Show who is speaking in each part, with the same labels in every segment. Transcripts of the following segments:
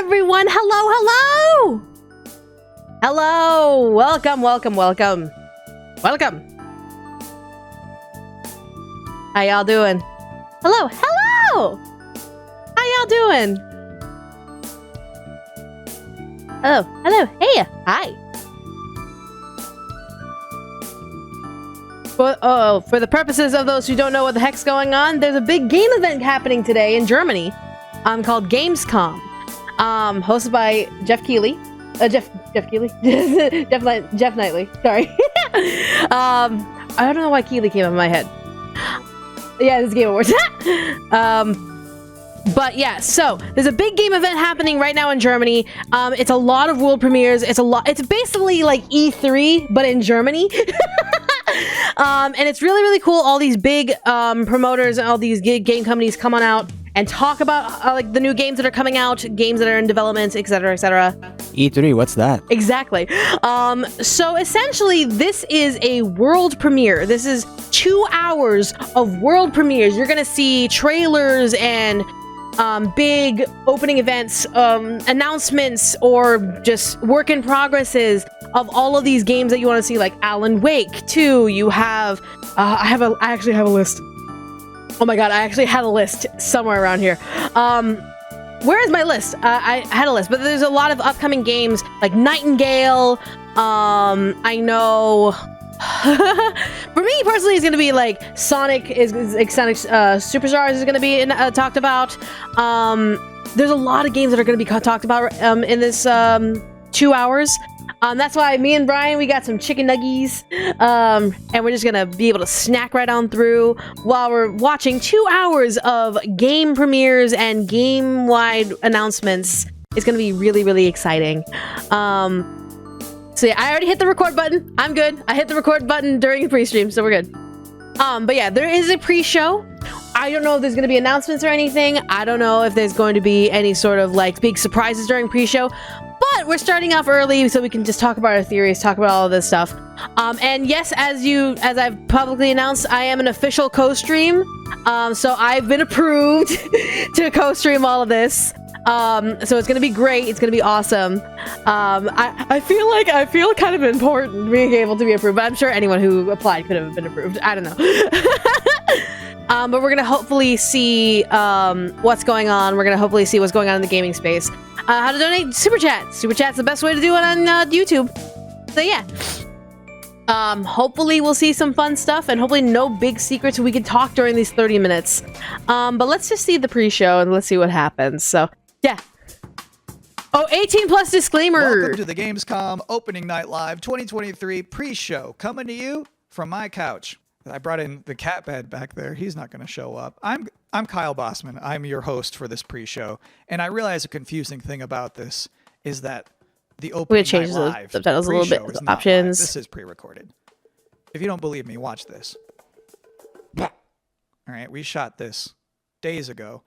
Speaker 1: everyone. Hello. Welcome. How y'all doing? Hello. How y'all doing? Hello. Hey. Hi. For the purposes of those who don't know what the heck's going on, there's a big game event happening today in Germany, called Gamescom, hosted by Jeff Keighley. Jeff Knightley. Sorry. I don't know why Keighley came up in my head. Yeah, this is Game Awards. But yeah, so there's a big game event happening right now in Germany. It's a lot of world premieres. It's basically like E3, but in Germany. And it's really cool. All these big promoters and all these game companies come on out and talk about like the new games that are coming out, games that are in development, etc.
Speaker 2: E3, what's that?
Speaker 1: Exactly. So essentially, this is a world premiere. This is 2 hours of world premieres. You're gonna see trailers and big opening events, announcements, or just work in progresses of all of these games that you want to see, like Alan Wake 2. You have, I actually have a list. Oh my god, I actually had a list somewhere around here. Where is my list? I had a list, but there's a lot of upcoming games like Nightingale. I know. For me personally, it's gonna be like Sonic Superstars is gonna be talked about. There's a lot of games that are gonna be talked about in this 2 hours. That's why me and Brian, we got some chicken nuggies, and we're just gonna be able to snack right on through while we're watching 2 hours of game premieres and game-wide announcements. It's gonna be really exciting. So yeah, I already hit the record button. I'm good. I hit the record button during the pre-stream, so we're good. But yeah, there is a pre-show. I don't know if there's going to be announcements or anything. I don't know if there's going to be any sort of like big surprises during pre-show. But we're starting off early so we can just talk about our theories, talk about all of this stuff. And yes, as I've publicly announced, I am an official co-stream. So I've been approved to co-stream all of this. So it's gonna be great. It's gonna be awesome. I feel kind of important being able to be approved, but I'm sure anyone who applied could have been approved. I don't know. But we're gonna hopefully see what's going on. We're gonna hopefully see what's going on in the gaming space. How to donate? Super Chat. Super Chat's the best way to do it on YouTube. So yeah. Hopefully we'll see some fun stuff, and hopefully no big secrets. We can talk during these 30 minutes. But let's just see the pre-show and let's see what happens. So yeah. Oh, 18 plus disclaimer.
Speaker 3: Welcome to the Gamescom Opening Night Live 2023 pre-show, coming to you from my couch. I brought in the cat bed back there. He's not going to show up. I'm Kyle Bossman. I'm your host for this pre-show, and I realize a confusing thing about this is that the Opening Night Live
Speaker 1: subtitles a little bit.
Speaker 3: Is
Speaker 1: Options.
Speaker 3: This is pre-recorded. If you don't believe me, watch this. All right, we shot this days ago.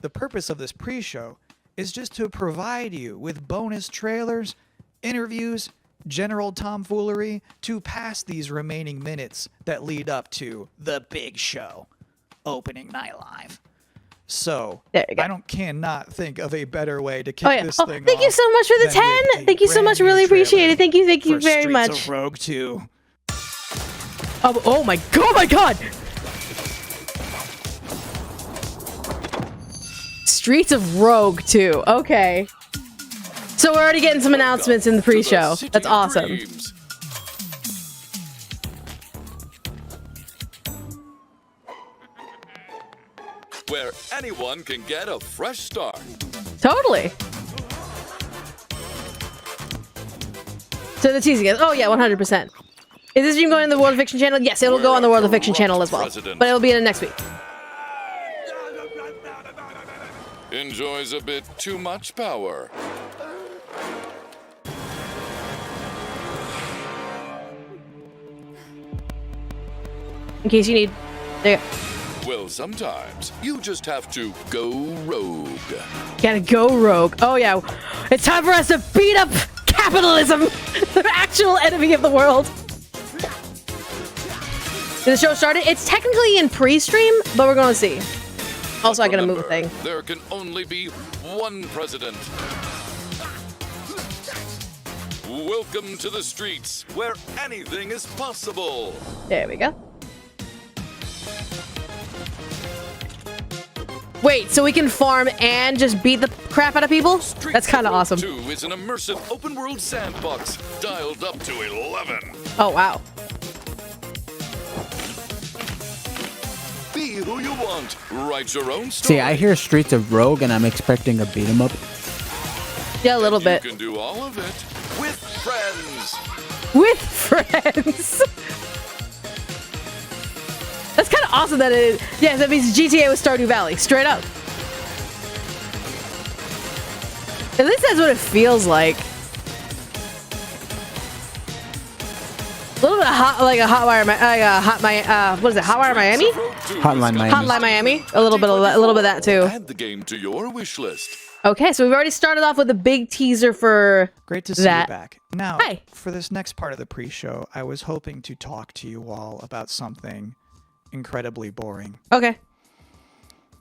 Speaker 3: The purpose of this pre-show is just to provide you with bonus trailers, interviews, general tomfoolery to pass these remaining minutes that lead up to the big show, Opening Night Live. So I cannot think of a better way to kick this thing
Speaker 1: thank you so much for the 10. Thank you so much. Really appreciate it. Thank you very much.
Speaker 3: Streets of Rogue 2.
Speaker 1: Oh my god. Streets of Rogue 2. Okay. So we're already getting some announcements in the pre-show. That's awesome.
Speaker 4: Where anyone can get a fresh start.
Speaker 1: Totally. So the teasing is, oh yeah, 100%. Is this stream going on the World of Fiction channel? Yes, it'll go on the World of Fiction channel as well. But it'll be in the next week.
Speaker 4: Enjoys a bit too much power.
Speaker 1: In case you need. There you go.
Speaker 4: Well, sometimes you just have to go rogue.
Speaker 1: Gotta go rogue. Oh yeah. It's time for us to beat up capitalism, the actual enemy of the world. Did the show started? It's technically in pre-stream, but we're gonna see. Also, I gotta move a thing.
Speaker 4: There can only be one president. Welcome to the streets, where anything is possible.
Speaker 1: There we go. Wait, so we can farm and just beat the crap out of people? That's kind of awesome.
Speaker 4: 2 is an immersive open-world sandbox, dialed up to 11.
Speaker 1: Oh, wow.
Speaker 4: Be who you want. Write your own story.
Speaker 2: See, I hear Streets of Rogue and I'm expecting a beat 'em up.
Speaker 1: Yeah, a little bit.
Speaker 4: You can do all of it with friends.
Speaker 1: With friends. That's kind of awesome that it is. Yeah, that means GTA with Stardew Valley. Straight up. At least that's what it feels like. A little bit of hot, like a Hotwire, what is it? Hotwire Miami?
Speaker 2: Hotline Miami.
Speaker 1: Hotline Miami. A little bit of that too.
Speaker 4: Add the game to your wish list.
Speaker 1: Okay, so we've already started off with a big teaser for
Speaker 3: Great to see
Speaker 1: that.
Speaker 3: you back. Now,
Speaker 1: Hi.
Speaker 3: for this next part of the pre-show, I was hoping to talk to you all about something incredibly boring.
Speaker 1: Okay.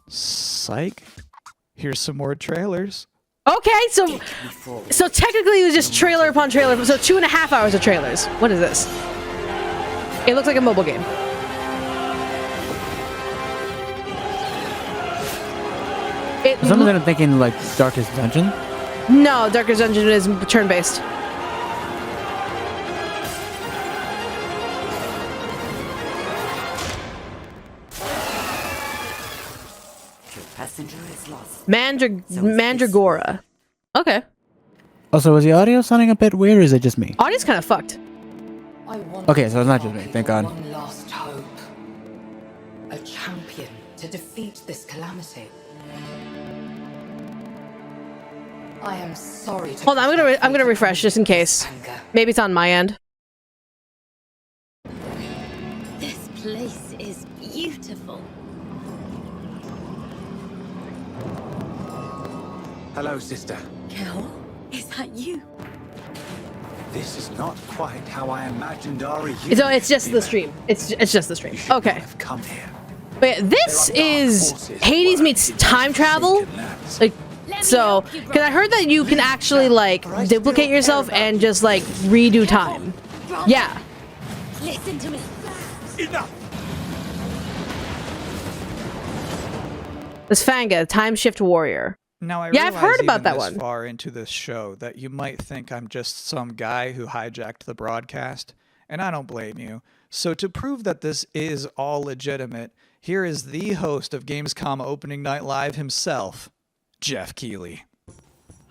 Speaker 3: Psych. Here's some more trailers.
Speaker 1: Okay, so technically it was just trailer upon trailer. So 2.5 hours of trailers. What is this? It looks like a mobile game.
Speaker 2: For some reason I'm thinking like Darkest Dungeon.
Speaker 1: No, Darkest Dungeon is turn-based.
Speaker 5: Passenger is lost.
Speaker 1: Mandragora. Okay.
Speaker 2: Also, is the audio sounding a bit weird or is it just me?
Speaker 1: Audio's kind of fucked.
Speaker 2: Okay, so it's not just me, thank God.
Speaker 5: One last hope. A champion to defeat this calamity. I am sorry to
Speaker 1: Hold on, I'm gonna refresh just in case.
Speaker 5: anger.
Speaker 1: Maybe it's on my end.
Speaker 6: This place is beautiful.
Speaker 7: Hello, sister.
Speaker 6: Kel, is that you?
Speaker 7: This is not quite how I imagined our reunion.
Speaker 1: So it's just the stream. It's just the stream.
Speaker 7: You should not
Speaker 1: Okay.
Speaker 7: have come here.
Speaker 1: But yeah, this is Hades meets time travel. Like, so, because I heard that you can actually like duplicate yourself and just like redo time. Yeah.
Speaker 6: Listen to me.
Speaker 7: Enough.
Speaker 1: This Fanga, time shift warrior.
Speaker 3: Now, I
Speaker 1: Yeah, I've
Speaker 3: realize
Speaker 1: heard about
Speaker 3: even
Speaker 1: that
Speaker 3: this
Speaker 1: one.
Speaker 3: far into this show that you might think I'm just some guy who hijacked the broadcast, and I don't blame you. So to prove that this is all legitimate, here is the host of Gamescom Opening Night Live himself, Jeff Keighley.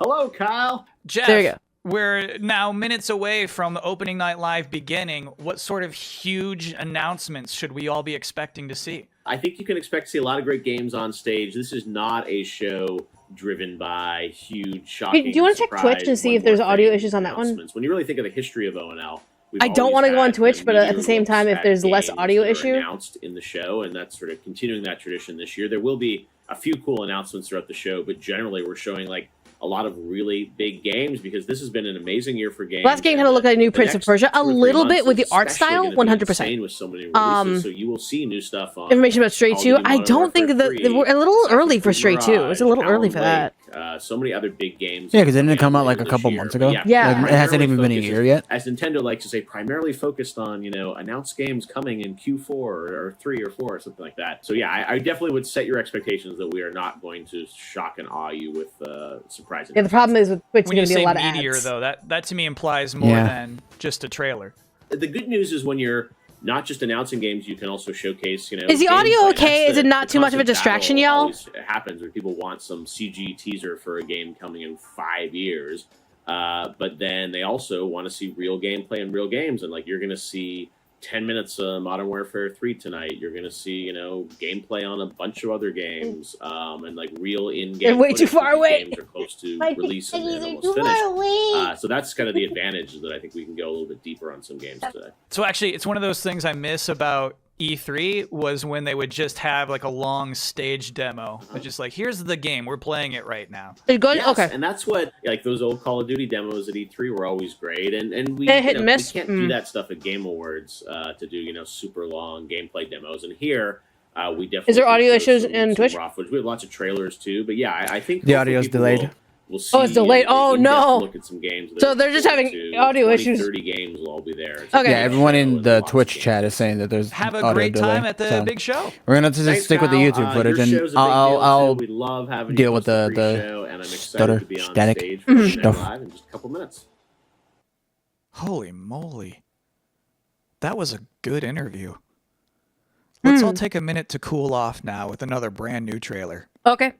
Speaker 8: Hello, Kyle.
Speaker 3: Jeff,
Speaker 1: There you go.
Speaker 3: we're now minutes away from Opening Night Live beginning. What sort of huge announcements should we all be expecting to see?
Speaker 8: I think you can expect to see a lot of great games on stage. This is not a show driven by huge, shocking.
Speaker 1: Do you want to check
Speaker 8: surprise,
Speaker 1: Twitch to see
Speaker 8: one
Speaker 1: if there's
Speaker 8: more
Speaker 1: audio
Speaker 8: thing
Speaker 1: issues on that one?
Speaker 8: announcements. When you really think of the history of ONL, we've
Speaker 1: I don't
Speaker 8: always
Speaker 1: want to go on
Speaker 8: had
Speaker 1: Twitch, but at the
Speaker 8: media
Speaker 1: same time, if
Speaker 8: looks
Speaker 1: there's
Speaker 8: at
Speaker 1: less
Speaker 8: games
Speaker 1: audio
Speaker 8: that are
Speaker 1: issue.
Speaker 8: announced in the show, and that's sort of continuing that tradition this year. There will be a few cool announcements throughout the show, but generally we're showing like a lot of really big games because this has been an amazing year for games.
Speaker 1: Last game kind of looked like a new Prince of Persia, a little bit with the art style, 100%.
Speaker 8: With so many releases, so you will see new stuff on
Speaker 1: Information about Stray
Speaker 8: Call of
Speaker 1: 2.
Speaker 8: Duty
Speaker 1: I
Speaker 8: Modern
Speaker 1: don't think
Speaker 8: Warfare
Speaker 1: that
Speaker 8: 3,
Speaker 1: we're a little early for Stray 2. It's a little
Speaker 8: Alan
Speaker 1: early for that.
Speaker 8: Wake, so many other big games.
Speaker 2: Yeah, because it didn't come out
Speaker 8: later
Speaker 2: like a
Speaker 8: this
Speaker 2: couple
Speaker 8: year.
Speaker 2: months
Speaker 8: But
Speaker 2: ago.
Speaker 1: Yeah.
Speaker 2: Like, it hasn't even been a year yet.
Speaker 8: As Nintendo likes to say, primarily focused on, announced games coming in Q4 or 3 or 4 or something like that. So yeah, I definitely would set your expectations that we are not going to shock and awe you with surprising.
Speaker 1: Yeah, the problem is with Twitch,
Speaker 3: When
Speaker 1: going
Speaker 3: you
Speaker 1: to be a
Speaker 3: say
Speaker 1: lot of
Speaker 3: meteor,
Speaker 1: ads.
Speaker 3: though, that to me implies more
Speaker 2: Yeah.
Speaker 3: than just a trailer.
Speaker 8: The good news is when you're not just announcing games, you can also showcase,
Speaker 1: Is the audio
Speaker 8: gameplay.
Speaker 1: okay?
Speaker 8: That's
Speaker 1: Is it not too much of a
Speaker 8: constant
Speaker 1: distraction,
Speaker 8: battle
Speaker 1: y'all?
Speaker 8: always happens when people want some CG teaser for a game coming in 5 years, but then they also want to see real gameplay and real games, and like you're going to see 10 minutes of Modern Warfare 3 tonight. You're going to see, gameplay on a bunch of other games, and like real in-game.
Speaker 1: They're way too
Speaker 8: footage
Speaker 1: far
Speaker 8: because
Speaker 1: away.
Speaker 8: Games are close to
Speaker 1: My
Speaker 8: release and
Speaker 1: pixels are
Speaker 8: almost
Speaker 1: too
Speaker 8: finished.
Speaker 1: far away.
Speaker 8: So that's kind of the advantage that I think we can go a little bit deeper on some games today.
Speaker 3: So actually, it's one of those things I miss about E3 was when they would just have like a long stage demo. It's just like, here's the game, we're playing it right now.
Speaker 1: Is it good?
Speaker 8: Yes,
Speaker 1: Okay.
Speaker 8: and that's what like those old Call of Duty demos at E3 were always great, and we
Speaker 1: They hit and miss.
Speaker 8: we can't do that stuff at Game Awards to do super long gameplay demos. And here we definitely
Speaker 1: Is there audio
Speaker 8: can show
Speaker 1: issues
Speaker 8: some
Speaker 1: in Twitch?
Speaker 8: raw footage. We have lots of trailers too, but yeah, I think
Speaker 2: The
Speaker 8: hopefully
Speaker 2: audio's
Speaker 8: people
Speaker 2: delayed.
Speaker 8: will we'll see.
Speaker 1: Oh, it's delayed. Oh,
Speaker 8: in-depth
Speaker 1: no.
Speaker 8: Look at some games. that
Speaker 1: So
Speaker 8: are
Speaker 1: they're just having
Speaker 8: to
Speaker 1: audio
Speaker 8: 20,
Speaker 1: issues.
Speaker 8: 30 games will all be there. It's
Speaker 1: Okay.
Speaker 2: Yeah, everyone in
Speaker 8: and
Speaker 2: the
Speaker 8: lots of
Speaker 2: Twitch
Speaker 8: games.
Speaker 2: chat is saying that there's
Speaker 3: Have a
Speaker 2: audio
Speaker 3: great
Speaker 2: delay,
Speaker 3: time at the
Speaker 2: so
Speaker 3: big show.
Speaker 2: we're gonna just
Speaker 8: Thanks,
Speaker 2: stick with the
Speaker 8: Kyle.
Speaker 2: YouTube footage,
Speaker 8: your
Speaker 2: and
Speaker 8: show's a big
Speaker 2: I'll
Speaker 8: deal, too. We love having
Speaker 2: deal
Speaker 8: you
Speaker 2: with
Speaker 8: host
Speaker 2: the
Speaker 8: pre-show, and I'm excited
Speaker 2: stutter,
Speaker 8: to be on
Speaker 2: static
Speaker 8: stage for Opening Night
Speaker 2: stuff.
Speaker 8: Live in just a couple minutes.
Speaker 3: Holy moly. That was a good interview. Let's all take a minute to cool off now with another brand new trailer.
Speaker 1: Okay.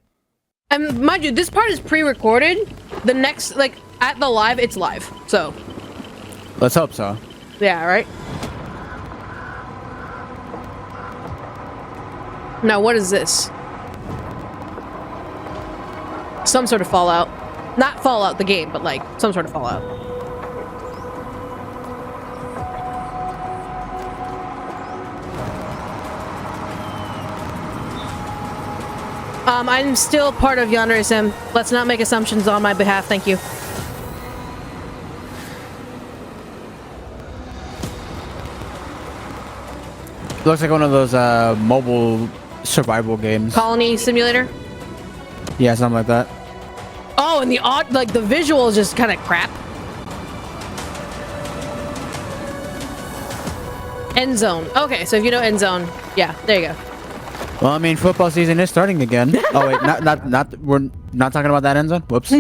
Speaker 1: And mind you, this part is pre-recorded. The next, like, at the live, it's live. So,
Speaker 2: let's hope so.
Speaker 1: yeah, right? Now, what is this? Some sort of Fallout. Not Fallout, the game, but, like, some sort of Fallout. I'm still part of Yonder SM. Let's not make assumptions on my behalf, thank you.
Speaker 2: Looks like one of those mobile survival games.
Speaker 1: Colony Simulator?
Speaker 2: Yeah, something like that.
Speaker 1: Oh, and the like the visual is just kind of crap. End Zone. Okay, so if you know End Zone, yeah, there you go.
Speaker 2: Well, I mean, football season is starting again. Oh wait, not. We're not talking about that end zone. Whoops.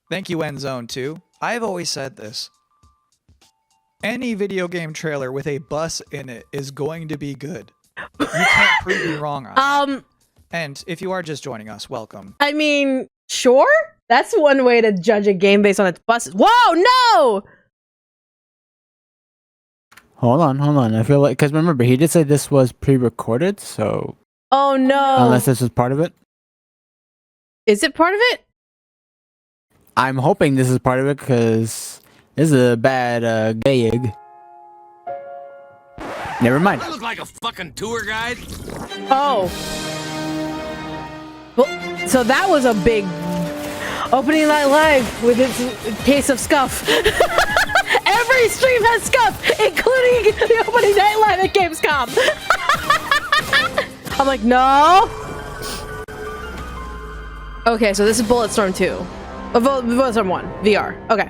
Speaker 3: Thank you, Endzone 2. I've always said this. Any video game trailer with a bus in it is going to be good. You can't prove me wrong on that. And if you are just joining us, welcome.
Speaker 1: I mean, sure. That's one way to judge a game based on its buses. Whoa, no!
Speaker 2: Hold on. I feel like, because remember, he did say this was pre-recorded, so
Speaker 1: Oh no.
Speaker 2: unless this is part of it,
Speaker 1: Is it part of it?
Speaker 2: I'm hoping this is part of it because this is a bad gig. Never mind.
Speaker 4: I look like a fucking tour guide.
Speaker 1: Oh. Well, so that was a big opening night live with its case of scuff. Every stream has scuff, including the opening night live at Gamescom. I'm like, no. Okay, so this is Bulletstorm 2. Bulletstorm 1, VR. Okay.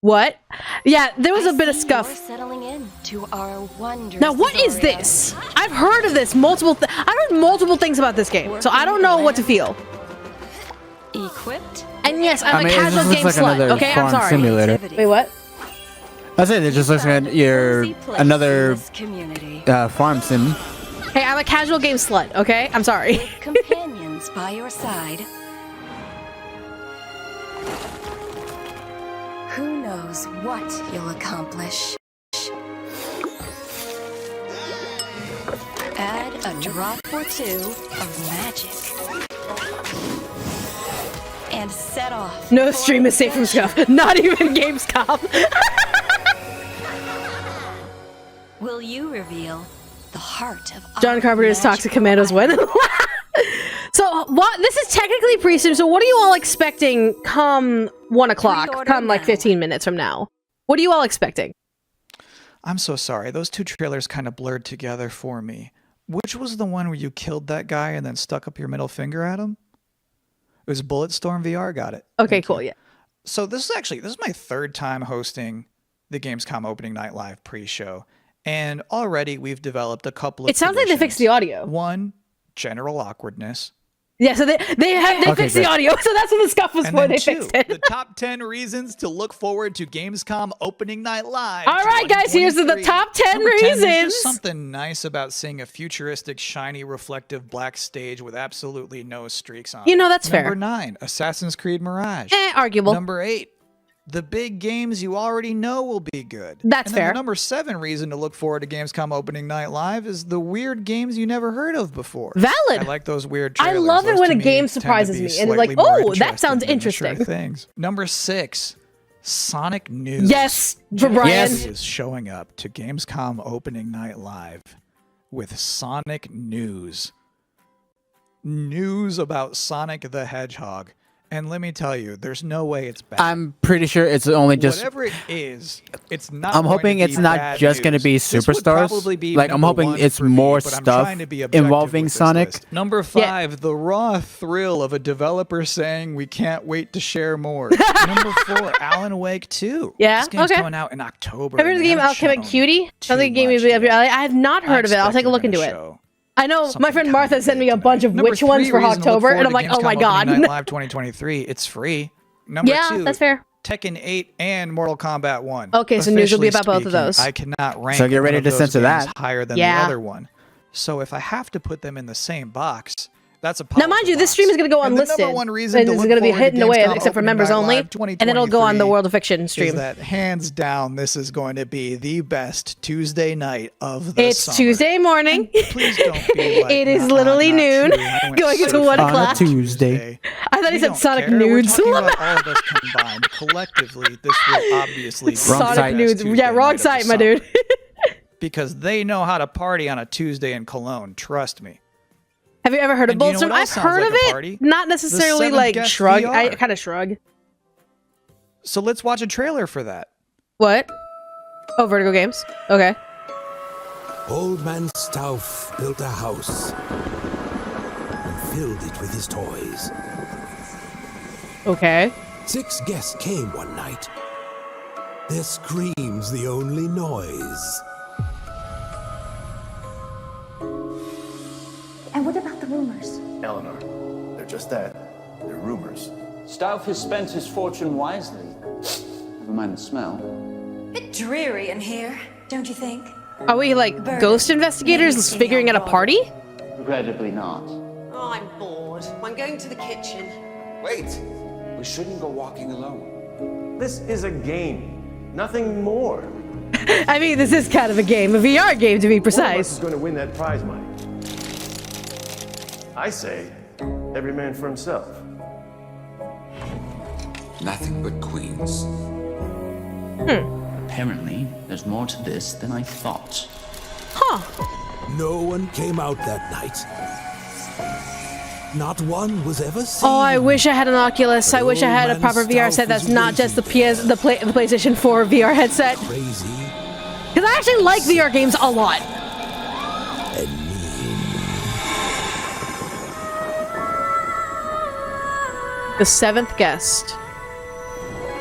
Speaker 1: What? Yeah, there was a bit of scuff.
Speaker 6: Settling in to our wondrous
Speaker 1: Now, what is
Speaker 6: Astoria.
Speaker 1: this? I've heard of this multiple. I've heard multiple things about this game, so I don't know what to feel.
Speaker 6: Equipped?
Speaker 1: And yes, I'm
Speaker 2: I mean,
Speaker 1: a
Speaker 2: it
Speaker 1: casual
Speaker 2: just looks
Speaker 1: game
Speaker 2: like
Speaker 1: slut.
Speaker 2: another
Speaker 1: Okay, I'm
Speaker 2: farm
Speaker 1: sorry.
Speaker 2: simulator.
Speaker 1: Wait, what?
Speaker 2: That's it. It just looks like you're another
Speaker 6: community.
Speaker 2: farm sim.
Speaker 1: Hey, I'm a casual game slut. Okay, I'm sorry.
Speaker 6: Companions by your side. Who knows what you'll accomplish? Add a drop or two of magic. And set off.
Speaker 1: No stream is safe from scuff. Not even Gamescom.
Speaker 6: Will you reveal the heart of
Speaker 1: John
Speaker 6: our
Speaker 1: Carpenter's Toxic
Speaker 6: magical
Speaker 1: Commandos win.
Speaker 6: island?
Speaker 1: So what? This is technically pre-stream. So what are you all expecting come 1 o'clock?
Speaker 6: Pre-order
Speaker 1: Come like
Speaker 6: now.
Speaker 1: 15 minutes from now. What are you all expecting?
Speaker 3: I'm so sorry. Those two trailers kind of blurred together for me. Which was the one where you killed that guy and then stuck up your middle finger at him? It was Bulletstorm VR. Got it.
Speaker 1: Okay,
Speaker 3: Thank
Speaker 1: cool.
Speaker 3: you.
Speaker 1: Yeah.
Speaker 3: So this is my third time hosting the Gamescom Opening Night Live pre-show. And already we've developed a couple of
Speaker 1: It sounds like they fixed the
Speaker 3: traditions.
Speaker 1: audio.
Speaker 3: One, general awkwardness.
Speaker 1: Yeah. So they fixed
Speaker 2: great.
Speaker 1: the audio. So that's what the scuff was
Speaker 3: And
Speaker 1: for.
Speaker 3: then
Speaker 1: They
Speaker 3: two,
Speaker 1: fixed it.
Speaker 3: the top 10 reasons to look forward to Gamescom Opening Night Live.
Speaker 1: All right, guys, here's the
Speaker 3: 2023.
Speaker 1: top 10
Speaker 3: Number 10, there's
Speaker 1: reasons.
Speaker 3: just something nice about seeing a futuristic, shiny, reflective black stage with absolutely no streaks on it.
Speaker 1: You know, that's fair.
Speaker 3: Number 9, Assassin's Creed Mirage.
Speaker 1: Arguable.
Speaker 3: Number 8, the big games you already know will be good.
Speaker 1: That's
Speaker 3: and then
Speaker 1: fair.
Speaker 3: The number 7 reason to look forward to Gamescom Opening Night Live is the weird games you never heard of before.
Speaker 1: Valid.
Speaker 3: I like those weird
Speaker 1: I
Speaker 3: trailers.
Speaker 1: love it
Speaker 3: Those
Speaker 1: when
Speaker 3: to
Speaker 1: a
Speaker 3: me
Speaker 1: game
Speaker 3: tend to
Speaker 1: surprises
Speaker 3: be
Speaker 1: me and it's like,
Speaker 3: slightly more
Speaker 1: oh, that sounds
Speaker 3: than the sure
Speaker 1: interesting.
Speaker 3: things. Number 6, Sonic News.
Speaker 1: Yes, for Brian.
Speaker 2: Yes.
Speaker 3: Is showing up to Gamescom Opening Night Live with Sonic News. News about Sonic the Hedgehog. And let me tell you, there's no way it's bad.
Speaker 2: I'm pretty sure it's only just.
Speaker 3: Whatever it is, it's not.
Speaker 2: I'm
Speaker 3: going
Speaker 2: hoping
Speaker 3: to
Speaker 2: it's
Speaker 3: be
Speaker 2: not
Speaker 3: bad
Speaker 2: just going to
Speaker 3: news.
Speaker 2: be
Speaker 3: This would
Speaker 2: superstars.
Speaker 3: probably be
Speaker 2: Like I'm
Speaker 3: number
Speaker 2: hoping
Speaker 3: one
Speaker 2: it's
Speaker 3: for me,
Speaker 2: more
Speaker 3: but I'm
Speaker 2: stuff
Speaker 3: trying to be objective
Speaker 2: involving
Speaker 3: with this
Speaker 2: Sonic.
Speaker 3: list. Number 5, the raw thrill of a developer saying we can't wait to share more. Number 4, Alan Wake 2.
Speaker 1: Yeah,
Speaker 3: This game's
Speaker 1: okay.
Speaker 3: coming out in October.
Speaker 1: Have you heard
Speaker 3: and
Speaker 1: the game
Speaker 3: they haven't
Speaker 1: Alchemic
Speaker 3: shown
Speaker 1: Cutie? Sounds like a
Speaker 3: too
Speaker 1: game
Speaker 3: much
Speaker 1: you'd be
Speaker 3: yet.
Speaker 1: I have not heard of it. I'll
Speaker 3: expect
Speaker 1: take a
Speaker 3: they're
Speaker 1: look
Speaker 3: gonna
Speaker 1: into it.
Speaker 3: show
Speaker 1: I know my
Speaker 3: something
Speaker 1: friend
Speaker 3: kinda
Speaker 1: Martha sent me
Speaker 3: big
Speaker 1: a bunch of
Speaker 3: Number
Speaker 1: which ones
Speaker 3: 3
Speaker 1: for
Speaker 3: reason to look
Speaker 1: October, and
Speaker 3: forward
Speaker 1: I'm like,
Speaker 3: to
Speaker 1: oh my
Speaker 3: Gamescom
Speaker 1: god.
Speaker 3: Opening Night Live 2023. It's free. Number
Speaker 1: Yeah,
Speaker 3: 2,
Speaker 1: that's fair.
Speaker 3: Tekken 8 and Mortal Kombat 1.
Speaker 1: Okay, so news will be
Speaker 3: Officially
Speaker 1: about both of
Speaker 3: speaking,
Speaker 1: those.
Speaker 3: I cannot rank
Speaker 2: So get ready
Speaker 3: one of
Speaker 2: to
Speaker 3: those
Speaker 2: censor
Speaker 3: games
Speaker 2: that.
Speaker 3: higher than
Speaker 1: Yeah.
Speaker 3: the other one. So if I have to put them in the same box, that's a
Speaker 1: Now,
Speaker 3: powerful
Speaker 1: mind you, this
Speaker 3: box.
Speaker 1: stream is going to go
Speaker 3: And the
Speaker 1: unlisted.
Speaker 3: number one reason
Speaker 1: It's
Speaker 3: to look
Speaker 1: going to be
Speaker 3: forward
Speaker 1: hidden away,
Speaker 3: Gamescom
Speaker 1: except for
Speaker 3: Opening
Speaker 1: members
Speaker 3: Night
Speaker 1: only,
Speaker 3: Live
Speaker 1: and then it'll go on the
Speaker 3: 2023
Speaker 1: World of Fiction
Speaker 3: is
Speaker 1: stream.
Speaker 3: that hands down, this is going to be the best Tuesday night of the
Speaker 1: It's
Speaker 3: summer.
Speaker 1: Tuesday morning.
Speaker 3: Please don't be like,
Speaker 1: It is
Speaker 3: "Nah,
Speaker 1: literally
Speaker 3: not
Speaker 1: noon,
Speaker 3: true. I went
Speaker 1: going into
Speaker 3: surfing
Speaker 1: 1
Speaker 3: on
Speaker 1: o'clock.
Speaker 2: Tuesday.
Speaker 1: I thought he
Speaker 3: We
Speaker 1: said
Speaker 3: don't
Speaker 1: Sonic
Speaker 3: care.
Speaker 1: nudes.
Speaker 3: We're talking about all of us combined. Collectively, this will obviously be
Speaker 2: Wrong
Speaker 3: the
Speaker 1: Sonic
Speaker 2: site.
Speaker 3: best
Speaker 1: nudes.
Speaker 3: Tuesday
Speaker 1: Yeah, wrong
Speaker 3: night of the
Speaker 1: site, my
Speaker 3: summer.
Speaker 1: dude.
Speaker 3: Because they know how to party on a Tuesday in Cologne. Trust me.
Speaker 1: Have you ever heard of
Speaker 3: And do you know
Speaker 1: Bulletstorm?
Speaker 3: what
Speaker 1: I've
Speaker 3: else sounds
Speaker 1: heard
Speaker 3: like
Speaker 1: of
Speaker 3: a
Speaker 1: it.
Speaker 3: party?
Speaker 1: Not necessarily
Speaker 3: seventh
Speaker 1: like
Speaker 3: guest
Speaker 1: shrug.
Speaker 3: VR.
Speaker 1: I kind of shrug.
Speaker 3: So let's watch a trailer for that.
Speaker 1: What? Oh, Vertigo Games. Okay.
Speaker 9: Old man Stauff built a house and filled it with his toys.
Speaker 1: Okay.
Speaker 9: 6 guests came one night. Their screams the only noise.
Speaker 10: And what about the rumors?
Speaker 11: Eleanor, they're just that. They're rumors.
Speaker 12: Stauff has spent his fortune wisely. Never mind the smell.
Speaker 6: Bit dreary in here, don't you think?
Speaker 1: Are we like ghost investigators figuring out a party?
Speaker 12: Regrettably not.
Speaker 13: Oh, I'm bored. I'm going to the kitchen.
Speaker 11: Wait! We shouldn't go walking alone. This is a game. Nothing more.
Speaker 1: I mean, this is kind of a game, a VR game to be
Speaker 11: One of us
Speaker 1: precise.
Speaker 11: is going to win that prize money. I say, every man for himself.
Speaker 7: Nothing but queens.
Speaker 12: Apparently, there's more to this than I thought.
Speaker 1: Huh.
Speaker 9: No one came out that night. Not one was ever seen.
Speaker 1: Oh, I wish I had an Oculus. I wish I had a proper VR set that's not just the the PlayStation 4 VR headset.
Speaker 9: Crazy
Speaker 1: Because I actually like VR games a lot.
Speaker 9: and mean.
Speaker 1: The 7th guest.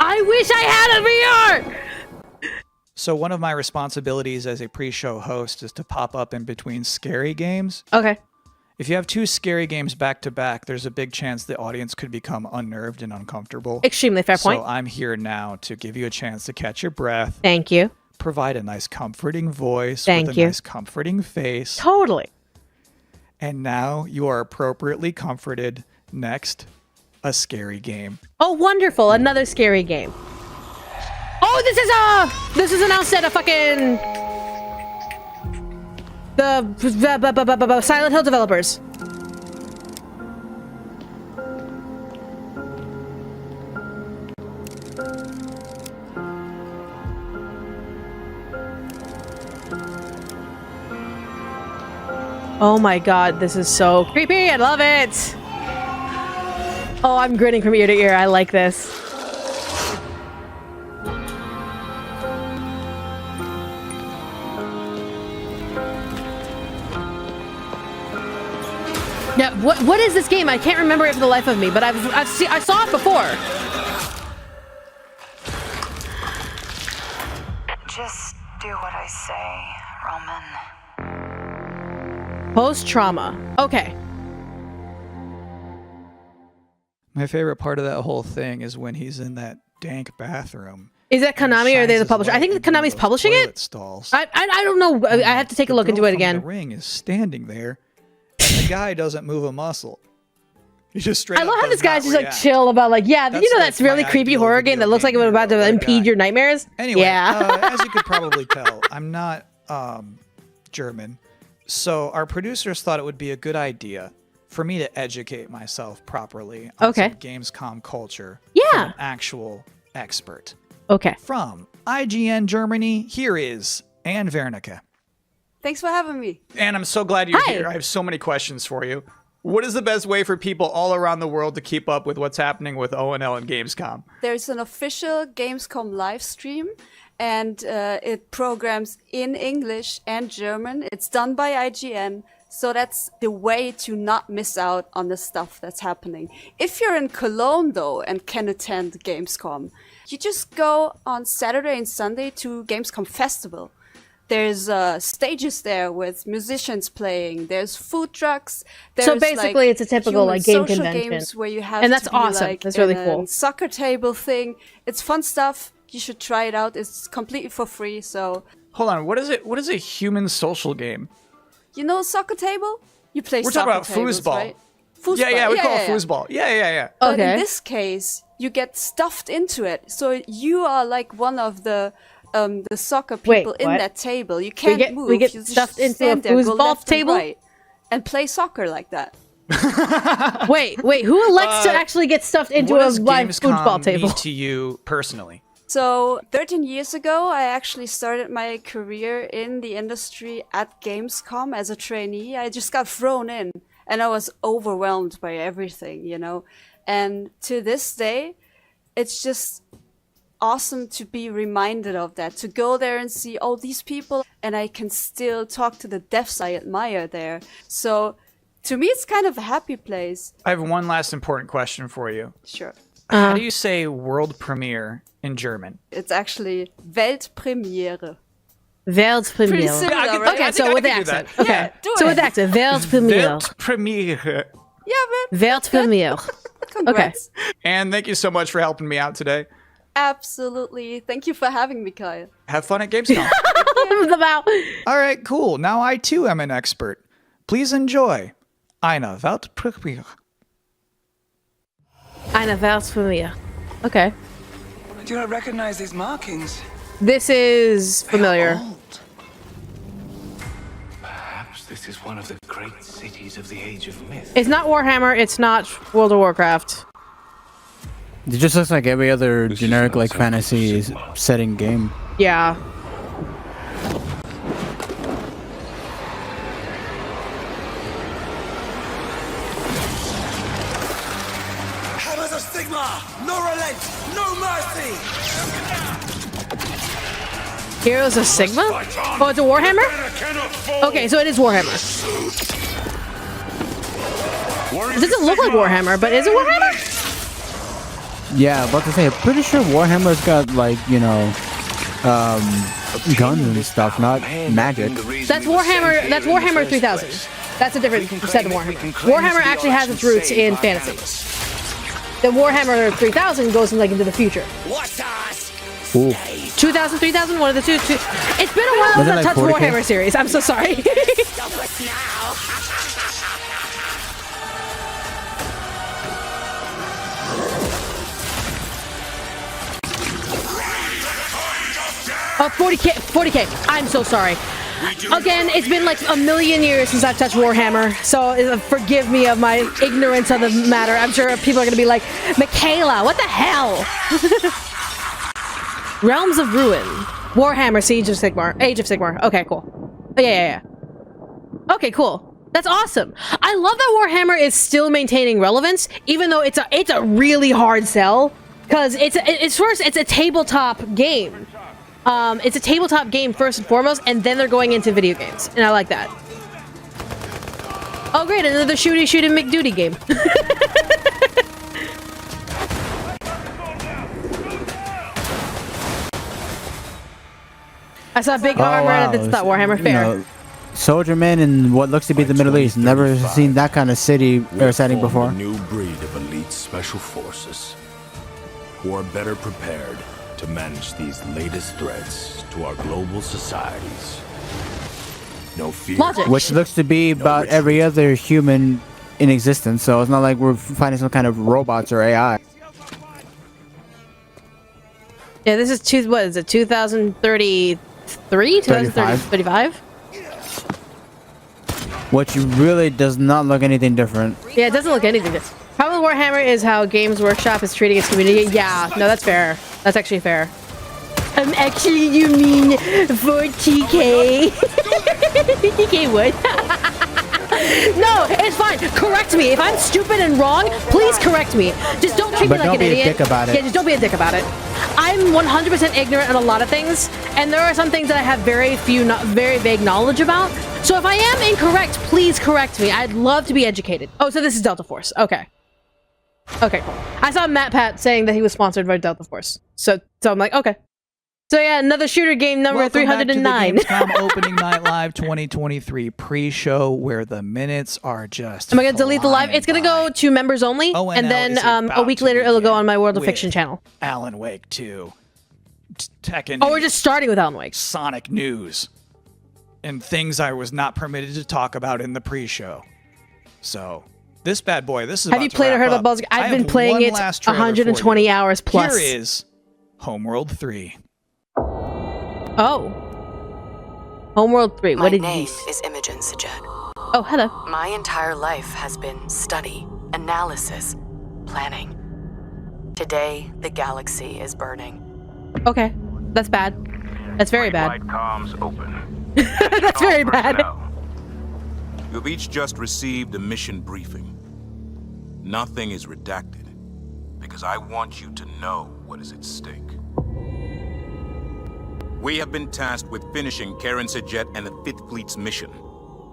Speaker 1: I wish I had a VR!
Speaker 3: So one of my responsibilities as a pre-show host is to pop up in between scary games.
Speaker 1: Okay.
Speaker 3: If you have 2 scary games back to back, there's a big chance the audience could become unnerved and uncomfortable.
Speaker 1: Extremely fair point.
Speaker 3: So I'm here now to give you a chance to catch your breath,
Speaker 1: Thank you.
Speaker 3: provide a nice comforting voice
Speaker 1: Thank
Speaker 3: with a
Speaker 1: you.
Speaker 3: nice comforting face.
Speaker 1: Totally.
Speaker 3: And now you are appropriately comforted. Next, a scary game.
Speaker 1: Oh, wonderful. Another scary game. Oh, this is announced at a fucking the Silent Hill developers. Oh my god, this is so creepy. I love it. Oh, I'm grinning from ear to ear. I like this. Yeah, what is this game? I can't remember it for the life of me, but I saw it before.
Speaker 10: Just do what I say, Roman.
Speaker 1: Post-trauma. Okay.
Speaker 3: My favorite part of that whole thing is when he's in that dank bathroom.
Speaker 1: Is that Konami or are they the publisher? I think Konami's publishing it.
Speaker 3: Stalls.
Speaker 1: I don't know. I have to take a look into it again.
Speaker 3: The ring is standing there, and the guy doesn't move a muscle. He just straight.
Speaker 1: I love
Speaker 3: up
Speaker 1: how
Speaker 3: does
Speaker 1: this guy's
Speaker 3: not
Speaker 1: just like
Speaker 3: react.
Speaker 1: chill about like, yeah,
Speaker 3: That's
Speaker 1: you know
Speaker 3: like
Speaker 1: that's really
Speaker 3: my
Speaker 1: creepy
Speaker 3: ideal
Speaker 1: horror game that looks like it was about to impede your nightmares.
Speaker 3: Anyway,
Speaker 1: yeah.
Speaker 3: As you could probably tell, I'm not German, so our producers thought it would be a good idea for me to educate myself properly on
Speaker 1: Okay.
Speaker 3: some Gamescom culture.
Speaker 1: Yeah.
Speaker 3: From an actual expert.
Speaker 1: Okay.
Speaker 3: From IGN Germany, here is Anne Wernicke.
Speaker 13: Thanks for having me.
Speaker 3: Anne, I'm so glad you're
Speaker 1: Hi.
Speaker 3: here. I have so many questions for you. What is the best way for people all around the world to keep up with what's happening with ONL and Gamescom?
Speaker 14: There's an official Gamescom live stream, and it programs in English and German. It's done by IGN, so that's the way to not miss out on the stuff that's happening. If you're in Cologne, though, and can attend Gamescom, you just go on Saturday and Sunday to Gamescom Festival. There's stages there with musicians playing. There's food trucks. There's,
Speaker 1: so basically, it's a typical like game
Speaker 14: social
Speaker 1: convention,
Speaker 14: games where you have
Speaker 1: and that's
Speaker 14: to be
Speaker 1: awesome.
Speaker 14: like
Speaker 1: That's really
Speaker 14: in
Speaker 1: cool.
Speaker 14: a soccer table thing. It's fun stuff. You should try it out. It's completely for free. So
Speaker 3: hold on, what is it? What is a human social game?
Speaker 14: You know soccer table? You play.
Speaker 3: We're
Speaker 14: soccer
Speaker 3: talking about
Speaker 14: tables,
Speaker 3: foosball.
Speaker 14: right? Foosball.
Speaker 3: Yeah, we call it foosball. Yeah.
Speaker 14: But in this case, you get stuffed into it. So you are like one of the soccer people in
Speaker 1: what?
Speaker 14: that table. You can't move.
Speaker 1: We get
Speaker 14: you just
Speaker 1: stuffed into a
Speaker 14: stand there, go
Speaker 1: foosball
Speaker 14: left and
Speaker 1: table?
Speaker 14: right, and play soccer like that.
Speaker 1: Wait, who elects to actually get stuffed into
Speaker 3: what
Speaker 1: a
Speaker 3: does
Speaker 1: live
Speaker 3: Gamescom
Speaker 1: foosball table?
Speaker 3: mean to you personally?
Speaker 14: So 13 years ago, I actually started my career in the industry at Gamescom as a trainee. I just got thrown in, and I was overwhelmed by everything, you know. And to this day, it's just awesome to be reminded of that, to go there and see all these people, and I can still talk to the devs I admire there. So to me, it's kind of a happy place.
Speaker 3: I have one last important question for you.
Speaker 14: Sure.
Speaker 3: How do you say world premiere in German?
Speaker 14: It's actually Weltpremiere.
Speaker 1: Weltpremiere.
Speaker 14: Pretty similar, right?
Speaker 1: Okay, so with the accent. Okay,
Speaker 14: Yeah, do
Speaker 1: so
Speaker 14: it.
Speaker 1: with the accent, Weltpremiere.
Speaker 3: Weltpremiere.
Speaker 14: Yeah, man.
Speaker 1: Weltpremiere.
Speaker 14: Congrats.
Speaker 3: And thank you so much for helping me out today.
Speaker 14: Absolutely. Thank you for having me, Kyle.
Speaker 3: Have fun at Gamescom. All right, cool. Now I too am an expert. Please enjoy Eine Weltpremiere.
Speaker 1: Eine Weltpremiere. Okay.
Speaker 15: I do not recognize these markings.
Speaker 1: This is familiar.
Speaker 7: Perhaps this is one of the great cities of the Age of Myth.
Speaker 1: It's not Warhammer. It's not World of Warcraft.
Speaker 2: It just looks like every other generic like fantasy setting game.
Speaker 1: Yeah.
Speaker 9: Hammers of Sigma! No relent! No mercy!
Speaker 1: Heroes of Sigma? Oh, it's a Warhammer? Okay, so it is Warhammer. It doesn't look like Warhammer, but is it Warhammer?
Speaker 2: Yeah, about to say, I'm pretty sure Warhammer's got like, you know, guns and stuff, not magic.
Speaker 1: That's Warhammer. That's Warhammer 3000. That's a different set of Warhammer. Warhammer actually has its roots in fantasy. The Warhammer 3000 goes in, like into the future.
Speaker 2: Ooh.
Speaker 1: 2000, 3000, one of the two. It's been a while since I touched Warhammer series. I'm so sorry. Oh, 40k, 40k. I'm so sorry. Again, it's been like a million years since I've touched Warhammer, so forgive me of my ignorance of the matter. I'm sure people are gonna be like, Michaela, what the hell? Realms of Ruin. Warhammer, Age of Sigmar. Okay, cool. Oh, yeah. Okay, cool. That's awesome. I love that Warhammer is still maintaining relevance, even though it's a really hard sell, because it's a tabletop game. It's a tabletop game first and foremost, and then they're going into video games, and I like that. Oh great, another shooty McDuty game. I saw big armor and it's not Warhammer. Fair.
Speaker 2: Soldierman in what looks to be the Middle East. Never seen that kind of city or setting before.
Speaker 16: A new breed of elite special forces who are better prepared to manage these latest threats to our global societies. No fear.
Speaker 2: Which looks to be about every other human in existence, so it's not like we're finding some kind of robots or AI.
Speaker 1: Yeah, this is 2033? 2035?
Speaker 2: Which really does not look anything different.
Speaker 1: Yeah, it doesn't look anything different. Problem with Warhammer is how Games Workshop is treating its community. Yeah, no, that's fair. That's actually fair. Actually, you mean 40k? 40k what? No, it's fine. Correct me. If I'm stupid and wrong, please correct me. Just don't treat me like an idiot.
Speaker 2: Don't be a dick about it.
Speaker 1: Yeah, just don't be a dick about it. I'm 100% ignorant on a lot of things, and there are some things that I have very vague knowledge about. So if I am incorrect, please correct me. I'd love to be educated. Oh, so this is Delta Force. Okay. Okay, cool. I saw Matt Pat saying that he was sponsored by Delta Force. So I'm like, okay. So yeah, another shooter game number
Speaker 3: Welcome
Speaker 1: 309.
Speaker 3: Back to the Gamescom Opening Night Live 2023 pre-show, where the minutes are just.
Speaker 1: Am I gonna delete the live? It's gonna go to members only,
Speaker 3: ONL
Speaker 1: and then
Speaker 3: is
Speaker 1: a week later it'll go on my World of
Speaker 3: with
Speaker 1: Fiction channel.
Speaker 3: Alan Wake 2, Tekken.
Speaker 1: Oh, we're just starting with Alan Wake.
Speaker 3: Sonic news, and things I was not permitted to talk about in the pre-show. So this bad boy, this is.
Speaker 1: Have you played or heard about Baldur's Gate? I've been playing it 120 hours plus.
Speaker 3: Here is Homeworld 3.
Speaker 1: Oh. Homeworld 3, what did you
Speaker 17: name
Speaker 1: use?
Speaker 17: is Imogen Sajet.
Speaker 1: Oh, hello.
Speaker 17: My entire life has been study, analysis, planning. Today, the galaxy is burning.
Speaker 1: Okay, that's bad. That's very bad.
Speaker 16: Comms open.
Speaker 1: That's very bad.
Speaker 16: You've each just received a mission briefing. Nothing is redacted, because I want you to know what is at stake. We have been tasked with finishing Karen Sajet and the 5th Fleet's mission.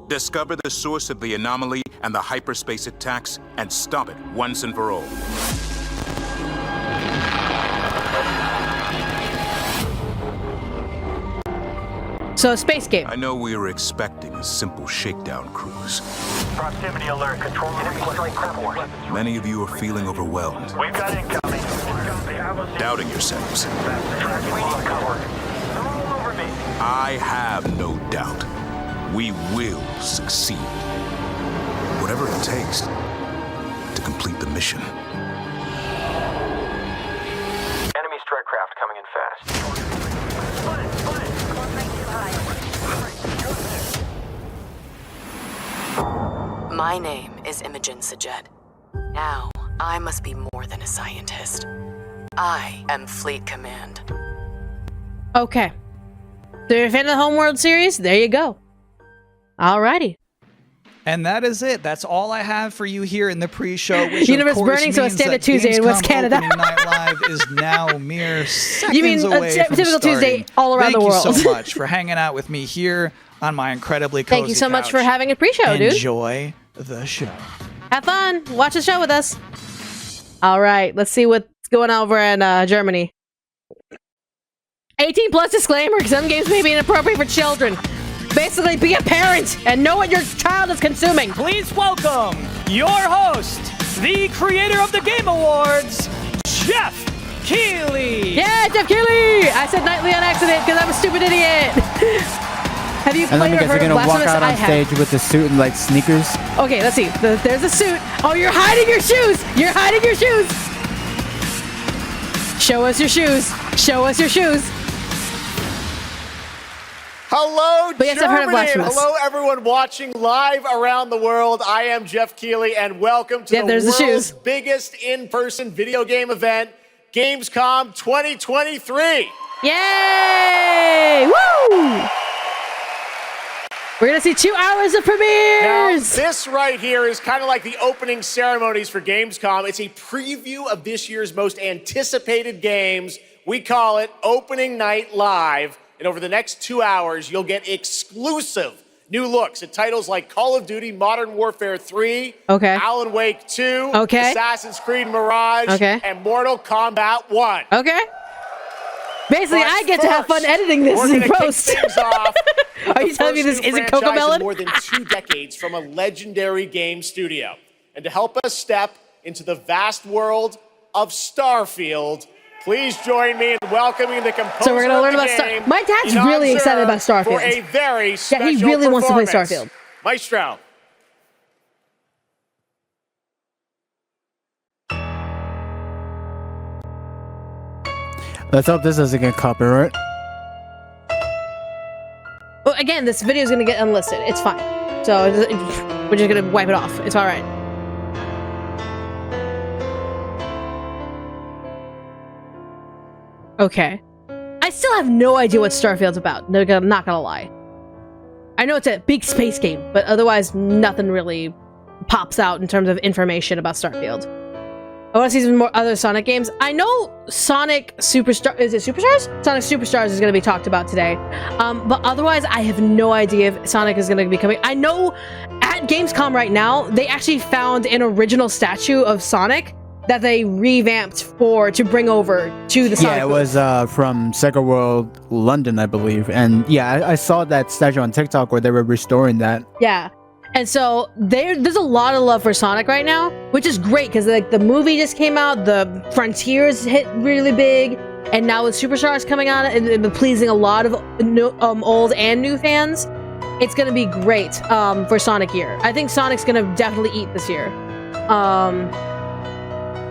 Speaker 16: Discover the source of the anomaly and the hyperspace attacks, and stop it once and for all.
Speaker 1: So, space game.
Speaker 16: I know we were expecting a simple shakedown cruise.
Speaker 18: Proximity alert. Control report.
Speaker 16: Many of you are feeling overwhelmed,
Speaker 18: We've got incoming.
Speaker 16: doubting yourselves.
Speaker 18: Cover.
Speaker 16: I have no doubt. We will succeed. Whatever it takes to complete the mission.
Speaker 18: Enemy strike craft coming in fast.
Speaker 17: My name is Imogen Sajet. Now, I must be more than a scientist. I am Fleet Command.
Speaker 1: Okay. So you're a fan of the Homeworld series? There you go. Alrighty.
Speaker 3: And that is it. That's all I have for you here in the pre-show. Which
Speaker 1: Universe
Speaker 3: of course
Speaker 1: burning, so a
Speaker 3: means
Speaker 1: standard
Speaker 3: that
Speaker 1: Tuesday in West
Speaker 3: Gamescom
Speaker 1: Canada.
Speaker 3: Opening Night Live is now mere seconds
Speaker 1: You mean
Speaker 3: away
Speaker 1: a
Speaker 3: from
Speaker 1: typical
Speaker 3: starting.
Speaker 1: Tuesday all around the world.
Speaker 3: Thank you so much for hanging out with me here on my incredibly cozy
Speaker 1: Thank you so much
Speaker 3: couch.
Speaker 1: for having a pre-show, dude.
Speaker 3: Enjoy the show.
Speaker 1: Have fun. Watch the show with us. All right. Let's see what's going on over in Germany. 18 plus disclaimer. Some games may be inappropriate for children. Basically, be a parent and know what your child is consuming.
Speaker 19: Please welcome your host, the creator of the Game Awards, Jeff Keighley.
Speaker 1: Yeah, Jeff Keighley. I said nightly on accident because I'm a stupid idiot. Have you
Speaker 2: And let
Speaker 1: played
Speaker 2: me
Speaker 1: or
Speaker 2: guess,
Speaker 1: heard
Speaker 2: you're
Speaker 1: of
Speaker 2: gonna walk
Speaker 1: Blasphemous?
Speaker 2: out
Speaker 1: I
Speaker 2: on
Speaker 1: have.
Speaker 2: stage with the suit and like sneakers.
Speaker 1: Okay, let's see. There's a suit. Oh, you're hiding your shoes. You're hiding your shoes. Show us your shoes. Show us your shoes.
Speaker 20: Hello,
Speaker 1: But yes, I've heard of
Speaker 20: Germany, and
Speaker 1: Blasphemous.
Speaker 20: hello, everyone watching live around the world. I am Jeff Keighley, and welcome to the
Speaker 1: there's the
Speaker 20: world's
Speaker 1: shoes.
Speaker 20: biggest in-person video game event, Gamescom 2023.
Speaker 1: Yay! Woo! We're gonna see 2 hours of
Speaker 20: Now,
Speaker 1: premieres.
Speaker 20: this right here is kind of like the opening ceremonies for Gamescom. It's a preview of this year's most anticipated games. We call it Opening Night Live. And over the next 2 hours, you'll get exclusive new looks at titles like Call of Duty Modern Warfare 3,
Speaker 1: Okay.
Speaker 20: Alan Wake 2,
Speaker 1: Okay.
Speaker 20: Assassin's Creed Mirage,
Speaker 1: Okay.
Speaker 20: and Mortal Kombat 1.
Speaker 1: Okay. Basically,
Speaker 20: But
Speaker 1: I get to have fun editing this
Speaker 20: we're
Speaker 1: in
Speaker 20: gonna
Speaker 1: post.
Speaker 20: kick things off with
Speaker 1: Are you
Speaker 20: the
Speaker 1: telling me
Speaker 20: first
Speaker 1: this
Speaker 20: new
Speaker 1: isn't
Speaker 20: franchise
Speaker 1: Cocomelon?
Speaker 20: in more than 2 decades from a legendary game studio. And to help us step into the vast world of Starfield, please join me in welcoming the composer
Speaker 1: So we're gonna learn
Speaker 20: of the
Speaker 1: about
Speaker 20: game,
Speaker 1: My dad's
Speaker 20: Inan
Speaker 1: really excited
Speaker 20: Zur,
Speaker 1: about Starfield.
Speaker 20: For a very
Speaker 1: Yeah,
Speaker 20: special
Speaker 1: he really wants to play
Speaker 20: performance.
Speaker 1: Starfield.
Speaker 20: Maestro.
Speaker 2: Let's hope this doesn't get copyright.
Speaker 1: Well, again, this video is gonna get unlisted. It's fine. So we're just gonna wipe it off. It's all right. Okay. I still have no idea what Starfield's about. No, I'm not gonna lie. I know it's a big space game, but otherwise nothing really pops out in terms of information about Starfield. I want to see some more other Sonic games. I know Sonic Superstar, is it Superstars? Sonic Superstars is going to be talked about today. But otherwise, I have no idea if Sonic is going to be coming. I know at Gamescom right now, they actually found an original statue of Sonic that they revamped to bring over to the Sonic.
Speaker 2: Yeah, it was from Sega World London, I believe. And yeah, I saw that statue on TikTok where they were restoring that.
Speaker 1: Yeah. And so there's a lot of love for Sonic right now, which is great because like the movie just came out, the Frontiers hit really big, and now with Superstars coming on and pleasing a lot of old and new fans, it's gonna be great for Sonic year. I think Sonic's gonna definitely eat this year.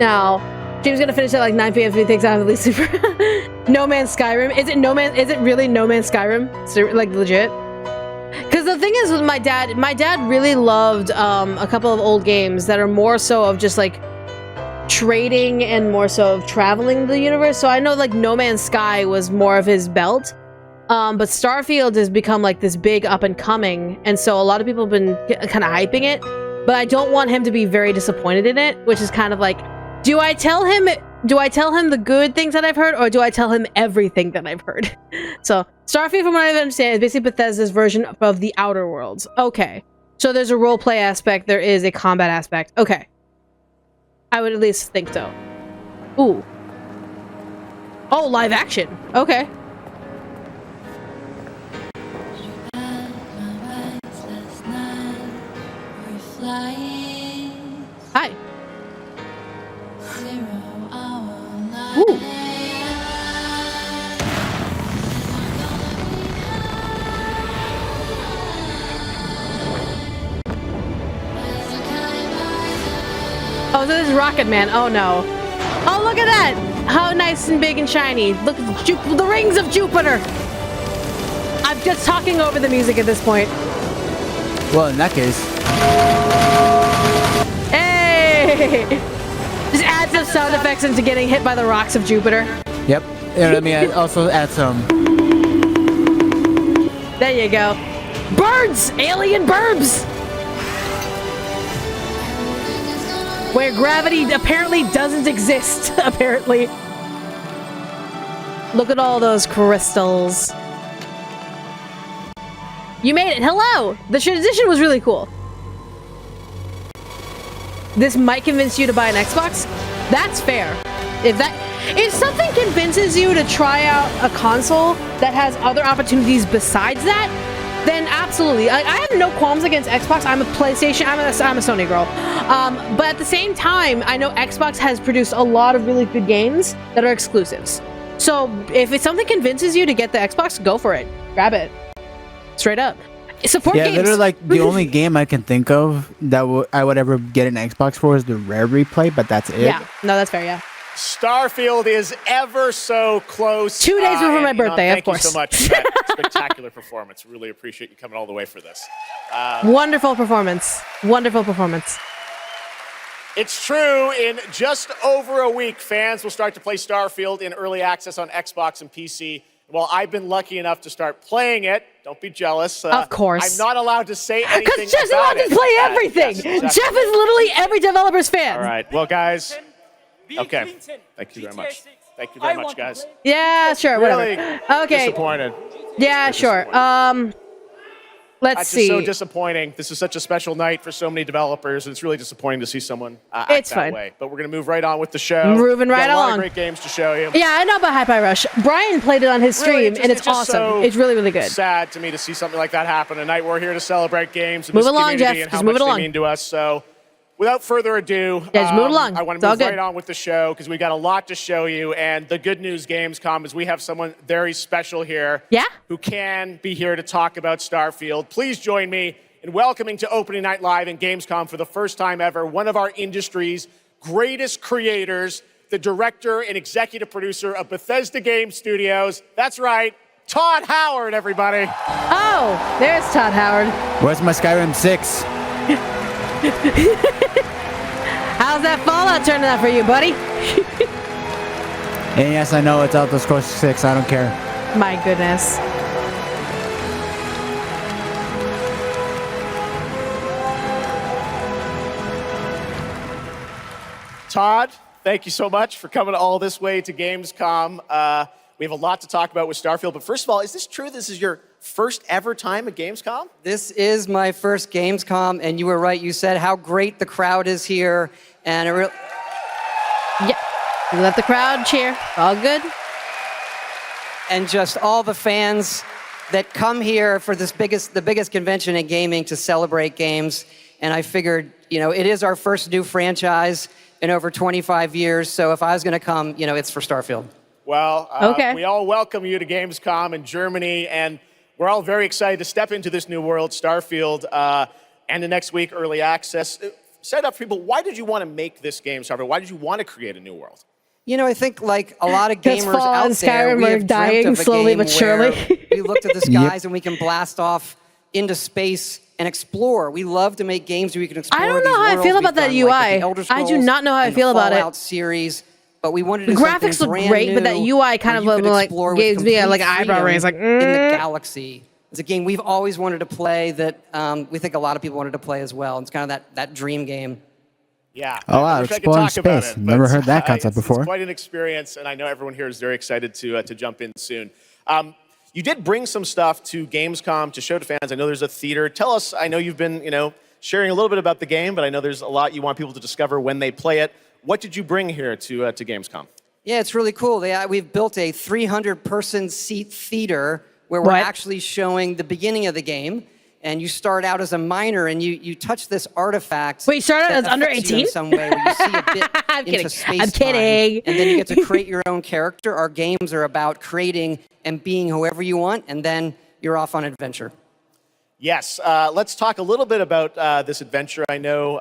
Speaker 1: Now, James gonna finish at like 9 p.m. if he thinks I have at least super. No Man's Skyrim. Is it really No Man's Skyrim? Like legit? Because the thing is with my dad really loved a couple of old games that are more so of just like trading and more so of traveling the universe. So I know like No Man's Sky was more of his belt. But Starfield has become like this big up and coming. And so a lot of people have been kind of hyping it. But I don't want him to be very disappointed in it, which is kind of like, do I tell him the good things that I've heard, or do I tell him everything that I've heard? So, Starfield, from what I understand, is basically Bethesda's version of the Outer Worlds. Okay. So there's a roleplay aspect, there is a combat aspect. Okay. I would at least think so. Ooh. Oh, live action. Okay. Hi. Ooh. Oh, this is Rocket Man. Oh no. Oh, look at that! How nice and big and shiny. Look at the rings of Jupiter! I'm just talking over the music at this point.
Speaker 2: Well, in that case.
Speaker 1: Hey! Just add some sound effects into getting hit by the rocks of Jupiter.
Speaker 2: Yep. And let me also add some.
Speaker 1: There you go. Birds! Alien burbs! Where gravity apparently doesn't exist, apparently. Look at all those crystals. You made it. Hello! The transition was really cool. This might convince you to buy an Xbox? That's fair. If something convinces you to try out a console that has other opportunities besides that, then absolutely. I have no qualms against Xbox. I'm a PlayStation. I'm a Sony girl. But at the same time, I know Xbox has produced a lot of really good games that are exclusives. So if something convinces you to get the Xbox, go for it. Grab it. Straight up. Support games.
Speaker 2: Literally, like the only game I can think of that I would ever get an Xbox for is the Rare Replay, but that's it.
Speaker 1: Yeah, no, that's fair. Yeah.
Speaker 20: Starfield is ever so close.
Speaker 1: 2 days before my birthday, of course.
Speaker 20: Thank you so much for that spectacular performance. Really appreciate you coming all the way for this.
Speaker 1: Wonderful performance. Wonderful performance.
Speaker 20: It's true. In just over a week, fans will start to play Starfield in early access on Xbox and PC. Well, I've been lucky enough to start playing it. Don't be jealous.
Speaker 1: Of course.
Speaker 20: I'm not allowed to say anything about it.
Speaker 1: Because Jeff's allowed to play everything.
Speaker 20: Yes, exactly.
Speaker 1: Jeff is literally every developer's fan.
Speaker 20: All right. Well, guys. Okay. Thank you very much. Thank you very much, guys.
Speaker 1: Yeah, sure.
Speaker 20: Really
Speaker 1: whatever. Okay.
Speaker 20: Disappointed.
Speaker 1: Yeah, sure. Let's see.
Speaker 20: It's so disappointing. This is such a special night for so many developers, and it's really disappointing to see someone act
Speaker 1: It's
Speaker 20: that
Speaker 1: fine.
Speaker 20: way. But we're going to move right on with the show.
Speaker 1: Moving right
Speaker 20: Got a lot
Speaker 1: along.
Speaker 20: of great games to show you.
Speaker 1: Yeah, I know about Hyper Rush. Brian played it on his stream, and it's
Speaker 20: just
Speaker 1: awesome.
Speaker 20: so
Speaker 1: It's really, really good.
Speaker 20: Sad to me to see something like that happen tonight. We're here to celebrate games and
Speaker 1: Move
Speaker 20: this
Speaker 1: along,
Speaker 20: community
Speaker 1: Jeff.
Speaker 20: and how
Speaker 1: Just move
Speaker 20: much
Speaker 1: it
Speaker 20: they
Speaker 1: along.
Speaker 20: mean to us. So, without further ado,
Speaker 1: Yeah, just move it along.
Speaker 20: I want
Speaker 1: It's
Speaker 20: to
Speaker 1: all
Speaker 20: move
Speaker 1: good.
Speaker 20: right on with the show because we've got a lot to show you. And the good news, Gamescom, is we have someone very special here.
Speaker 1: Yeah?
Speaker 20: Who can be here to talk about Starfield. Please join me in welcoming to Opening Night Live in Gamescom for the first time ever, one of our industry's greatest creators, the director and executive producer of Bethesda Game Studios. That's right, Todd Howard, everybody.
Speaker 1: Oh, there's Todd Howard.
Speaker 2: Where's my Skyrim 6?
Speaker 1: How's that Fallout turning out for you, buddy?
Speaker 2: And yes, I know it's Elder Scrolls 6. I don't care.
Speaker 1: My goodness.
Speaker 20: Todd, thank you so much for coming all this way to Gamescom. We have a lot to talk about with Starfield, but first of all, is this true? This is your first ever time at Gamescom?
Speaker 21: This is my first Gamescom, and you were right. You said how great the crowd is here, and it really...
Speaker 1: Yeah, we let the crowd cheer. All good.
Speaker 21: And just all the fans that come here for the biggest convention in gaming to celebrate games. And I figured, it is our first new franchise in over 25 years. So if I was going to come, it's for Starfield.
Speaker 20: Well,
Speaker 1: okay.
Speaker 20: We all welcome you to Gamescom in Germany, and we're all very excited to step into this new world, Starfield, and the next week, early access. Set up for people, why did you want to make this game, Starfield? Why did you want to create a new world?
Speaker 21: I think like a lot of gamers
Speaker 1: Fallout
Speaker 21: out
Speaker 1: and
Speaker 21: there,
Speaker 1: Skyrim
Speaker 21: we
Speaker 1: are
Speaker 21: have
Speaker 1: dying
Speaker 21: dreamt of a
Speaker 1: slowly
Speaker 21: game
Speaker 1: but surely.
Speaker 21: where we look to the skies and we can blast off into space and explore. We love to make games where we can explore.
Speaker 1: I don't know how I feel about that UI. I do not know how I feel about it.
Speaker 21: Fallout series, but we wanted to
Speaker 1: the
Speaker 21: do
Speaker 1: graphics
Speaker 21: something
Speaker 1: look
Speaker 21: brand
Speaker 1: great, but that
Speaker 21: new
Speaker 1: UI kind of
Speaker 21: where you could
Speaker 1: like
Speaker 21: explore
Speaker 1: gives
Speaker 21: with
Speaker 1: me like
Speaker 21: complete
Speaker 1: eyebrow raise. Like
Speaker 21: freedom in the galaxy. It's a game we've always wanted to play that we think a lot of people wanted to play as well. It's kind of that dream game.
Speaker 20: Yeah.
Speaker 2: Oh, wow, exploring space. Never heard that concept before.
Speaker 20: It's quite an experience, and I know everyone here is very excited to jump in soon. You did bring some stuff to Gamescom to show to fans. I know there's a theater. Tell us, I know you've been, sharing a little bit about the game, but I know there's a lot you want people to discover when they play it. What did you bring here to Gamescom?
Speaker 21: Yeah, it's really cool. We've built a 300-person seat theater where we're actually showing the beginning of the game. And you start out as a miner, and you touch this artifact.
Speaker 1: Wait, you start out as under 18?
Speaker 21: In some way, where you see a bit into space.
Speaker 1: I'm kidding.
Speaker 21: And then you get to create your own character. Our games are about creating and being whoever you want, and then you're off on adventure.
Speaker 20: Yes, let's talk a little bit about this adventure. I know,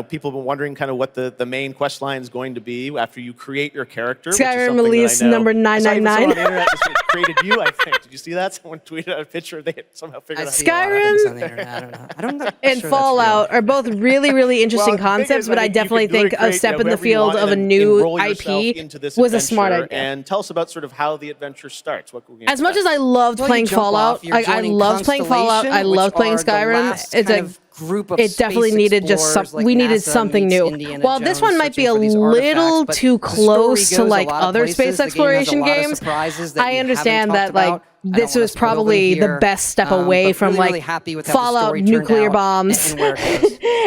Speaker 20: people have been wondering kind of what the main quest line is going to be after you create your character.
Speaker 1: Skyrim release number 999.
Speaker 20: On the internet created you, I think. Did you see that? Someone tweeted out a picture. They somehow figured out.
Speaker 1: Skyrim
Speaker 21: I don't know.
Speaker 1: and Fallout are both really, really interesting concepts, but I definitely think a step in the field of a new IP was a smart idea.
Speaker 20: And tell us about sort of how the adventure starts.
Speaker 1: As much as I loved playing Fallout, I loved playing Fallout. I loved playing Skyrim. It's a
Speaker 21: group of
Speaker 1: it definitely needed just we needed something new. While this one might be a little too close to like other space exploration games, I understand that like this was probably the best step away from like Fallout, nuclear bombs,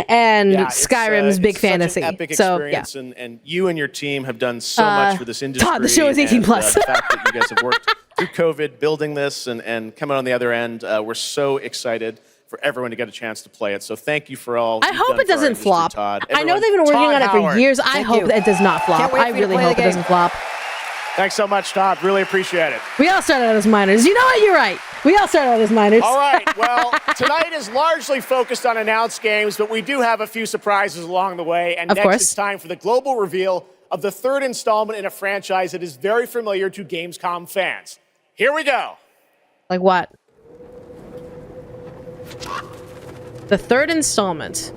Speaker 1: and Skyrim's big fantasy.
Speaker 20: Epic
Speaker 1: so
Speaker 20: experience, and you and your team have done so much for this industry.
Speaker 1: Todd, the show is 18+.
Speaker 20: The fact that you guys have worked through COVID, building this, and coming on the other end, we're so excited for everyone to get a chance to play it. So thank you for all.
Speaker 1: I hope it doesn't flop.
Speaker 20: Todd.
Speaker 1: I know they've been working on it for years. I hope that it does not flop. I really hope it doesn't flop.
Speaker 20: Thanks so much, Todd. Really appreciate it.
Speaker 1: We all started out as minors. You know what? You're right. We all started out as minors.
Speaker 20: All right. Well, tonight is largely focused on announced games, but we do have a few surprises along the way. And next it's time for the global reveal of the third installment in a franchise that is very familiar to Gamescom fans. Here we go.
Speaker 1: Like what? The third installment.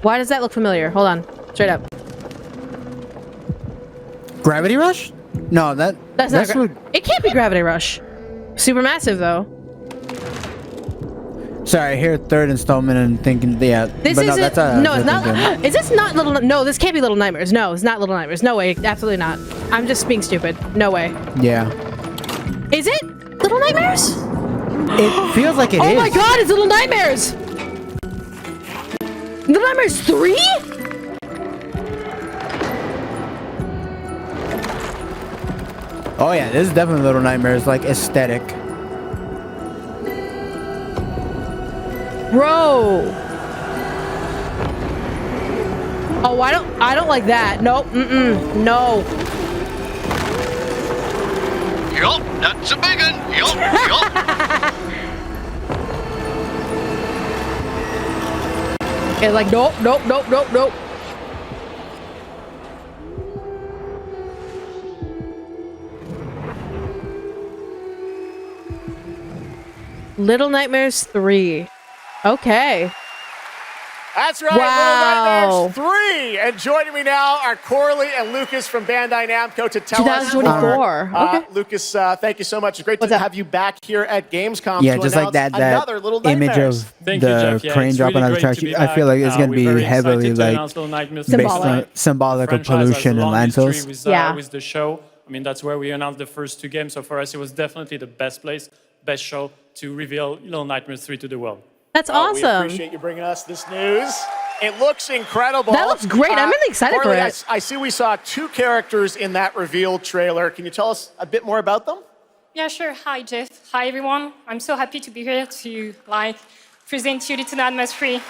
Speaker 1: Why does that look familiar? Hold on. Straight up.
Speaker 2: Gravity Rush? No, that's
Speaker 1: not it can't be Gravity Rush. Supermassive though.
Speaker 2: Sorry, I hear third installment and thinking, yeah.
Speaker 1: This
Speaker 2: but
Speaker 1: isn't.
Speaker 2: that's
Speaker 1: No, it's not. Is this not Little? No, this can't be Little Nightmares. No, it's not Little Nightmares. No way. Absolutely not. I'm just being stupid. No way.
Speaker 2: Yeah.
Speaker 1: Is it Little Nightmares?
Speaker 2: It feels like it is.
Speaker 1: Oh my God! It's Little Nightmares. Little Nightmares 3?
Speaker 2: Oh yeah, this is definitely Little Nightmares, like aesthetic.
Speaker 1: Bro. Oh, I don't like that. Nope. No.
Speaker 4: Yup, that's a big one. Yup.
Speaker 1: It's like nope. Little Nightmares 3. Okay.
Speaker 20: That's right,
Speaker 1: Wow.
Speaker 20: Little Nightmares 3. And joining me now are Corley and Lucas from Bandai Namco to tell us
Speaker 1: 2024.
Speaker 20: more.
Speaker 1: Okay.
Speaker 20: Lucas, thank you so much. It's great to have you back here at Gamescom
Speaker 2: Yeah,
Speaker 20: to
Speaker 2: just like
Speaker 20: announce
Speaker 2: that
Speaker 20: another Little
Speaker 2: image
Speaker 20: Nightmares.
Speaker 2: of
Speaker 5: Thank you,
Speaker 2: the
Speaker 5: Jeff. Yeah,
Speaker 2: crane
Speaker 5: it's
Speaker 2: dropping
Speaker 5: really
Speaker 2: on the
Speaker 5: great
Speaker 2: track.
Speaker 5: to be
Speaker 2: I feel
Speaker 5: back.
Speaker 2: like it's gonna
Speaker 5: We're
Speaker 2: be
Speaker 5: very
Speaker 2: heavily
Speaker 5: excited to
Speaker 2: like
Speaker 5: announce Little Nightmares
Speaker 2: symbolic of
Speaker 5: franchise has
Speaker 2: pollution
Speaker 5: a
Speaker 2: and
Speaker 5: long history
Speaker 2: landfills.
Speaker 5: with the show. I mean, that's where we announced the first two games. So for us, it was definitely the best place, best show to reveal Little Nightmares 3 to the world.
Speaker 1: That's
Speaker 20: We
Speaker 1: awesome.
Speaker 20: appreciate you bringing us this news. It looks incredible.
Speaker 1: That looks great. I'm really excited
Speaker 20: Corley,
Speaker 1: for it.
Speaker 20: I see we saw 2 characters in that reveal trailer. Can you tell us a bit more about them?
Speaker 22: Yeah, sure. Hi, Jeff. Hi, everyone. I'm so happy to be here to present you Little Nightmares 3.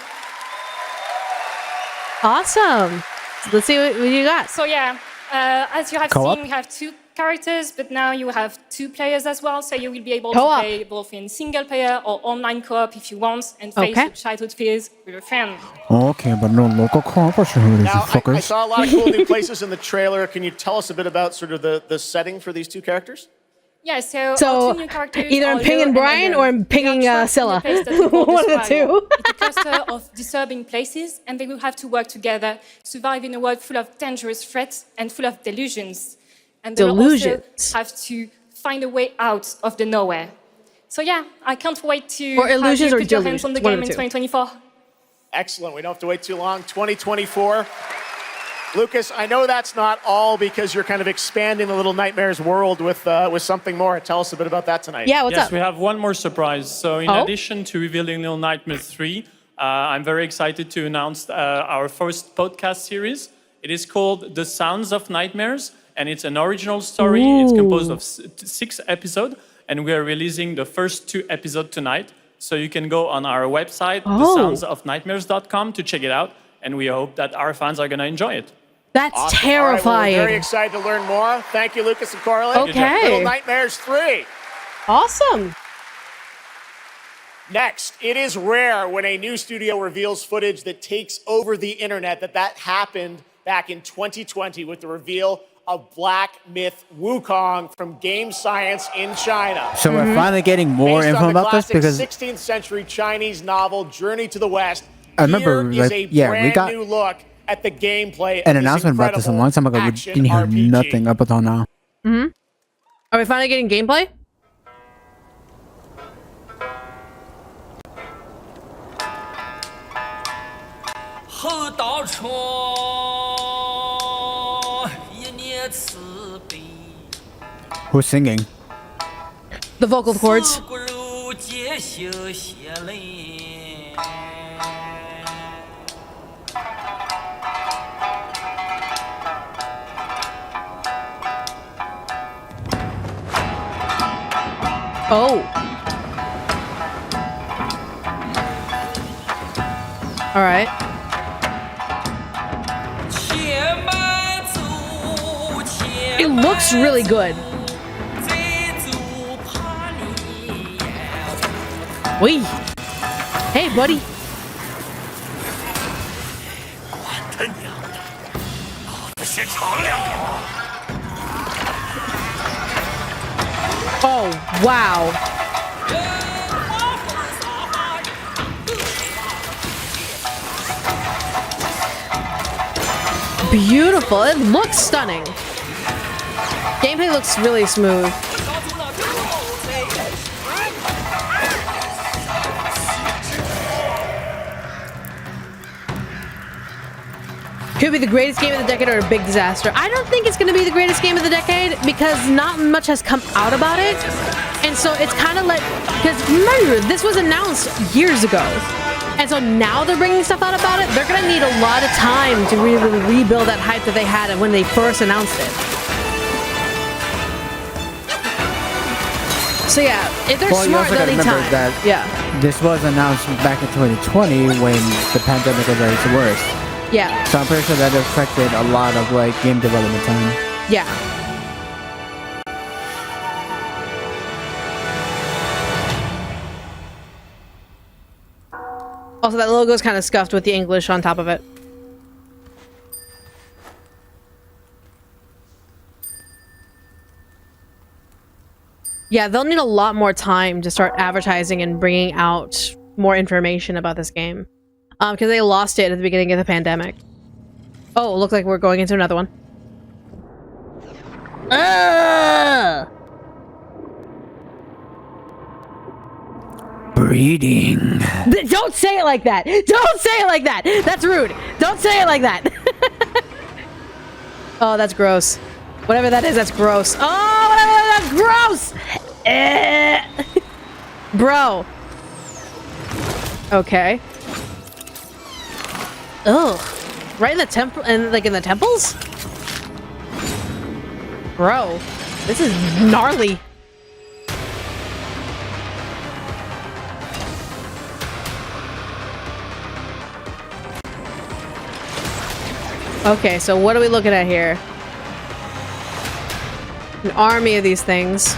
Speaker 1: Awesome. So let's see what you got.
Speaker 22: So yeah, as you have
Speaker 1: Co-op?
Speaker 22: seen, we have 2 characters, but now you have 2 players as well. So you will be able
Speaker 1: Co-op.
Speaker 22: to play both in single player or online co-op if you want, and face your childhood fears with a friend.
Speaker 2: Okay, but no local cooperation,
Speaker 20: Now, I
Speaker 2: fuckers.
Speaker 20: saw a lot of cool new places in the trailer. Can you tell us a bit about sort of the setting for these 2 characters?
Speaker 22: Yeah, so
Speaker 1: So,
Speaker 22: our 2 new characters
Speaker 1: either
Speaker 22: are
Speaker 1: I'm pinging
Speaker 22: Leo and
Speaker 1: Brian
Speaker 22: Ender.
Speaker 1: or I'm pinging
Speaker 22: They are trapped in a
Speaker 1: Scylla.
Speaker 22: place that we call the
Speaker 1: One of the
Speaker 22: Spiral.
Speaker 1: two.
Speaker 22: It's a cluster of disturbing places, and they will have to work together, survive in a world full of dangerous threats and full of delusions. And they will also
Speaker 1: Delusions.
Speaker 22: have to find a way out of the nowhere. So yeah, I can't wait to
Speaker 1: Or
Speaker 22: have
Speaker 1: illusions
Speaker 22: you
Speaker 1: or
Speaker 22: put your hands on the
Speaker 1: delusions, one
Speaker 22: game
Speaker 1: of
Speaker 22: in
Speaker 1: the two.
Speaker 22: 2024.
Speaker 20: Excellent. We don't have to wait too long. 2024. Lucas, I know that's not all because you're kind of expanding the Little Nightmares world with something more. Tell us a bit about that tonight.
Speaker 5: Yes, we have one more surprise. So in
Speaker 20: Oh?
Speaker 5: addition to revealing Little Nightmares 3, I'm very excited to announce our first podcast series. It is called The Sounds of Nightmares, and it's an original story. It's composed of 6 episodes, and we are releasing the first 2 episodes tonight. So you can go on our website, thesoundsofnightmares.com, to check it out, and we hope that our fans are going to enjoy it.
Speaker 1: That's
Speaker 20: Awesome.
Speaker 1: terrifying.
Speaker 20: All right, well, we're very excited to learn more. Thank you, Lucas and Corley.
Speaker 1: Okay.
Speaker 20: Little Nightmares 3.
Speaker 1: Awesome.
Speaker 20: Next, it is rare when a new studio reveals footage that takes over the internet. That happened back in 2020 with the reveal of Black Myth Wukong from Game Science in China.
Speaker 2: So we're finally getting more
Speaker 20: Based
Speaker 2: info
Speaker 20: on the
Speaker 2: about this
Speaker 20: classic
Speaker 2: because
Speaker 20: 16th century Chinese novel Journey to the West.
Speaker 2: I remember,
Speaker 20: Here is
Speaker 2: like,
Speaker 20: a
Speaker 2: yeah, we
Speaker 20: brand
Speaker 2: got
Speaker 20: new look at the gameplay.
Speaker 2: an
Speaker 20: of this
Speaker 2: announcement about this a long time ago. We
Speaker 20: action
Speaker 2: didn't hear
Speaker 20: RPG.
Speaker 2: nothing up until now.
Speaker 1: Mm-hmm. Are we finally getting gameplay?
Speaker 2: Who's singing?
Speaker 1: The vocal cords. Oh. All right. It looks really good. Wee. Hey, buddy. Oh, wow. Beautiful. It looks stunning. Gameplay looks really smooth. Could be the greatest game of the decade or a big disaster. I don't think it's going to be the greatest game of the decade because not much has come out about it. And so it's kind of like, because remember, this was announced years ago. And so now they're bringing stuff out about it. They're going to need a lot of time to really rebuild that hype that they had when they first announced it. So yeah, if they're
Speaker 2: Well, you
Speaker 1: smart,
Speaker 2: also
Speaker 1: they'll
Speaker 2: gotta
Speaker 1: need
Speaker 2: remember
Speaker 1: time.
Speaker 2: that this was announced back in 2020 when the pandemic was at its worst.
Speaker 1: Yeah.
Speaker 2: So I'm pretty sure that affected a lot of like game development time.
Speaker 1: Yeah. Also, that logo is kind of scuffed with the English on top of it. Yeah, they'll need a lot more time to start advertising and bringing out more information about this game. because they lost it at the beginning of the pandemic. Oh, it looks like we're going into another one.
Speaker 2: Breeding.
Speaker 1: Don't say it like that. Don't say it like that. That's rude. Don't say it like that. Oh, that's gross. Whatever that is, that's gross. Oh, whatever that's gross. Bro. Okay. Ugh. Right in the temple, and like in the temples? Bro, this is gnarly. Okay, so what are we looking at here? An army of these things.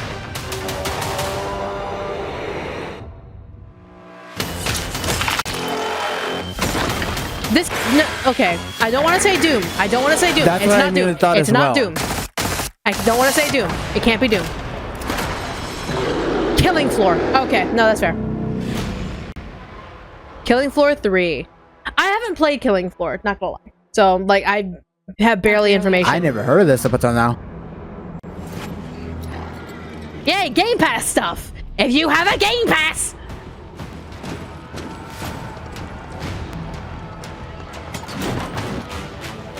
Speaker 1: This, no, okay, I don't want to say Doom. I don't want to say Doom.
Speaker 2: That's
Speaker 1: It's
Speaker 2: what I
Speaker 1: not Doom.
Speaker 2: immediately thought
Speaker 1: It's
Speaker 2: as
Speaker 1: not
Speaker 2: well.
Speaker 1: Doom. I don't want to say Doom. It can't be Doom. Killing Floor. Okay, no, that's fair. Killing Floor 3. I haven't played Killing Floor, not gonna lie. So, like, I have barely information.
Speaker 2: I never heard of this up until now.
Speaker 1: Yay, Game Pass stuff! If you have a Game Pass!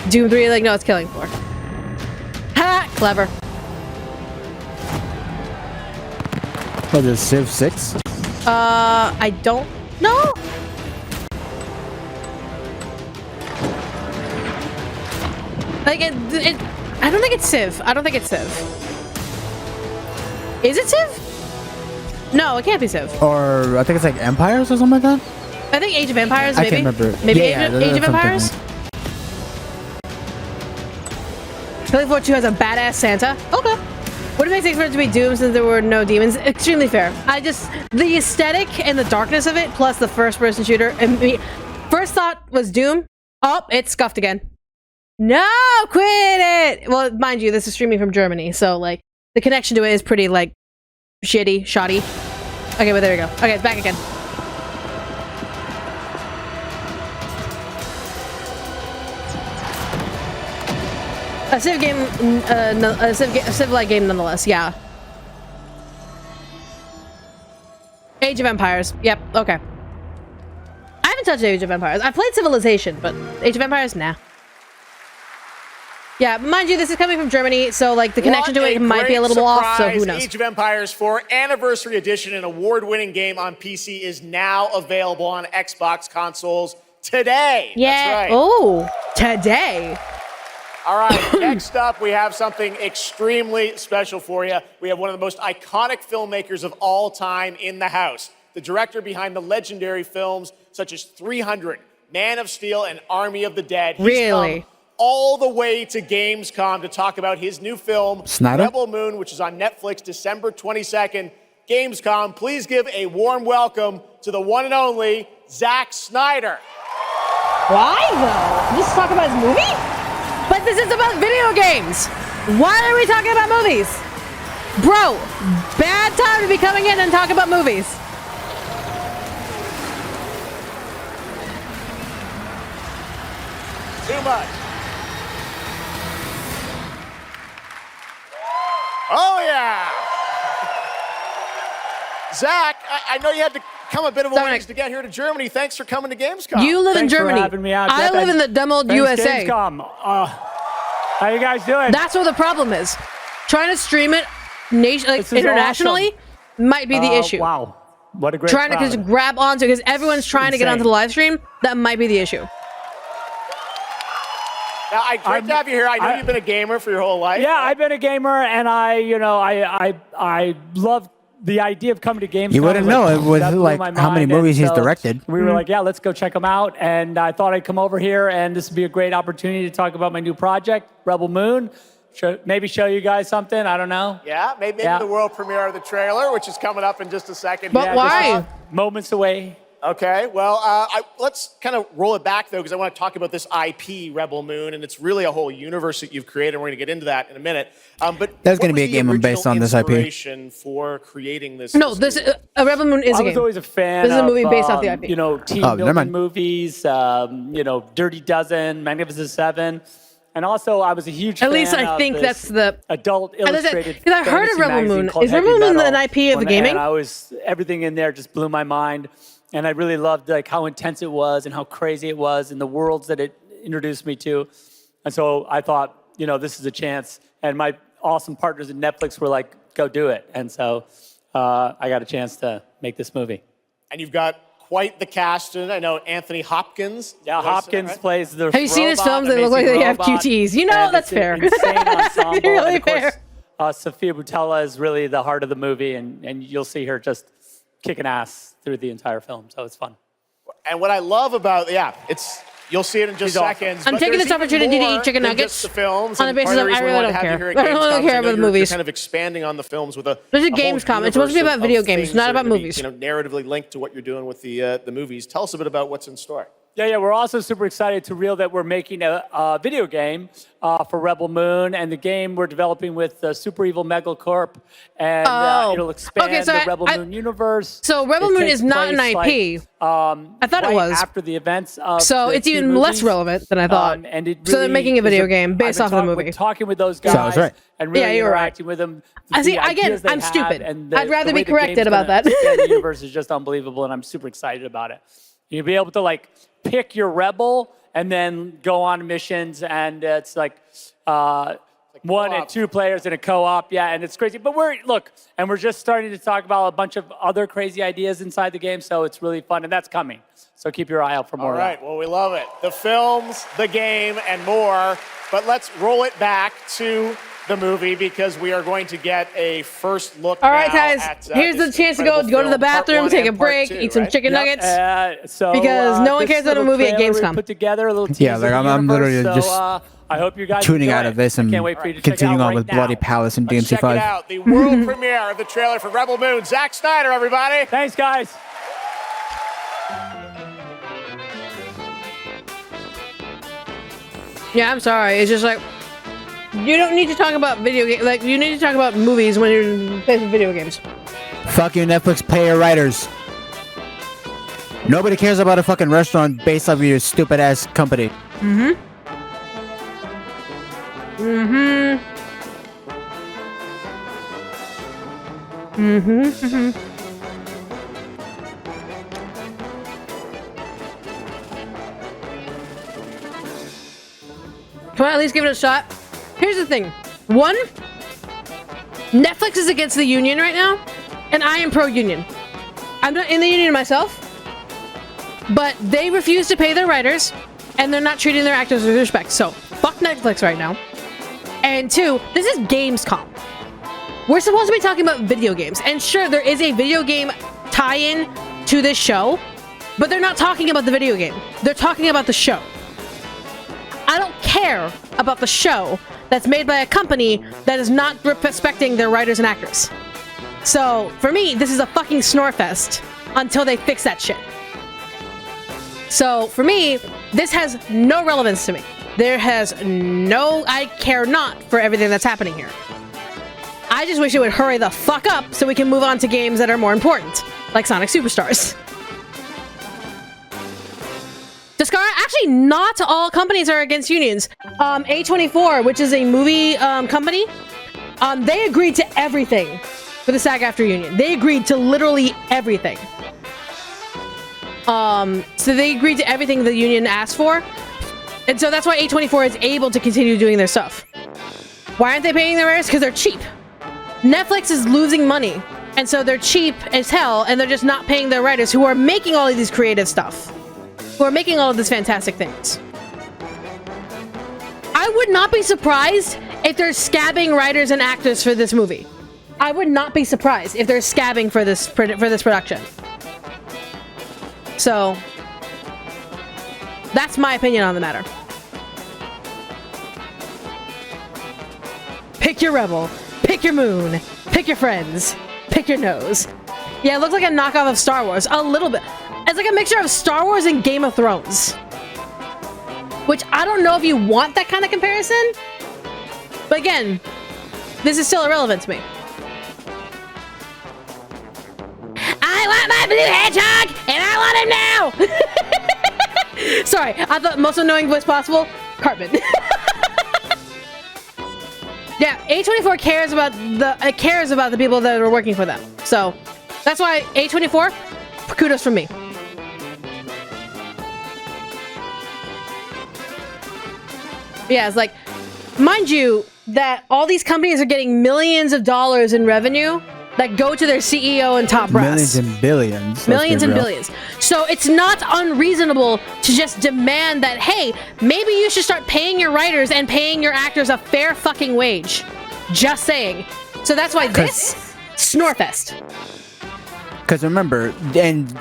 Speaker 1: Doom 3, like, no, it's Killing Floor. Ha! Clever.
Speaker 2: Was it Civ 6?
Speaker 1: I don't know. Like, I don't think it's Civ. I don't think it's Civ. Is it Civ? No, it can't be Civ.
Speaker 2: Or I think it's like Empires or something like that?
Speaker 1: I think Age of Empires,
Speaker 2: I
Speaker 1: maybe.
Speaker 2: can't remember.
Speaker 1: Maybe
Speaker 2: Yeah,
Speaker 1: Age of
Speaker 2: that's what I'm
Speaker 1: Empires? Killing Floor 2 has a badass Santa. Okay. What it makes it for it to be Doom since there were no demons? Extremely fair. The aesthetic and the darkness of it, plus the first-person shooter. And first thought was Doom. Oh, it's scuffed again. No, quit it! Well, mind you, this is streaming from Germany, so, like, the connection to it is pretty, like, shitty, shoddy. Okay, but there we go. Okay, it's back again. A Civ game, a Civ-like game nonetheless, yeah. Age of Empires, yep, okay. I haven't touched Age of Empires. I've played Civilization, but Age of Empires, nah. Yeah, mind you, this is coming from Germany, so like the connection to it might be a little off, so who knows.
Speaker 20: Age of Empires 4 Anniversary Edition, an award-winning game on PC, is now available on Xbox consoles today.
Speaker 1: Yeah.
Speaker 20: That's right.
Speaker 1: Oh, today.
Speaker 20: All right, next up, we have something extremely special for you. We have one of the most iconic filmmakers of all time in the house. The director behind the legendary films such as 300, Man of Steel, and Army of the Dead. He's
Speaker 1: Really?
Speaker 20: come all the way to Gamescom to talk about his new film,
Speaker 2: Snyder?
Speaker 20: Rebel Moon, which is on Netflix December 22nd. Gamescom, please give a warm welcome to the one and only Zack Snyder.
Speaker 1: Why though? Just talk about his movie? But this is about video games. Why are we talking about movies? Bro, bad time to be coming in and talking about movies.
Speaker 20: Too much. Oh, yeah. Zach, I know you had to come a bit of a ways to get here to Germany. Thanks for coming to Gamescom.
Speaker 1: You live in Germany. I live in the dumb old USA.
Speaker 19: Gamescom. How you guys doing?
Speaker 1: That's what the problem is. Trying to stream it internationally might be the issue.
Speaker 19: Wow. What a great
Speaker 1: Trying to
Speaker 19: crowd.
Speaker 1: just grab onto because everyone's trying to get onto the live stream. That might be the issue.
Speaker 20: Now, great to have you here. I know you've been a gamer for your whole life.
Speaker 19: Yeah, I've been a gamer, and I love the idea of coming to Gamescom.
Speaker 2: You wouldn't know it with
Speaker 19: that blew
Speaker 2: like
Speaker 19: my
Speaker 2: how many
Speaker 19: mind,
Speaker 2: movies
Speaker 19: and
Speaker 2: he's
Speaker 19: so
Speaker 2: directed.
Speaker 19: We were like, yeah, let's go check them out, and I thought I'd come over here, and this would be a great opportunity to talk about my new project, Rebel Moon. Maybe show you guys something. I don't know.
Speaker 20: Yeah, maybe the world premiere of the trailer, which is coming up in just a second.
Speaker 1: But why?
Speaker 19: Moments away.
Speaker 20: Okay, well, let's kind of roll it back, though, because I want to talk about this IP, Rebel Moon, and it's really a whole universe that you've created. We're going to get into that in a minute. But
Speaker 2: There's going to be a game based on this IP.
Speaker 20: Inspiration for creating this?
Speaker 1: No, this Rebel Moon is a game.
Speaker 19: I was always a fan.
Speaker 1: This is a movie
Speaker 19: of,
Speaker 1: based off the IP.
Speaker 19: You know, team building movies. You know, Dirty Dozen, Magnificent Seven. And also, I was a huge fan
Speaker 1: At least I think that's the
Speaker 19: adult illustrated.
Speaker 1: Because I've heard of Rebel Moon. Is Rebel Moon an IP of the gaming?
Speaker 19: Everything in there just blew my mind, and I really loved like how intense it was and how crazy it was, and the worlds that it introduced me to. And so I thought, you know, this is a chance. And my awesome partners at Netflix were like, "Go do it." And so I got a chance to make this movie.
Speaker 20: And you've got quite the cast, and I know Anthony Hopkins.
Speaker 19: Yeah, Hopkins plays the.
Speaker 1: Have you seen his films? They look like they have QTs. You know, that's fair.
Speaker 19: Insane ensemble.
Speaker 1: Really
Speaker 19: and of course,
Speaker 1: fair.
Speaker 19: Sophia Boutella is really the heart of the movie, and you'll see her just kicking ass through the entire film. So it's fun.
Speaker 20: And what I love about you'll see it in just seconds.
Speaker 1: I'm taking this opportunity to eat chicken nuggets
Speaker 20: the films,
Speaker 1: on the basis of I really don't care. I don't really care about the
Speaker 20: You're
Speaker 1: movies.
Speaker 20: kind of expanding on the films with a.
Speaker 1: This is Gamescom. It's supposed to be about video games, not about movies.
Speaker 20: You know, narratively linked to what you're doing with the movies. Tell us a bit about what's in store.
Speaker 19: Yeah, we're also super excited to reveal that we're making a video game for Rebel Moon, and the game we're developing with Super Evil Megacorp, and it'll expand the Rebel Moon universe.
Speaker 1: So Rebel Moon is not an IP. I thought it was
Speaker 19: after the events of
Speaker 1: so it's even less relevant than I thought.
Speaker 19: And it really
Speaker 1: so they're making a video game based off of the movie.
Speaker 19: Talking with those guys and really interacting with them.
Speaker 1: I see. Again, I'm stupid. I'd rather be corrected about that.
Speaker 19: The universe is just unbelievable, and I'm super excited about it. You'll be able to like pick your rebel and then go on missions, and it's like 1 and 2 players in a co-op. Yeah, and it's crazy. But we're just starting to talk about a bunch of other crazy ideas inside the game, so it's really fun, and that's coming. So keep your eye out for more.
Speaker 20: All right, well, we love it. The films, the game, and more. But let's roll it back to the movie, because we are going to get a first look.
Speaker 1: All right, guys, here's the chance to go to the bathroom, take a break, eat some chicken nuggets, because no one cares about a movie at Gamescom.
Speaker 19: Put together a little teaser
Speaker 2: I'm literally just
Speaker 19: I hope you guys
Speaker 2: tuning out of this and continuing on with Bloody Palace and DMC5.
Speaker 20: Check it out, the world premiere of the trailer for Rebel Moon. Zack Snyder, everybody.
Speaker 19: Thanks, guys.
Speaker 1: Yeah, I'm sorry. It's just like, you don't need to talk about video games. Like, you need to talk about movies when you're playing video games.
Speaker 2: Fuck you, Netflix, pay your writers. Nobody cares about a fucking restaurant based off of your stupid ass company.
Speaker 1: Mm-hmm. Come on, at least give it a shot. Here's the thing. One, Netflix is against the union right now, and I am pro-union. I'm not in the union myself, but they refuse to pay their writers, and they're not treating their actors with respect. So, fuck Netflix right now. And two, this is Gamescom. We're supposed to be talking about video games. And sure, there is a video game tie-in to this show, but they're not talking about the video game. They're talking about the show. I don't care about the show that's made by a company that is not respecting their writers and actors. So, for me, this is a fucking snore fest until they fix that shit. So, for me, this has no relevance to me. I care not for everything that's happening here. I just wish it would hurry the fuck up so we can move on to games that are more important, like Sonic Superstars. Discard, actually, not all companies are against unions. A24, which is a movie company, they agreed to everything for the SAG-AFTRA union. They agreed to literally everything. So they agreed to everything the union asked for. And so that's why A24 is able to continue doing their stuff. Why aren't they paying their writers? Because they're cheap. Netflix is losing money. And so they're cheap as hell, and they're just not paying their writers who are making all of these creative stuff. Who are making all of these fantastic things. I would not be surprised if they're scabbing writers and actors for this movie. I would not be surprised if they're scabbing for this production. So, that's my opinion on the matter. Pick your rebel, pick your moon, pick your friends, pick your nose. Yeah, it looks like a knockoff of Star Wars. A little bit. It's like a mixture of Star Wars and Game of Thrones. Which I don't know if you want that kind of comparison. But again, this is still irrelevant to me. I want my blue hedgehog, and I want him now! Sorry, I thought most annoying voice possible. Cartman. Yeah, A24 cares about the people that are working for them. So that's why A24, kudos from me. Yeah, it's like, mind you, that all these companies are getting millions of dollars in revenue that go to their CEO and top brass.
Speaker 2: Millions and billions.
Speaker 1: Millions and billions. So it's not unreasonable to just demand that, hey, maybe you should start paying your writers and paying your actors a fair fucking wage. Just saying. So that's why this, Snorefest.
Speaker 2: Because remember, and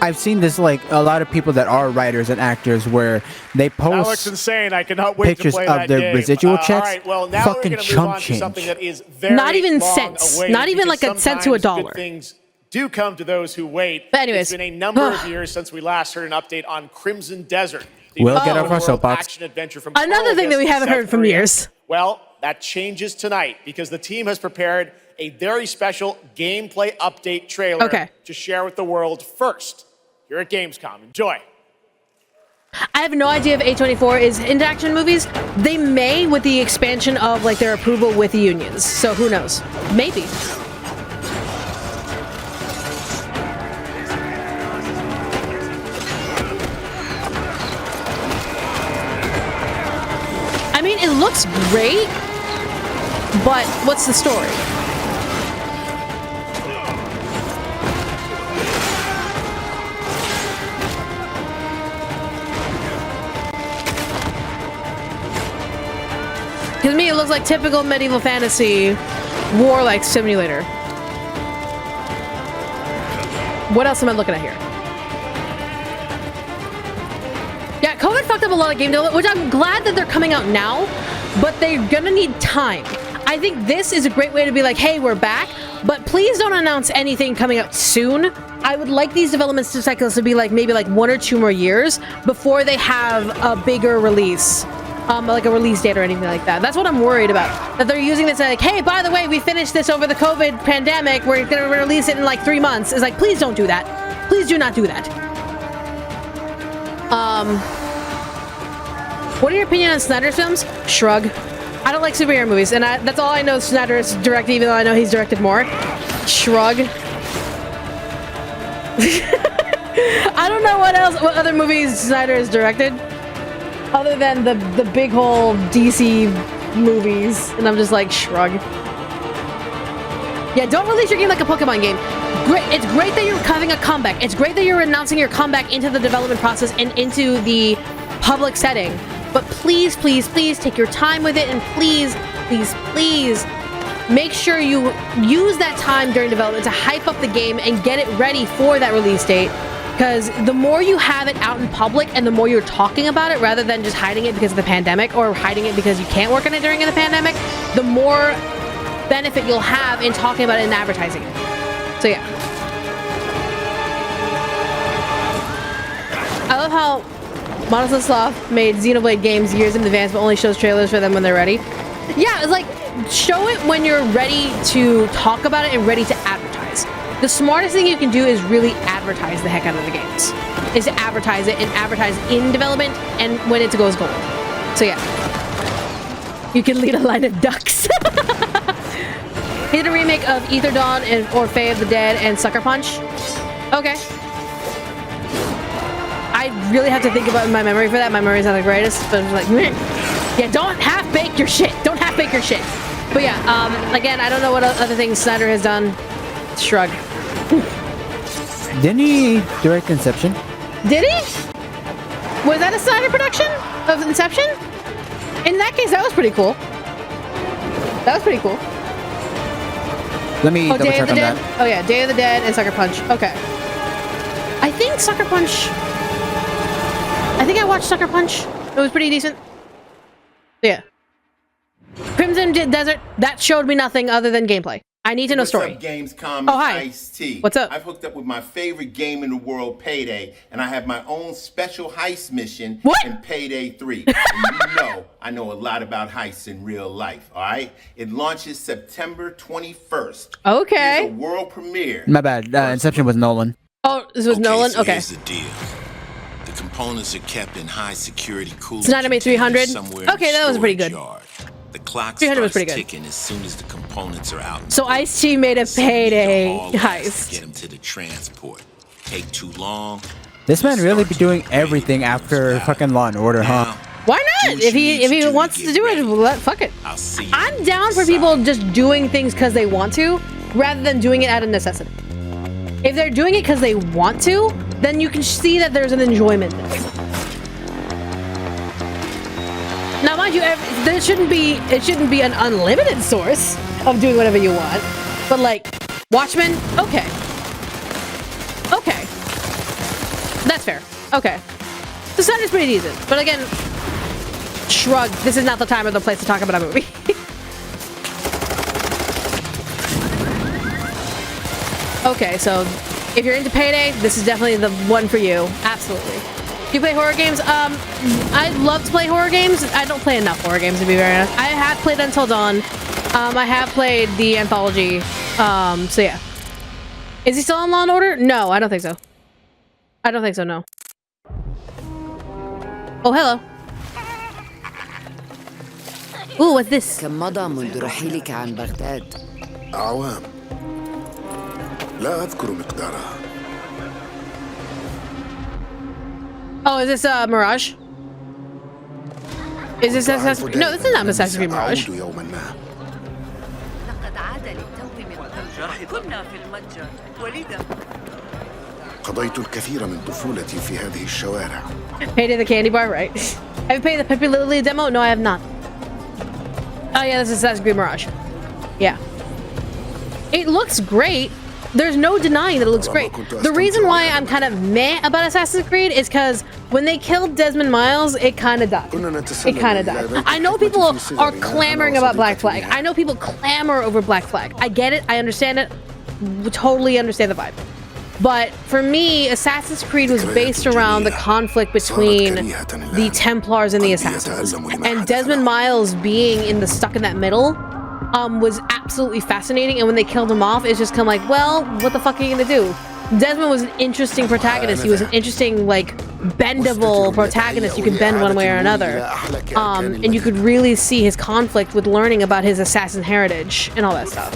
Speaker 2: I've seen this, like, a lot of people that are writers and actors where they post
Speaker 20: that looks insane. I cannot wait
Speaker 2: pictures
Speaker 20: to play
Speaker 2: of
Speaker 20: that
Speaker 2: their
Speaker 20: game.
Speaker 2: residual checks.
Speaker 20: All right, well, now
Speaker 2: fucking
Speaker 20: we're going to move
Speaker 2: chump
Speaker 20: on to
Speaker 2: change.
Speaker 20: something that is very
Speaker 1: not even
Speaker 20: long
Speaker 1: cents.
Speaker 20: awaited,
Speaker 1: Not even like a
Speaker 20: because
Speaker 1: cent to a
Speaker 20: sometimes
Speaker 1: dollar.
Speaker 20: good things do come to those who wait.
Speaker 1: But anyways.
Speaker 20: It's been a number of years since we last heard an update on Crimson Desert.
Speaker 2: We'll get off our soapbox.
Speaker 20: Action adventure from
Speaker 1: Another thing that we haven't heard from years.
Speaker 20: Well, that changes tonight because the team has prepared a very special gameplay update trailer to share with the world first here at Gamescom. Enjoy.
Speaker 1: I have no idea if A24 is into action movies. They may with the expansion of like their approval with the unions. So who knows? Maybe. I mean, it looks great, but what's the story? To me, it looks like typical medieval fantasy war-like simulator. What else am I looking at here? Yeah, COVID fucked up a lot of game development, which I'm glad that they're coming out now, but they're gonna need time. I think this is a great way to be like, hey, we're back, but please don't announce anything coming out soon. I would like these development cycles to be like maybe like 1 or 2 more years before they have a bigger release. Like a release date or anything like that. That's what I'm worried about. That they're using this like, hey, by the way, we finished this over the COVID pandemic. We're gonna release it in like 3 months. It's like, please don't do that. Please do not do that. What are your opinion on Snyder's films? Shrug. I don't like superhero movies, and that's all I know Snyder is directed, even though I know he's directed more. Shrug. I don't know what other movies Snyder has directed. Other than the big whole DC movies, and I'm just like, shrug. Yeah, don't release your game like a Pokemon game. Great, it's great that you're having a comeback. It's great that you're announcing your comeback into the development process and into the public setting. But please, please, please take your time with it, and please, please, please make sure you use that time during development to hype up the game and get it ready for that release date. Because the more you have it out in public and the more you're talking about it rather than just hiding it because of the pandemic or hiding it because you can't work on it during the pandemic, the more benefit you'll have in talking about it and advertising it. So yeah. I love how Monolith Soft made Xenoblade games years in advance but only shows trailers for them when they're ready. Yeah, it's like, show it when you're ready to talk about it and ready to advertise. The smartest thing you can do is really advertise the heck out of the games. Is to advertise it and advertise in development and when it goes gold. So yeah. You can lead a line of ducks. He did a remake of Ether Dawn or Fae of the Dead and Sucker Punch. Okay. I really have to think about my memory for that. My memory's not the greatest, but I'm like, meh. Yeah, don't half-bake your shit. Don't half-bake your shit. But yeah, again, I don't know what other things Snyder has done. Shrug.
Speaker 2: Didn't he direct Inception?
Speaker 1: Did he? Was that a Snyder production of Inception? In that case, that was pretty cool. That was pretty cool.
Speaker 2: Let me double check on that.
Speaker 1: Oh yeah, Day of the Dead and Sucker Punch. Okay. I think Sucker Punch... I think I watched Sucker Punch. It was pretty decent. Yeah. Crimson Desert, that showed me nothing other than gameplay. I need to know story.
Speaker 6: What's up, Gamescom?
Speaker 1: Oh, hi.
Speaker 6: Ice-T.
Speaker 1: What's up?
Speaker 6: I've hooked up with my favorite game in the world, Payday, and I have my own special heist mission in Payday 3. And I know a lot about heists in real life, all right? It launches September 21st.
Speaker 1: Okay.
Speaker 6: Here's a world premiere.
Speaker 2: My bad. Inception was Nolan.
Speaker 1: Oh, this was Nolan?
Speaker 8: So
Speaker 1: Okay.
Speaker 8: here's the deal. The components are kept in high security cooling.
Speaker 1: It's not anime 300. Okay, that was pretty good.
Speaker 8: The clock
Speaker 1: 300 was
Speaker 8: starts
Speaker 1: pretty good.
Speaker 8: ticking as soon as the components are out.
Speaker 1: So Ice-T made a Payday heist.
Speaker 8: Get them to the transport. Take too long.
Speaker 2: This man really be doing everything after fucking Law and Order, huh?
Speaker 1: Why not? If he wants to do it, fuck it. I'm down for people just doing things because they want to, rather than doing it out of necessity. If they're doing it because they want to, then you can see that there's an enjoyment there. Now, mind you, it shouldn't be an unlimited source of doing whatever you want. But like, Watchmen, okay. Okay. That's fair. Okay. The sound is pretty decent. But again, shrug. This is not the time or the place to talk about a movie. Okay, so if you're into Payday, this is definitely the one for you. Absolutely. Do you play horror games? I love to play horror games. I don't play enough horror games, to be very honest. I have played Until Dawn. I have played the anthology. So yeah. Is he still on Law and Order? No, I don't think so. I don't think so, no. Oh, hello. Ooh, what's this?
Speaker 23: كم مضى منذ رحيلك عن بغداد؟
Speaker 9: أعوام. لا أذكر مقدارها.
Speaker 1: Oh, is this Mirage? Is this Assassin's Creed? No, this is not Assassin's Creed Mirage.
Speaker 9: قضيت الكثير من طفولتي في هذه الشوارع.
Speaker 1: Payday the candy bar, right? Have you played the Pippi Lily demo? No, I have not. Oh yeah, this is Assassin's Creed Mirage. Yeah. It looks great. There's no denying that it looks great. The reason why I'm kind of meh about Assassin's Creed is because when they killed Desmond Miles, it kind of died. It kind of died. I know people are clamoring about Black Flag. I know people clamor over Black Flag. I get it. I understand it. Totally understand the vibe. But for me, Assassin's Creed was based around the conflict between the Templars and the Assassins. And Desmond Miles being stuck in that middle was absolutely fascinating. And when they killed him off, it's just kind of like, well, what the fuck are you gonna do? Desmond was an interesting protagonist. He was an interesting, like, bendable protagonist. You could bend one way or another. And you could really see his conflict with learning about his assassin heritage and all that stuff.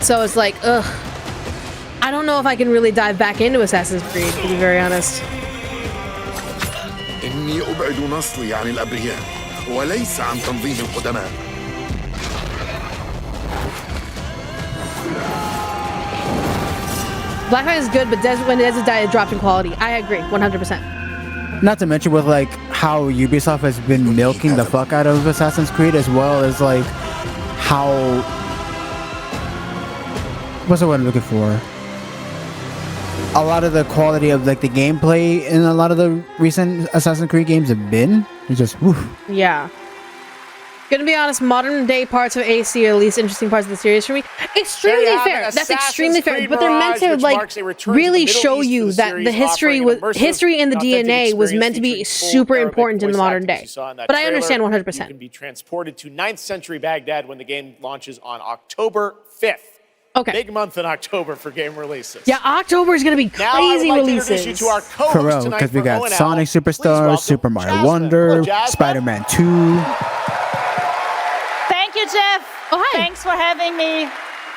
Speaker 1: So it's like, ugh. I don't know if I can really dive back into Assassin's Creed, to be very honest.
Speaker 9: إني أبعد نصلي عن الأبرياء وليس عن تنظيم القدماء.
Speaker 1: Black Flag is good, but when Desert died, it dropped in quality. I agree, 100%.
Speaker 2: Not to mention with like how Ubisoft has been milking the fuck out of Assassin's Creed, as well as like how, what's the word I'm looking for? A lot of the quality of like the gameplay in a lot of the recent Assassin's Creed games have been. It's just woof.
Speaker 1: Yeah. Gonna be honest, modern day parts of AC are the least interesting parts of the series for me. Extremely fair. That's extremely fair. But they're meant to like really show you that the history in the DNA was meant to be super important in the modern day. But I understand 100%.
Speaker 20: You can be transported to 9th century Baghdad when the game launches on October 5th.
Speaker 1: Okay.
Speaker 20: Big month in October for game releases.
Speaker 1: Yeah, October is going to be crazy releases.
Speaker 20: You to our
Speaker 2: For real, because we got Sonic Superstars, Super Mario Wonder, Spider-Man 2.
Speaker 24: Thank you, Jeff.
Speaker 1: Oh, hi.
Speaker 24: Thanks for having me.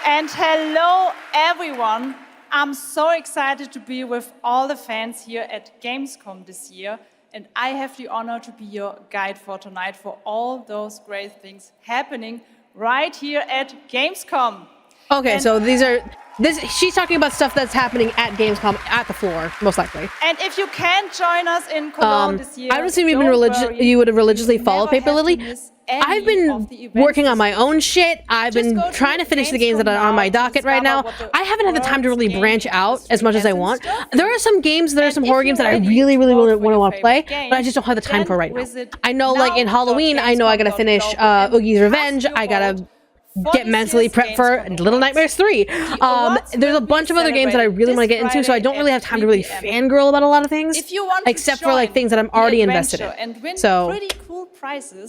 Speaker 24: And hello, everyone. I'm so excited to be with all the fans here at Gamescom this year. And I have the honor to be your guide for tonight for all those great things happening right here at Gamescom.
Speaker 1: Okay, and so she's talking about stuff that's happening at Gamescom at the floor, most likely.
Speaker 24: And if you can't join us in Cologne this year,
Speaker 1: I don't assume you would have religiously followed Paper Lily. I've been working on my own shit. I've been trying to finish the games that are on my docket right now. I haven't had the time to really branch out as much as I want. There are some horror games that I really want to play, but I just don't have the time for right now. I know, like in Halloween, I know I gotta finish Oogie's Revenge. I gotta get mentally prepped for Little Nightmares 3. There's a bunch of other games that I really want to get into, so I don't really have time to really fangirl about a lot of things, except for like things that I'm already invested in. So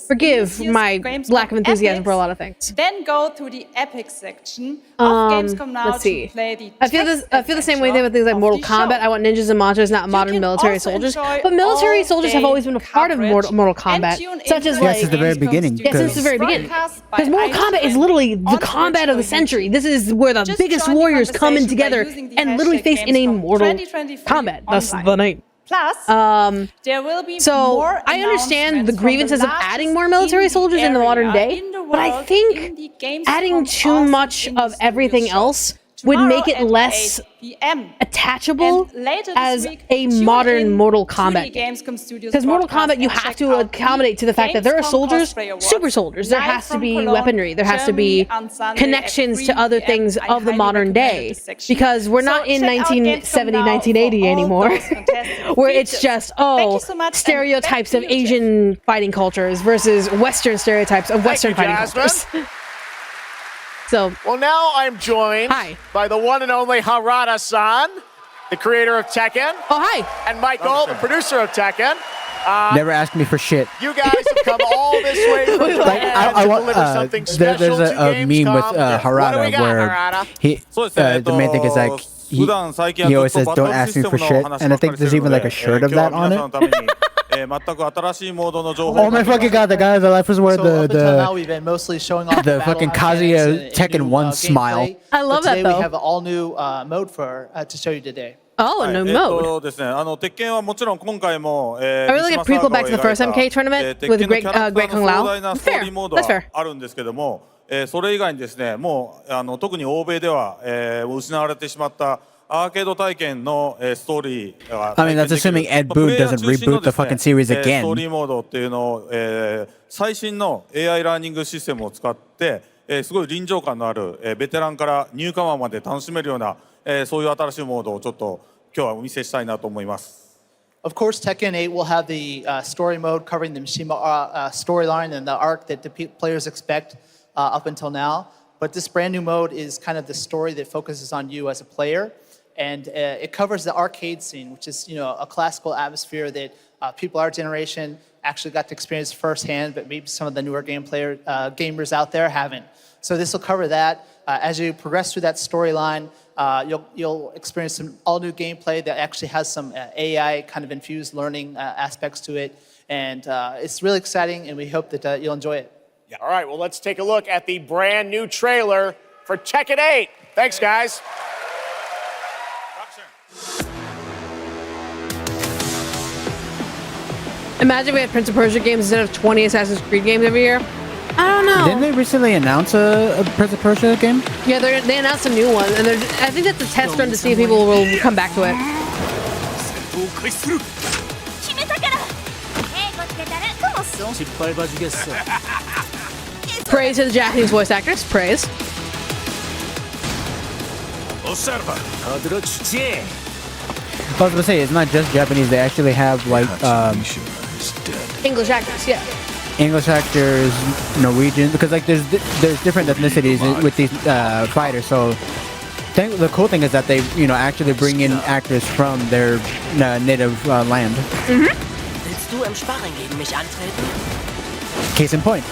Speaker 1: forgive my lack of enthusiasm for a lot of things.
Speaker 24: Then go to the Epic section of Gamescom now
Speaker 1: let's see.
Speaker 24: to play the
Speaker 1: I feel the same way with things like Mortal Kombat. I want ninjas and monsters, not modern military soldiers. But military soldiers have always been a part of Mortal Kombat, such as like
Speaker 2: since the very beginning.
Speaker 1: Yeah, since the very beginning. Because Mortal Kombat is literally the combat of the century. This is where the biggest warriors come in together and literally face in a Mortal Kombat. That's the name.
Speaker 24: Plus, there will be more
Speaker 1: I understand the grievances of adding more military soldiers in the modern day, but I think adding too much of everything else would make it less attachable as a modern Mortal Kombat game. Because Mortal Kombat, you have to accommodate to the fact that there are soldiers, super soldiers. There has to be weaponry. There has to be connections to other things of the modern day. Because we're not in 1970, 1980 anymore, where it's just, stereotypes of Asian fighting cultures versus Western stereotypes of Western fighting cultures. So,
Speaker 20: well, now I'm joined by the one and only Harada-san, the creator of Tekken.
Speaker 1: Oh, hi.
Speaker 20: And Michael, the producer of Tekken.
Speaker 2: Never asked me for shit.
Speaker 20: You guys have come all this way from Japan to deliver something special
Speaker 2: there's
Speaker 20: to
Speaker 2: a meme with Harada where he, the main thing is like, he always says, don't ask me for shit. And I think there's even like a shirt of that on it. Oh my fucking god, the guy on the left was wearing
Speaker 10: now we've been mostly showing off
Speaker 2: the fucking Kazuya Tekken 1 smile.
Speaker 1: I love that though.
Speaker 10: Today we have an all new mode to show you today.
Speaker 1: Oh, a new mode. I really like a prequel back to the first MK tournament with Great Kung Lao. Fair. That's fair.
Speaker 11: それ以外にですね、もう特に欧米では失われてしまったアーケード体験のストーリーが
Speaker 2: I mean, that's assuming Ed Boon doesn't reboot the fucking series again.
Speaker 11: ストーリーモードっていうのを最新の AI ラーニングシステムを使ってすごい臨場感のあるベテランからニューカマーまで楽しめるようなそういう新しいモードをちょっと今日はお見せしたいなと思います。
Speaker 10: Of course, Tekken 8 will have the story mode covering the Mishima storyline and the arc that the players expect up until now. But this brand new mode is kind of the story that focuses on you as a player. And it covers the arcade scene, which is, a classical atmosphere that people our generation actually got to experience firsthand, but maybe some of the newer gamers out there haven't. So this will cover that. As you progress through that storyline, you'll experience some all-new gameplay that actually has some AI kind of infused learning aspects to it. And it's really exciting, and we hope that you'll enjoy it.
Speaker 20: Yeah. All right, well, let's take a look at the brand new trailer for Tekken 8. Thanks, guys.
Speaker 1: Imagine we had Prince of Persia games instead of 20 Assassin's Creed games every year. I don't know.
Speaker 2: Didn't they recently announce a Prince of Persia game?
Speaker 1: Yeah, they announced a new one, and I think that's a test run to see if people will come back to it. Praise to the Japanese voice actors. Praise.
Speaker 2: I was gonna say, it's not just Japanese. They actually have like
Speaker 1: English actors, yeah.
Speaker 2: English actors, Norwegian, because like there's different ethnicities with these fighters. So the cool thing is that they actually bring in actors from their native land.
Speaker 12: Willst du im Sparring gegen mich antreten?
Speaker 2: Case in point.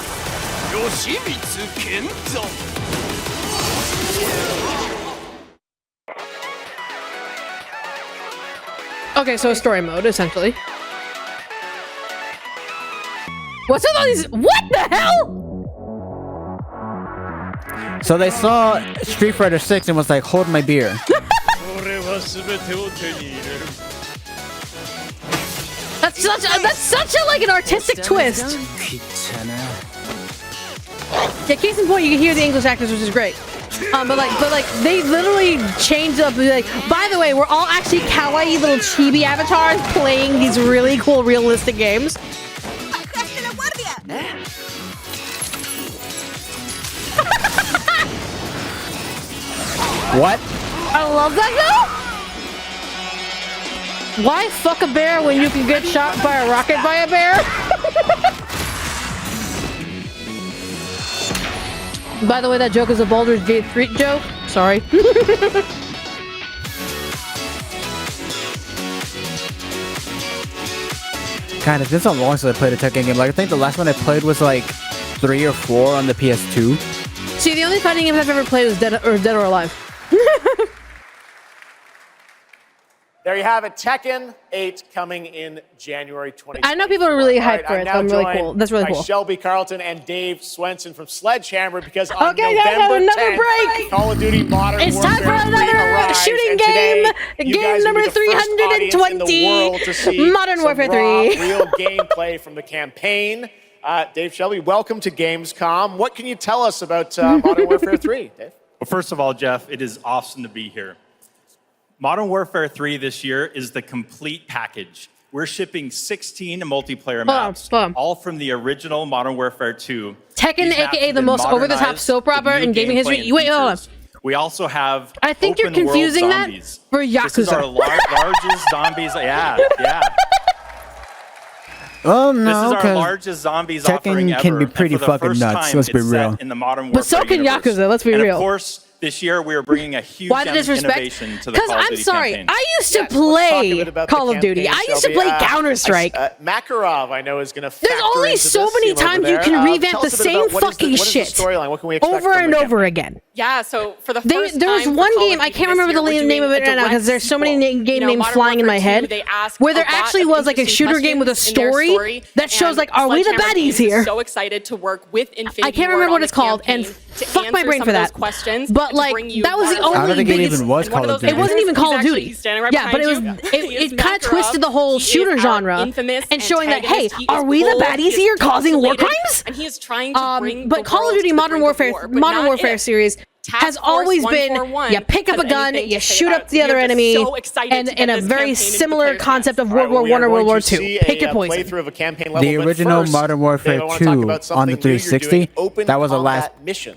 Speaker 12: Yoshimitsu Kento.
Speaker 1: Okay, so story mode, essentially. What's with all these? What the hell?
Speaker 2: So they saw Street Fighter 6 and was like, hold my beer.
Speaker 1: That's such a like an artistic twist. Yeah, case in point, you can hear the English actors, which is great. But like they literally changed up. Like, by the way, we're all actually kawaii little chibi avatars playing these really cool realistic games.
Speaker 2: What?
Speaker 1: I love that though. Why fuck a bear when you can get shot by a rocket by a bear? By the way, that joke is a Baldur's Gate 3 joke. Sorry.
Speaker 2: God, it's been so long since I played a Tekken game. Like, I think the last one I played was like 3 or 4 on the PS2.
Speaker 1: See, the only fighting games I've ever played was Dead or Alive.
Speaker 20: There you have it, Tekken 8 coming in January 2020.
Speaker 1: I know people are really hyped for it. I'm really cool. That's really cool.
Speaker 20: Shelby Carlton and Dave Swenson from Sledgehammer because on
Speaker 1: okay, guys, have another break.
Speaker 20: Call of Duty Modern
Speaker 1: It's
Speaker 20: Warfare
Speaker 1: time for another shooting game. Game number 320. Modern Warfare 3.
Speaker 20: Real gameplay from the campaign. Dave, Shelby, welcome to Gamescom. What can you tell us about Modern Warfare 3, Dave?
Speaker 7: Well, first of all, Jeff, it is awesome to be here. Modern Warfare 3 this year is the complete package. We're shipping 16 multiplayer maps, all from the original Modern Warfare 2.
Speaker 1: Tekken, aka the most over-the-top soap opera in gaming history. Wait, hold on.
Speaker 7: We also have
Speaker 1: I think you're confusing that for Yakuza.
Speaker 7: This is our largest zombies. Yeah.
Speaker 2: Oh no,
Speaker 7: this is our largest zombies offering ever.
Speaker 2: Tekken can be pretty fucking nuts. Let's be real.
Speaker 7: In the Modern Warfare
Speaker 1: but so can
Speaker 7: universe.
Speaker 1: Yakuza. Let's be real.
Speaker 7: Of course, this year we are bringing a huge innovation to the Call of Duty campaign.
Speaker 1: I used to play Call of Duty. I used to play Counter-Strike.
Speaker 20: Makarov, I know, is going to
Speaker 1: There's only so many times you can revamp the same fucking shit over and over again.
Speaker 13: Yeah, so for the first time,
Speaker 1: there was one game, I can't remember the name of it right now because there's so many game names flying in my head, where there actually was like a shooter game with a story that shows like, are we the baddies here?
Speaker 13: So excited to work with Infinity.
Speaker 1: I can't remember what it's called, and fuck my brain for that. But like, that was the only.
Speaker 2: I don't think it even was Call of Duty.
Speaker 1: It wasn't even Call of Duty. Yeah, but it kind of twisted the whole shooter genre and showing that, hey, are we the baddies here causing war crimes?
Speaker 13: And he is trying to bring
Speaker 1: but Call of Duty Modern Warfare series has always been, you pick up a gun, you shoot up the other enemy, and in a very similar concept of World War I or World War II. Pick your poison.
Speaker 2: The original Modern Warfare 2 on the 360, that was the last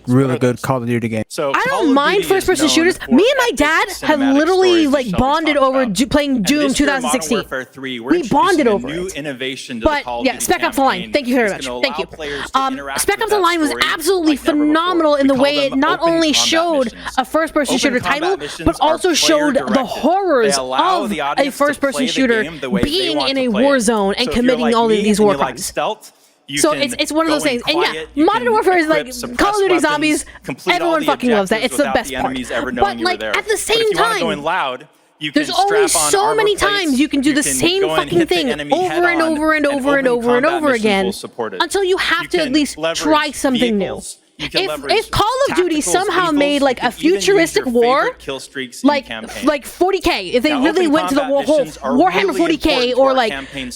Speaker 2: really good Call of Duty game.
Speaker 1: I don't mind first-person shooters. Me and my dad have literally like bonded over playing Doom 2016. We bonded over it. But yeah, Spec Ops Online. Thank you very much. Thank you. Spec Ops Online was absolutely phenomenal in the way it not only showed a first-person shooter title, but also showed the horrors of a first-person shooter being in a war zone and committing all of these war crimes. So it's one of those things. And yeah, Modern Warfare is like Call of Duty Zombies. Everyone fucking loves that. It's the best part. But like at the same time, there's only so many times you can do the same fucking thing over and over and over and over and over again until you have to at least try something new. If Call of Duty somehow made like a futuristic war, like 40K, if they really went to the whole Warhammer 40K or like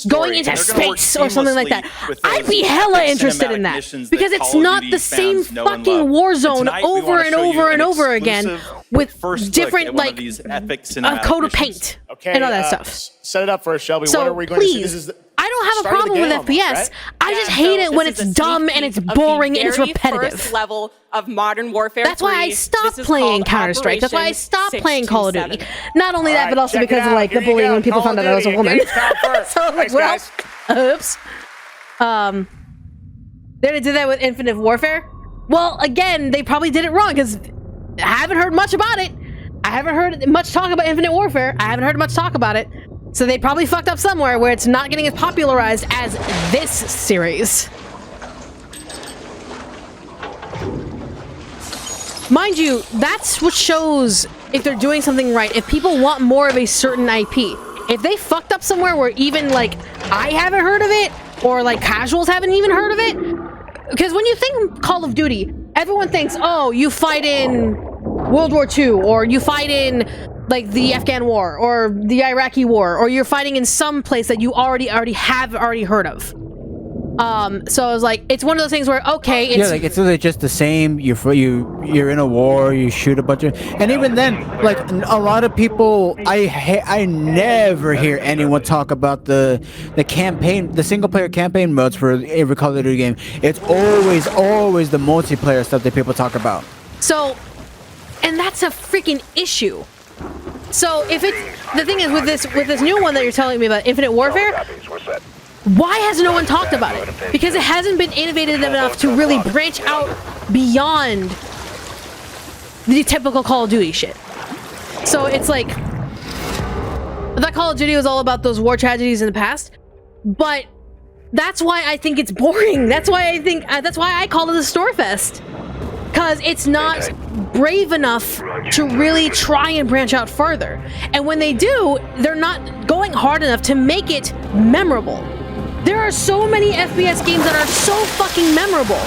Speaker 1: going into space or something like that, I'd be hella interested in that because it's not the same fucking war zone over and over and over again with different like a coat of paint and all that stuff.
Speaker 20: Set it up for us, Shelby.
Speaker 1: So
Speaker 20: what are we going to see?
Speaker 1: This is I don't have a problem with FPS.
Speaker 20: Right?
Speaker 1: I just hate it when it's dumb and it's boring and it's repetitive.
Speaker 13: First level of Modern Warfare 3.
Speaker 1: That's why I stopped playing Counter-Strike. That's why I stopped playing Call of Duty. Not only that, but also because of like the bullying when people found out I was a woman. So I was like, well, oops. They did that with Infinite Warfare. Well, again, they probably did it wrong because I haven't heard much about it. I haven't heard much talk about Infinite Warfare. I haven't heard much talk about it. So they probably fucked up somewhere where it's not getting as popularized as this series. Mind you, that's what shows if they're doing something right. If people want more of a certain IP. If they fucked up somewhere where even like I haven't heard of it or like casuals haven't even heard of it. Because when you think Call of Duty, everyone thinks, oh, you fight in World War II or you fight in like the Afghan war or the Iraqi war, or you're fighting in some place that you already have heard of. So I was like, it's one of those things where okay, it's
Speaker 2: like it's really just the same. You're in a war, you shoot a bunch of, and even then, like a lot of people, I never hear anyone talk about the campaign, the single player campaign modes for every Call of Duty game. It's always the multiplayer stuff that people talk about.
Speaker 1: So, and that's a freaking issue. So if it's the thing is with this new one that you're telling me about, Infinite Warfare, why has no one talked about it? Because it hasn't been innovative enough to really branch out beyond the typical Call of Duty shit. So it's like, that Call of Duty was all about those war tragedies in the past, but that's why I think it's boring. That's why I call it a Storefest. Because it's not brave enough to really try and branch out further. And when they do, they're not going hard enough to make it memorable. There are so many FPS games that are so fucking memorable.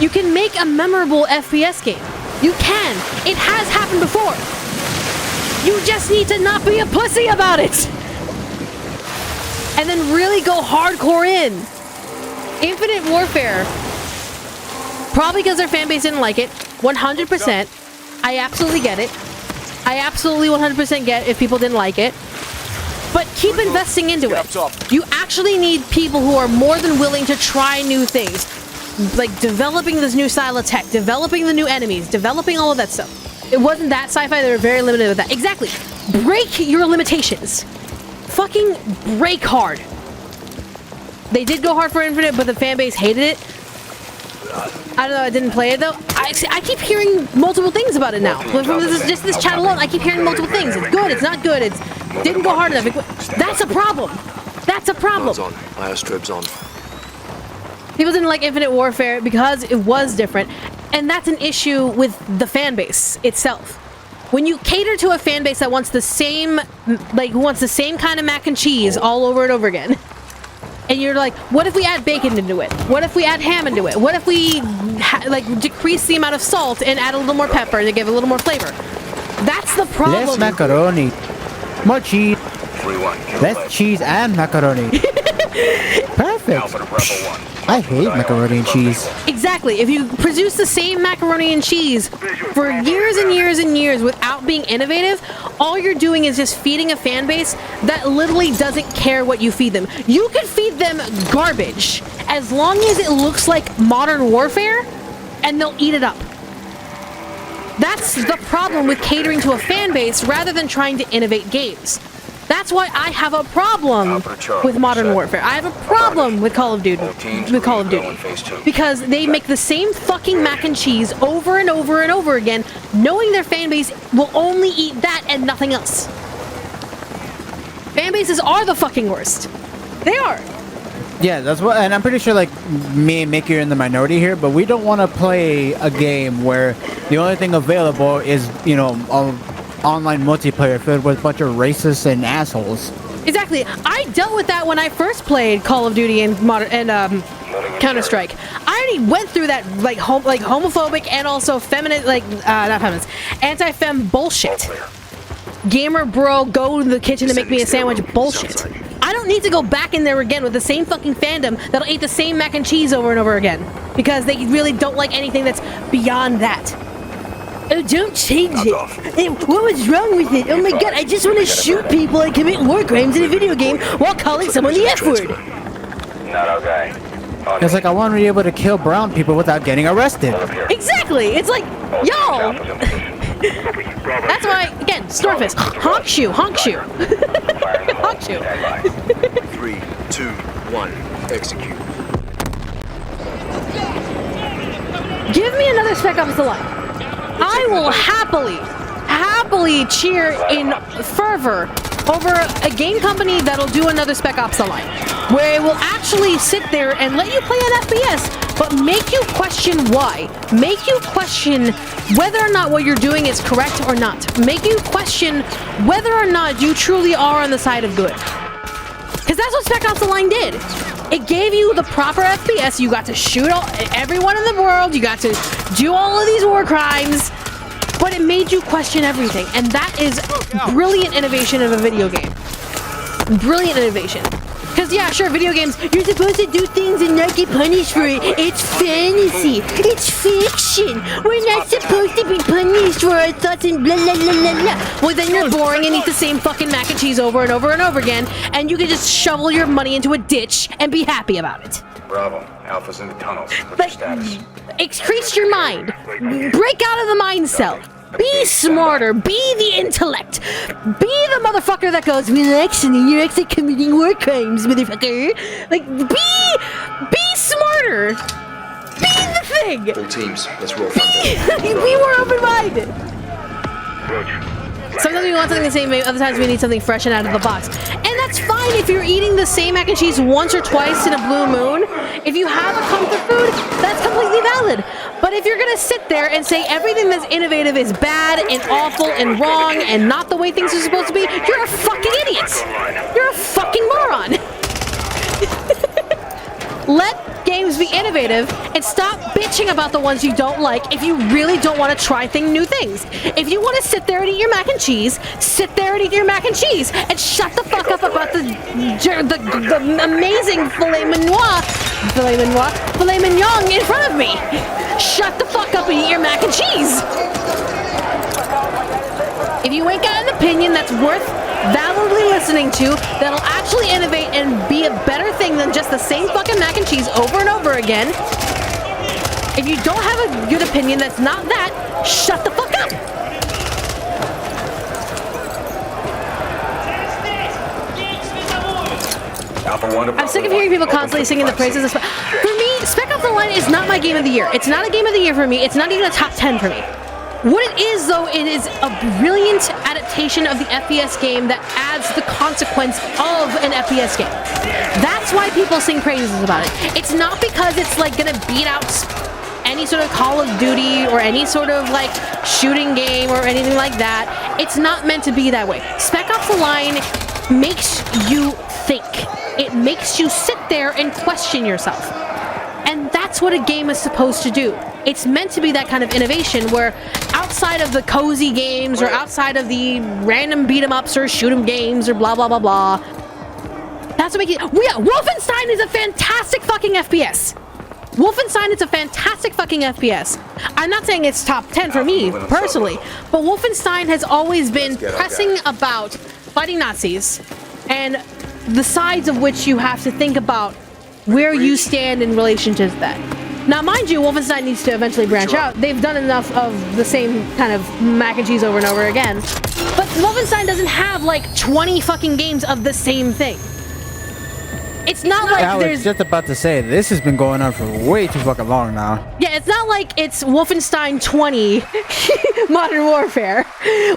Speaker 1: You can make a memorable FPS game. You can. It has happened before. You just need to not be a pussy about it. And then really go hardcore in. Infinite Warfare, probably because their fan base didn't like it, 100%. I absolutely get it. I absolutely 100% get if people didn't like it. But keep investing into it. You actually need people who are more than willing to try new things. Like developing this new style of tech, developing the new enemies, developing all of that stuff. It wasn't that sci-fi, they were very limited with that. Exactly. Break your limitations. Fucking break hard. They did go hard for Infinite, but the fan base hated it. I don't know, I didn't play it though. I keep hearing multiple things about it now. From just this chat alone, I keep hearing multiple things. It's good, it's not good, it didn't go hard enough. That's a problem. That's a problem. People didn't like Infinite Warfare because it was different. And that's an issue with the fan base itself. When you cater to a fan base that wants the same, who wants the same kind of mac and cheese all over and over again. And you're like, what if we add bacon into it? What if we add ham into it? What if we decrease the amount of salt and add a little more pepper to give a little more flavor? That's the problem.
Speaker 2: Less macaroni. More cheese. Less cheese and macaroni. Perfect. I hate macaroni and cheese.
Speaker 1: Exactly. If you produce the same macaroni and cheese for years and years and years without being innovative, all you're doing is just feeding a fan base that literally doesn't care what you feed them. You can feed them garbage as long as it looks like Modern Warfare, and they'll eat it up. That's the problem with catering to a fan base rather than trying to innovate games. That's why I have a problem with Modern Warfare. I have a problem with Call of Duty. Because they make the same fucking mac and cheese over and over and over again, knowing their fan base will only eat that and nothing else. Fan bases are the fucking worst. They are.
Speaker 2: Yeah, that's what, and I'm pretty sure like me and Mickey are in the minority here, but we don't want to play a game where the only thing available is, you know, online multiplayer filled with a bunch of racists and assholes.
Speaker 1: Exactly. I dealt with that when I first played Call of Duty and Counter-Strike. I already went through that homophobic and also feminine, not feminist, anti-fem bullshit. Gamer bro, go to the kitchen to make me a sandwich bullshit. I don't need to go back in there again with the same fucking fandom that'll eat the same mac and cheese over and over again. Because they really don't like anything that's beyond that. Oh, don't change it. What was wrong with it? Oh my god, I just want to shoot people and commit war crimes in a video game while calling someone the F word.
Speaker 14: Not okay.
Speaker 2: It's like I want to be able to kill brown people without getting arrested.
Speaker 1: Exactly. It's like, y'all. That's why, again, Storefest. Honk shoe, honk shoe. Honk shoe.
Speaker 14: 3, 2, 1, execute.
Speaker 1: Give me another Spec Ops The Line. I will happily cheer in fervor over a game company that'll do another Spec Ops The Line, where it will actually sit there and let you play an FPS, but make you question why. Make you question whether or not what you're doing is correct or not. Make you question whether or not you truly are on the side of good. Because that's what Spec Ops The Line did. It gave you the proper FPS. You got to shoot everyone in the world. You got to do all of these war crimes. But it made you question everything. And that is brilliant innovation of a video game. Brilliant innovation. Because, yeah, sure, video games, you're supposed to do things and not get punished for it. It's fantasy. It's fiction. We're not supposed to be punished for our thoughts and blah, blah, blah, blah, blah. Well, then you're boring and eat the same fucking mac and cheese over and over and over again, and you can just shovel your money into a ditch and be happy about it.
Speaker 14: Bravo. Alpha's in the tunnels. What's your status?
Speaker 1: Increase your mind. Break out of the mind cell. Be smarter. Be the intellect. Be the motherfucker that goes, well, actually, you're actually committing war crimes, motherfucker. Like, be corner. Be the thing.
Speaker 14: All teams, let's roll from
Speaker 1: We were open-minded. Sometimes we want something the same way, other times we need something fresh and out of the box. And that's fine if you're eating the same mac and cheese once or twice in a blue moon. If you have a comfort food, that's completely valid. But if you're gonna sit there and say everything that's innovative is bad and awful and wrong and not the way things are supposed to be, you're a fucking idiot. You're a fucking moron. Let games be innovative and stop bitching about the ones you don't like if you really don't want to try new things. If you want to sit there and eat your mac and cheese, sit there and eat your mac and cheese and shut the fuck up about the amazing filet mignon in front of me. Shut the fuck up and eat your mac and cheese. If you ain't got an opinion that's worth validly listening to, that'll actually innovate and be a better thing than just the same fucking mac and cheese over and over again. If you don't have a good opinion that's not that, shut the fuck up. I'm sick of hearing people constantly singing the praises of For me, Spec Ops: The Line is not my game of the year. It's not a game of the year for me. It's not even a top 10 for me. What it is, though, it is a brilliant adaptation of the FPS game that adds the consequence of an FPS game. That's why people sing praises about it. It's not because it's like gonna beat out any sort of Call of Duty or any sort of like shooting game or anything like that. It's not meant to be that way. Spec Ops: The Line makes you think. It makes you sit there and question yourself. And that's what a game is supposed to do. It's meant to be that kind of innovation where outside of the cozy games or outside of the random beat 'em ups or shoot 'em games or blah blah blah blah. That's what makes it. Yeah, Wolfenstein is a fantastic fucking FPS. Wolfenstein is a fantastic fucking FPS. I'm not saying it's top 10 for me personally, but Wolfenstein has always been pressing about fighting Nazis and the sides of which you have to think about where you stand in relation to that. Now, mind you, Wolfenstein needs to eventually branch out. They've done enough of the same kind of mac and cheese over and over again. But Wolfenstein doesn't have like 20 fucking games of the same thing. It's not like
Speaker 2: I was just about to say, this has been going on for way too fucking long now.
Speaker 1: Yeah, it's not like it's Wolfenstein 20 Modern Warfare.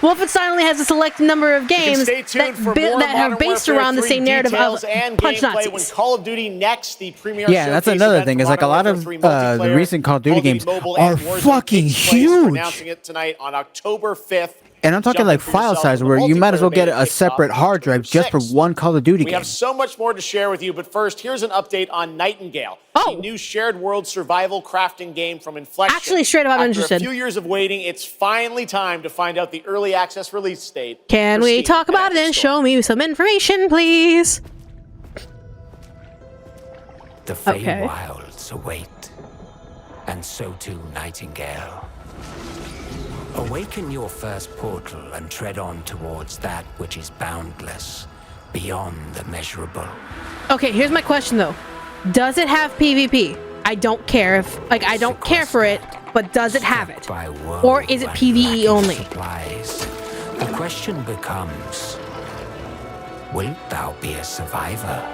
Speaker 1: Wolfenstein only has a select number of games that are based around the same narrative of punch Nazis.
Speaker 20: When Call of Duty Next, the premier
Speaker 2: that's another thing. Is like a lot of the recent Call of Duty games are fucking huge.
Speaker 20: Announcing it tonight on October 5th.
Speaker 2: And I'm talking like file size where you might as well get a separate hard drive just for one Call of Duty game.
Speaker 20: We have so much more to share with you, but first, here's an update on Nightingale, the new shared world survival crafting game from Inflection.
Speaker 1: Actually, straight up, I'm interested.
Speaker 20: After a few years of waiting, it's finally time to find out the early access release date.
Speaker 1: Can we talk about it and show me some information, please?
Speaker 15: The Feywilds await, and so too Nightingale. Awaken your first portal and tread on towards that which is boundless, beyond the measurable.
Speaker 1: Okay, here's my question though. Does it have PvP? I don't care if, like, I don't care for it, but does it have it? Or is it PvE only?
Speaker 15: The question becomes, wilt thou be a survivor?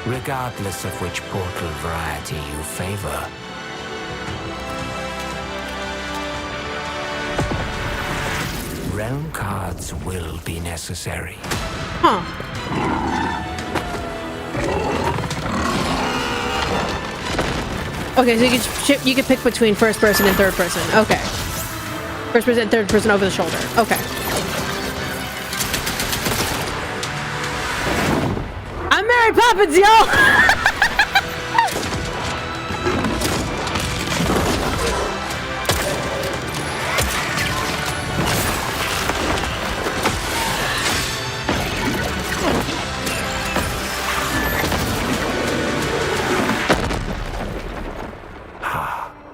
Speaker 15: Regardless of which portal variety you favor. Realm cards will be necessary.
Speaker 1: Huh. Okay, so you can pick between first person and third person. Okay. First person and third person over the shoulder. Okay. I'm Mary Poppins, y'all!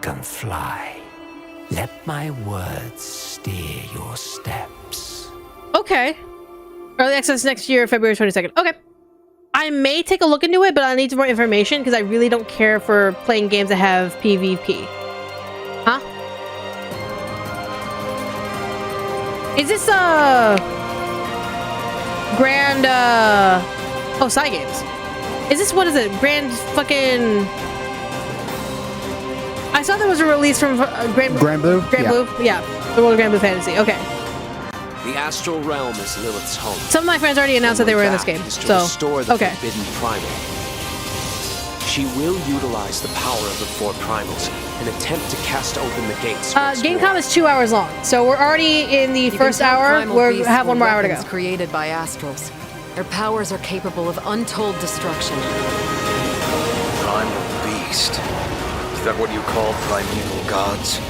Speaker 15: Can fly. Let my words steer your steps.
Speaker 1: Okay. Early access next year, February 22nd. Okay. I may take a look into it, but I need some more information because I really don't care for playing games that have PvP. Huh? Is this Grand oh, side games. Is this, what is it? Grand fucking... I saw there was a release from Grand Blue? Grand Blue? Yeah. The World of Grand Blue Fantasy. Okay.
Speaker 12: The astral realm is Lilith's home.
Speaker 1: Some of my friends already announced that they were in this game. So,
Speaker 12: restore the
Speaker 1: okay.
Speaker 12: forbidden primal. She will utilize the power of the four primals and attempt to cast open the gates.
Speaker 1: Gamescom is 2 hours long, so we're already in the first hour. We have 1 more hour to go.
Speaker 3: Created by astrals. Their powers are capable of untold destruction.
Speaker 14: Primal beast. Is that what you call primeval gods?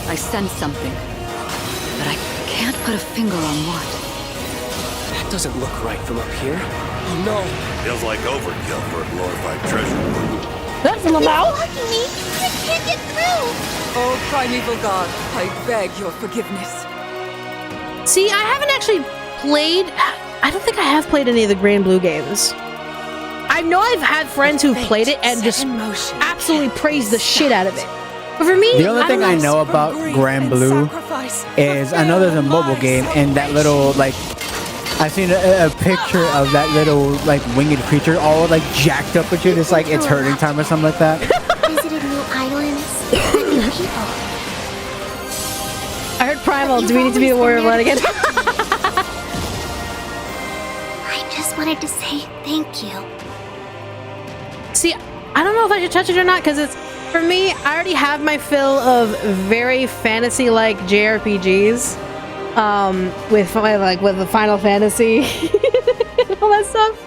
Speaker 3: I sense something, but I can't put a finger on what.
Speaker 12: That doesn't look right from up here. Oh no.
Speaker 4: Feels like overkill for a glorified treasure.
Speaker 1: That's Lamau.
Speaker 3: Blocking me. I can't get through. Oh, primeval god, I beg your forgiveness.
Speaker 1: See, I haven't actually played... I don't think I have played any of the Grand Blue games. I know I've had friends who've played it and just absolutely praised the shit out of it. But for me,
Speaker 2: the only thing I know about Grand Blue is I know there's a mobile game and that little, like, I've seen a picture of that little, like, winged creature all, like, jacked up with you. It's like it's hurting time or something like that.
Speaker 16: Visited new islands, met new people.
Speaker 1: I heard Primal. Do we need to be a warrior of light again?
Speaker 16: I just wanted to say thank you.
Speaker 1: See, I don't know if I should touch it or not, because it's, for me, I already have my fill of very fantasy-like JRPGs, with the Final Fantasy and all that stuff.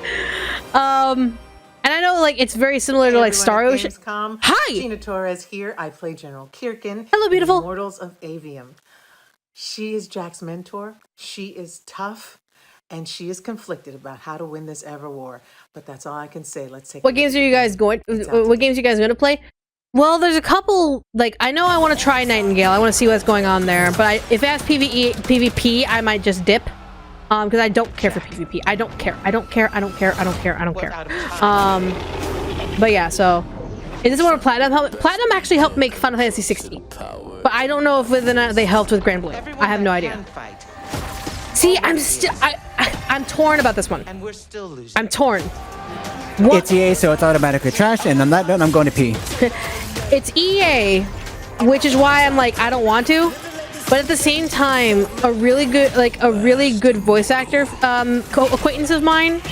Speaker 1: And I know, like, it's very similar to, like, Star Ocean. Hi!
Speaker 17: Gina Torres here. I play General Kirkin.
Speaker 1: Hello, beautiful.
Speaker 17: In Immortals of Avium. She is Jack's mentor. She is tough. And she is conflicted about how to win this ever war. But that's all I can say. Let's take.
Speaker 1: What games are you guys going? What games are you guys going to play? Well, there's a couple. Like, I know I want to try Nightingale. I want to see what's going on there. But if it has PvP, I might just dip. Because I don't care for PvP. I don't care. I don't care. I don't care. I don't care. I don't care. But yeah. So, is this one of Platinum helped? Platinum actually helped make Final Fantasy 16. But I don't know if whether or not they helped with Grand Blue. I have no idea. See, I'm torn about this one. And we're still losing. I'm torn. What?
Speaker 2: It's EA, so it's automatically trash, and on that note, I'm going to pee.
Speaker 1: It's EA, which is why I'm like, I don't want to. But at the same time, a really good voice actor acquaintance of mine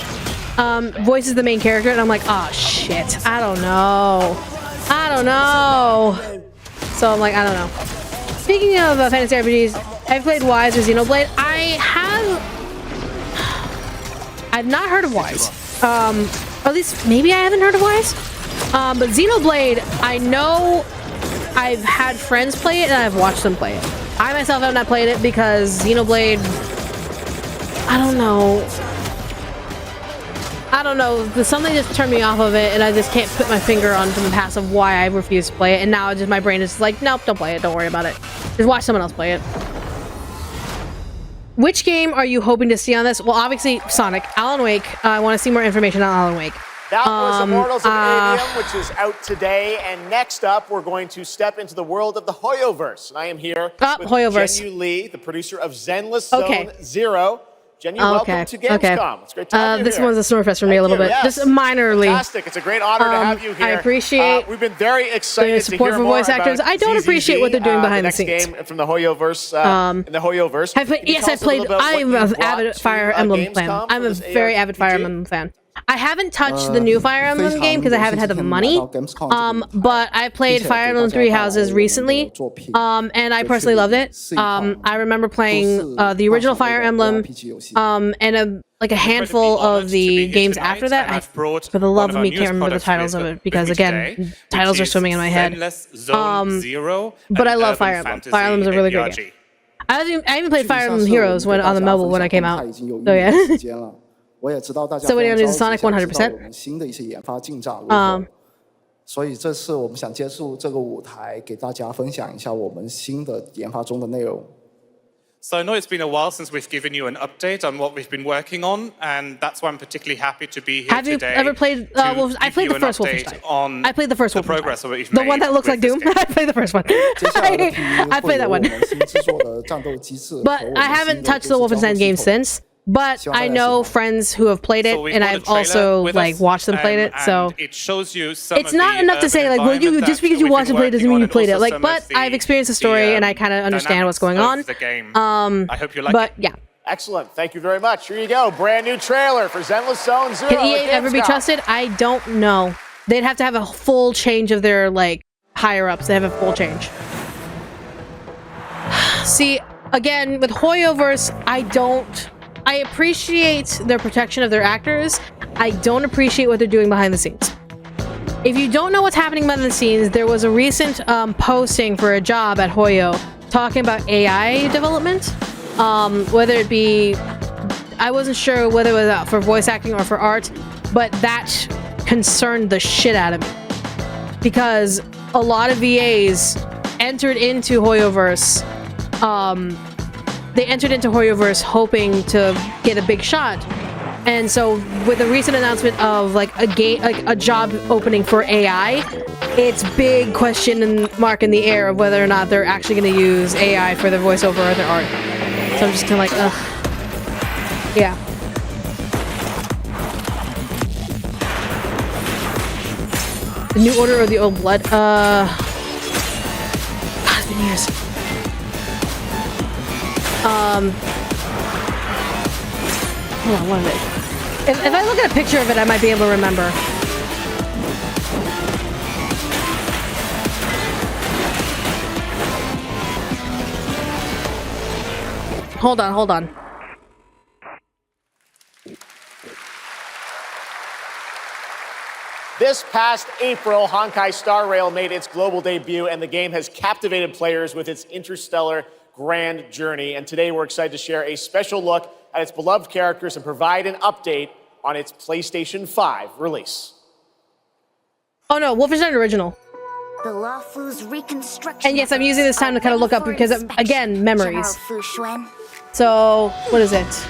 Speaker 1: voices the main character, and I'm like, oh shit, I don't know. So I'm like, I don't know. Speaking of fantasy RPGs, I've played Wise or Xenoblade. I've not heard of Wise. Or at least maybe I haven't heard of Wise. But Xenoblade, I know I've had friends play it and I've watched them play it. I myself have not played it because Xenoblade, I don't know. Something just turned me off of it and I just can't put my finger on the past of why I refuse to play it. And now just my brain is like, nope, don't play it. Don't worry about it. Just watch someone else play it. Which game are you hoping to see on this? Well, obviously, Sonic. Alan Wake. I want to see more information on Alan Wake.
Speaker 20: That was Immortals of Avium, which is out today. And next up, we're going to step into the world of the Hoyoverse. And I am here with Jenyu Lee, the producer of Zenless Zone Zero. Jenyu, welcome to Gamescom. It's great to have you
Speaker 1: this
Speaker 20: here.
Speaker 1: one's a Snorefest for me a little bit.
Speaker 20: Yes.
Speaker 1: Just minorly.
Speaker 20: Fantastic. It's a great honor to have you here.
Speaker 1: I appreciate
Speaker 20: we've been very excited
Speaker 1: the support
Speaker 20: to hear
Speaker 1: for
Speaker 20: more
Speaker 1: voice actors.
Speaker 20: about
Speaker 1: I don't appreciate what they're doing behind the scenes.
Speaker 20: Game from the Hoyoverse. In the Hoyoverse.
Speaker 1: Yes, I played. I'm an avid Fire Emblem fan. I'm a very avid Fire Emblem fan. I haven't touched the new Fire Emblem game because I haven't had the money. But I played Fire Emblem Three Houses recently, and I personally loved it. I remember playing the original Fire Emblem, and a handful of the games after that. For the love of me, can't remember the titles of it because again, titles are swimming in my head. But I love Fire Emblem. Fire Emblem is a really great game. I even played Fire Emblem Heroes on the mobile when I came out. So yeah. So when you're using Sonic 100%.
Speaker 5: 所以这次我们想借助这个舞台，给大家分享一下我们新的研发中的内容。
Speaker 18: So I know it's been a while since we've given you an update on what we've been working on, and that's why I'm particularly happy to be here today.
Speaker 1: Have you ever played? I played the first Wolfenstein. I played the first Wolfenstein. The one that looks like Doom. I played the first one. I played that one. But I haven't touched the Wolfenstein game since. But I know friends who have played it, and I've also like watched them play it. So
Speaker 18: it shows you some
Speaker 1: it's not enough to say like, well, you just because you watched them play doesn't mean you played it. Like, but I've experienced the story, and I kind of understand what's going on.
Speaker 18: I hope you like
Speaker 1: but
Speaker 18: it.
Speaker 1: Yeah.
Speaker 20: Excellent. Thank you very much. Here you go. Brand new trailer for Zenless Zone Zero.
Speaker 1: Can EA ever be trusted? I don't know. They'd have to have a full change of their like higher ups. They have a full change. See, again with Hoyoverse, I appreciate their protection of their actors. I don't appreciate what they're doing behind the scenes. If you don't know what's happening behind the scenes, there was a recent posting for a job at Hoyo talking about AI development. Whether it be, I wasn't sure whether it was for voice acting or for art, but that concerned the shit out of me. Because a lot of VAs entered into Hoyoverse hoping to get a big shot, and so with the recent announcement of like a job opening for AI, it's big question mark in the air of whether or not they're actually going to use AI for their voiceover or their art. So I'm just kind of like, ugh. Yeah. The New Order or the Old Blood? God, it's been years. Hold on, what is it? If I look at a picture of it, I might be able to remember. Hold on.
Speaker 20: This past April, Honkai Star Rail made its global debut, and the game has captivated players with its interstellar grand journey. And today we're excited to share a special look at its beloved characters and provide an update on its PlayStation 5 release.
Speaker 1: Oh no, Wolfenstein Original.
Speaker 16: The Lawfu's reconstruction.
Speaker 1: And yes, I'm using this time to kind of look up because, again, memories. So, what is it?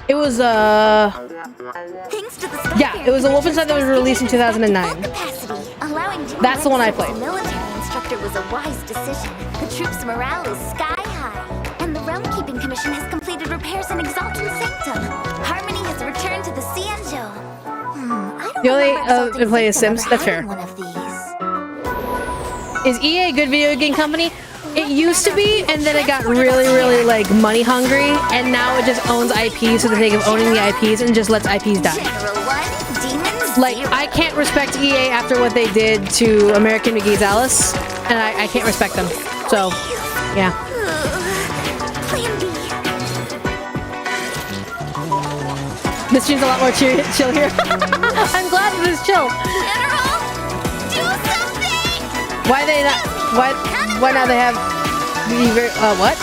Speaker 1: It was, yeah, it was a Wolfenstein that was released in 2009. That's the one I played.
Speaker 16: The military instructor was a wise decision. The troops' morale is sky high. And the Realm Keeping Commission has completed repairs in Exalted Sanctum. Harmony has returned to the Cianjo.
Speaker 1: The only play is Sims. That's fair. Is EA a good video game company? It used to be, and then it got really like money hungry, and now it just owns IPs for the sake of owning the IPs and just lets IPs die. Like, I can't respect EA after what they did to American McGee's Alice, and I can't respect them. So, yeah. This stream's a lot more chill here. I'm glad it is chill. Why they not? Why now they have what?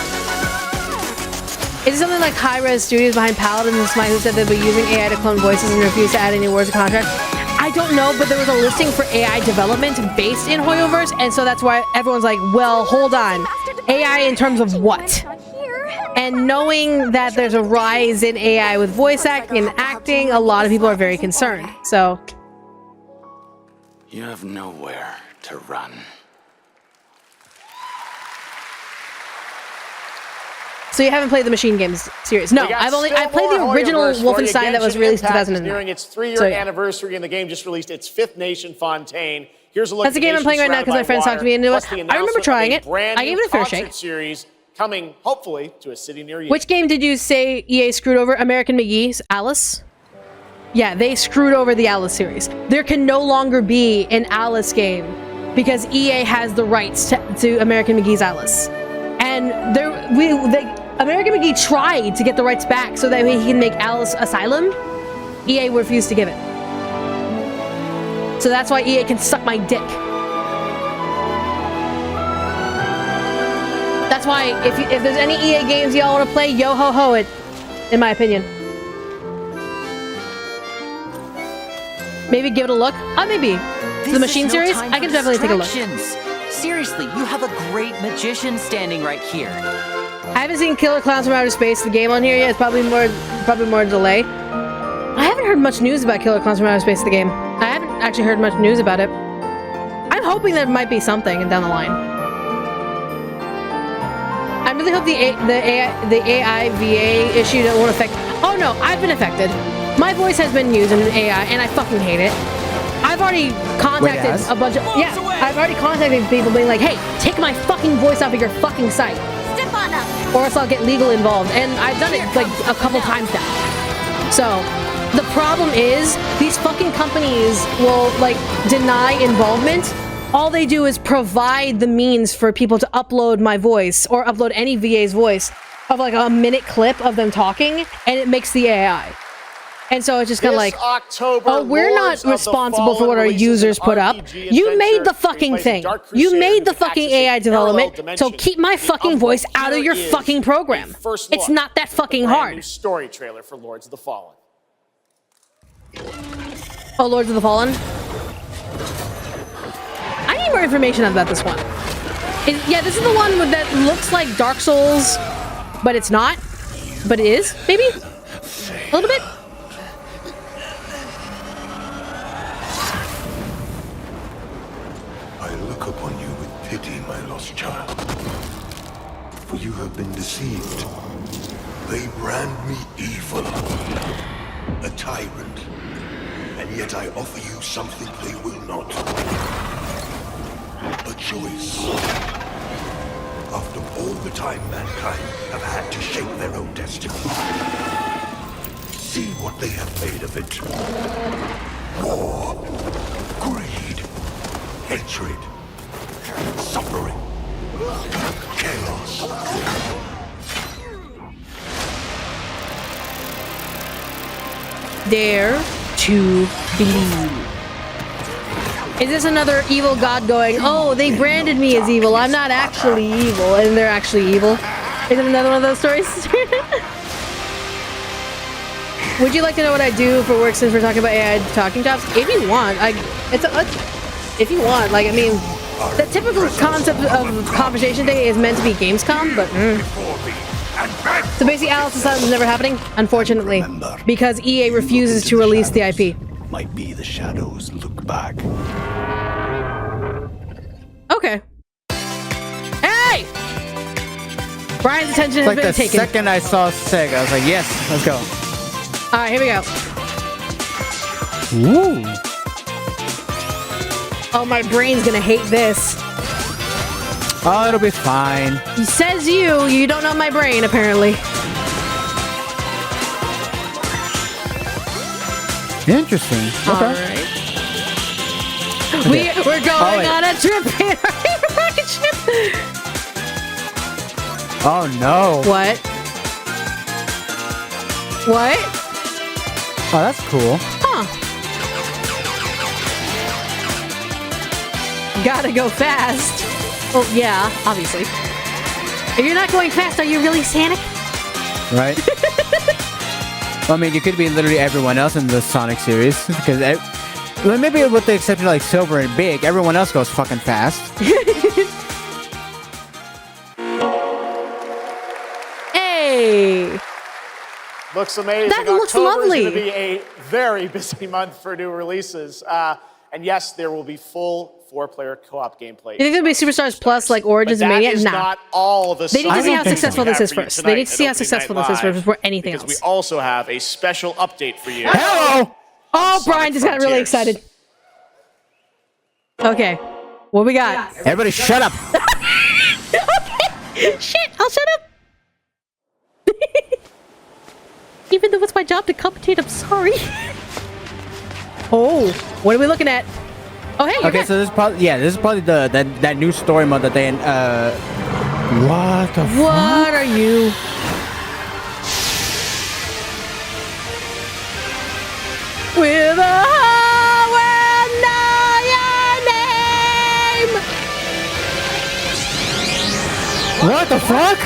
Speaker 1: Is it something like high-res studios behind Paladin and Smite who said they'd be using AI to clone voices and refuse to add any words to contract? I don't know, but there was a listing for AI development based in Hoyoverse, and so that's why everyone's like, well, hold on. AI in terms of what? And knowing that there's a rise in AI with voice acting and acting, a lot of people are very concerned. So
Speaker 15: you have nowhere to run.
Speaker 1: So you haven't played the Machine Games series? No, I played the original Wolfenstein that was released in 2009.
Speaker 20: Nearing its 3-year anniversary, and the game just released its 5th nation, Fontaine. Here's a look.
Speaker 1: That's the game I'm playing right now because my friends talked to me into it. I remember trying it. I gave it a fair shake.
Speaker 20: Series coming hopefully to a city near you.
Speaker 1: Which game did you say EA screwed over? American McGee's Alice? Yeah, they screwed over the Alice series. There can no longer be an Alice game because EA has the rights to American McGee's Alice. And American McGee tried to get the rights back so that he can make Alice Asylum. EA refused to give it. So that's why EA can suck my dick. That's why if there's any EA games y'all want to play, yo ho ho it, in my opinion. Maybe give it a look. Maybe. The Machine series? I can definitely take a look.
Speaker 6: Seriously, you have a great magician standing right here.
Speaker 1: I haven't seen Killer Clowns from Outer Space, the game on here yet. It's probably more delay. I haven't heard much news about Killer Clowns from Outer Space, the game. I haven't actually heard much news about it. I'm hoping there might be something down the line. I really hope the AI VA issue won't affect. Oh no, I've been affected. My voice has been used in an AI, and I fucking hate it. I've already contacted a bunch of I've already contacted people being like, hey, take my fucking voice off of your fucking site.
Speaker 16: Step on up.
Speaker 1: Or else I'll get legal involved. And I've done it like a couple times now. So the problem is these fucking companies will like deny involvement. All they do is provide the means for people to upload my voice or upload any VA's voice of like a minute clip of them talking, and it makes the AI. And so it's just kind of like, oh, we're not responsible for what our users put up. You made the fucking thing. You made the fucking AI development, so keep my fucking voice out of your fucking program. It's not that fucking hard.
Speaker 20: Story trailer for Lords of the Fallen.
Speaker 1: Oh, Lords of the Fallen? I need more information about this one. Yeah, this is the one that looks like Dark Souls, but it's not. But it is, maybe? A little bit?
Speaker 9: I look upon you with pity, my lost child. For you have been deceived. They brand me evil, a tyrant. And yet I offer you something they will not. A choice. After all the time mankind have had to shape their own destiny. See what they have made of it. War, greed, hatred, suffering, chaos.
Speaker 1: Dare to believe. Is this another evil god going, oh, they branded me as evil, I'm not actually evil, and they're actually evil? Is it another one of those stories? Would you like to know what I do for work since we're talking about AI talking jobs? If you want, if you want, like, I mean, the typical concept of Conversation Day is meant to be Gamescom, but so basically Alice Asylum is never happening, unfortunately, because EA refuses to release the IP.
Speaker 9: Might be the shadows look back.
Speaker 1: Okay. Hey! Brian's attention has been
Speaker 2: the
Speaker 1: taken.
Speaker 2: Second I saw Seg, I was like, yes, let's go.
Speaker 1: All right, here we go.
Speaker 2: Ooh.
Speaker 1: Oh, my brain's gonna hate this.
Speaker 2: Oh, it'll be fine.
Speaker 1: He says you don't know my brain, apparently.
Speaker 2: Interesting. Okay.
Speaker 1: All right. We're going on a trip in our rocket ship.
Speaker 2: Oh no.
Speaker 1: What? What?
Speaker 2: Oh, that's cool.
Speaker 1: Huh. Gotta go fast. Oh, yeah, obviously. If you're not going fast, are you really Sonic?
Speaker 2: Right. Well, I mean, you could be literally everyone else in the Sonic series. Because well, maybe with the exception of like Silver and Big, everyone else goes fucking fast.
Speaker 1: Hey!
Speaker 20: Looks amazing.
Speaker 1: That looks lovely.
Speaker 20: October is going to be a very busy month for new releases. And yes, there will be full 4-player co-op gameplay.
Speaker 1: You think there'll be Superstars Plus like Origins and Mania?
Speaker 20: Nah. Not all the
Speaker 1: they need to see how successful this is first. They need to see how successful this is first before anything else.
Speaker 20: We also have a special update for you.
Speaker 1: Hello! Oh, Brian just got really excited. Okay. What we got?
Speaker 2: Everybody shut up!
Speaker 1: Okay. Shit, I'll shut up. Even though it's my job to commentate, I'm sorry. Oh, what are we looking at? Oh, hey,
Speaker 2: okay, so this is probably that new story mode that they what the fuck?
Speaker 1: What are you? With a will know your name.
Speaker 2: What the fuck?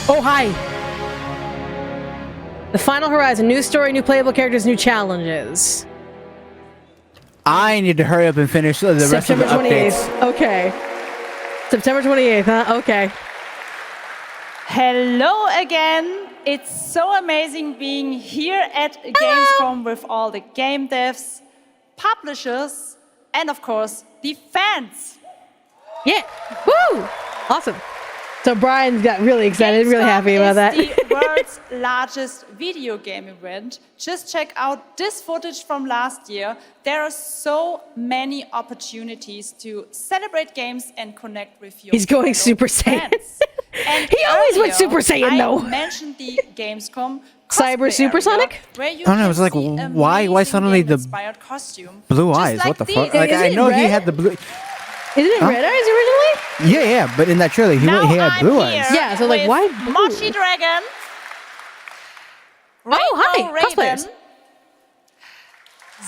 Speaker 1: Oh, hi. The Final Horizon. New story, new playable characters, new challenges.
Speaker 2: I need to hurry up and finish the rest of the updates.
Speaker 1: September 28th. Okay. September 28th, huh? Okay.
Speaker 24: Hello again. It's so amazing being here at Gamescom with all the game devs, publishers, and of course, the fans.
Speaker 1: Yeah. Woo! Awesome. So Brian got really excited, really happy about that.
Speaker 24: Gamescom is the world's largest video game event. Just check out this footage from last year. There are so many opportunities to celebrate games and connect with your
Speaker 1: He's going Super Saiyan.
Speaker 24: And
Speaker 1: he always went Super Saiyan, though.
Speaker 24: I mentioned the Gamescom
Speaker 1: Cyber Supersonic?
Speaker 24: where you
Speaker 2: I don't know. I
Speaker 24: can
Speaker 2: was like,
Speaker 24: see
Speaker 2: why suddenly the
Speaker 24: inspired costume.
Speaker 2: blue
Speaker 24: Just
Speaker 2: eyes?
Speaker 24: like
Speaker 2: What the
Speaker 24: these.
Speaker 2: fuck? Like I know he had the blue.
Speaker 1: Isn't it red eyes originally?
Speaker 2: Yeah, but in that trailer he had blue eyes.
Speaker 1: Yeah, so like why blue?
Speaker 24: Mochi Dragon.
Speaker 1: Oh, hi,
Speaker 24: Rainbow
Speaker 1: cosplayers.
Speaker 24: Raven,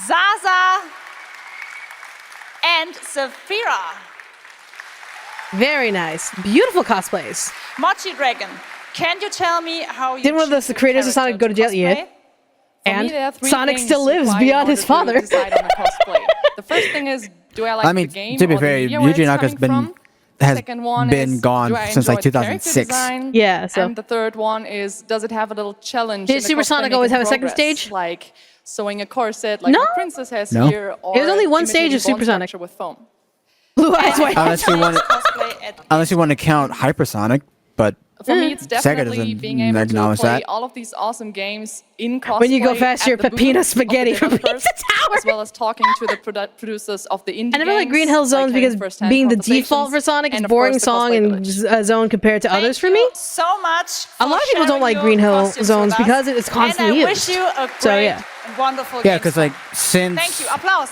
Speaker 24: Zaza, and Saphira.
Speaker 1: Very nice. Beautiful cosplays.
Speaker 24: Mochi Dragon, can you tell me how you
Speaker 1: Didn't one of the creators of Sonic go to jail yet? And Sonic still lives beyond his father.
Speaker 8: The first thing is, do I like
Speaker 2: I mean,
Speaker 8: the game
Speaker 2: to be
Speaker 8: or
Speaker 2: fair,
Speaker 8: the media where
Speaker 2: Yuji
Speaker 8: it's
Speaker 2: Naka's
Speaker 8: coming from?
Speaker 2: has
Speaker 8: Second one
Speaker 2: been
Speaker 8: is,
Speaker 2: gone
Speaker 8: do I
Speaker 2: since like
Speaker 8: enjoy the character
Speaker 2: 2006.
Speaker 8: design?
Speaker 1: Yeah, so-
Speaker 8: And the third one is, does it have a little challenge?
Speaker 1: Did
Speaker 8: in the
Speaker 1: Super
Speaker 8: cosplay
Speaker 1: Sonic always
Speaker 8: making
Speaker 1: have a second
Speaker 8: progress?
Speaker 1: stage?
Speaker 8: Like sewing a corset, like
Speaker 1: No.
Speaker 8: the princess has
Speaker 2: No.
Speaker 8: here, or
Speaker 1: It was only one stage
Speaker 8: imitating
Speaker 1: of Super
Speaker 8: bone
Speaker 1: Sonic.
Speaker 8: structure with foam.
Speaker 1: Blue eyes, white eyes.
Speaker 2: Unless you want to count Hypersonic, but
Speaker 8: For me, it's
Speaker 2: Sega
Speaker 8: definitely
Speaker 2: doesn't
Speaker 8: being able to
Speaker 2: acknowledge
Speaker 8: play
Speaker 2: that.
Speaker 8: all of these awesome games in cosplay.
Speaker 1: When you go fast,
Speaker 8: at
Speaker 1: you're
Speaker 8: the booth
Speaker 1: Pepino
Speaker 8: of the
Speaker 1: Spaghetti from
Speaker 8: developers,
Speaker 1: Pizza Tower.
Speaker 8: as well as talking to the producers of the indie
Speaker 1: I never like
Speaker 8: games,
Speaker 1: Green Hill Zones
Speaker 8: having
Speaker 1: because
Speaker 8: first-hand
Speaker 1: being the
Speaker 8: conversations,
Speaker 1: default for Sonic is
Speaker 8: and of
Speaker 1: boring
Speaker 8: course the
Speaker 1: song
Speaker 8: cosplay
Speaker 1: and
Speaker 8: village.
Speaker 1: zone compared to others for me.
Speaker 24: So much.
Speaker 1: A lot of people don't like Green Hill Zones because it's constantly
Speaker 24: And I
Speaker 1: used.
Speaker 24: wish you a great
Speaker 1: So yeah.
Speaker 24: and wonderful
Speaker 2: Yeah,
Speaker 24: Gamescom.
Speaker 2: because like since
Speaker 24: Thank you. Applause.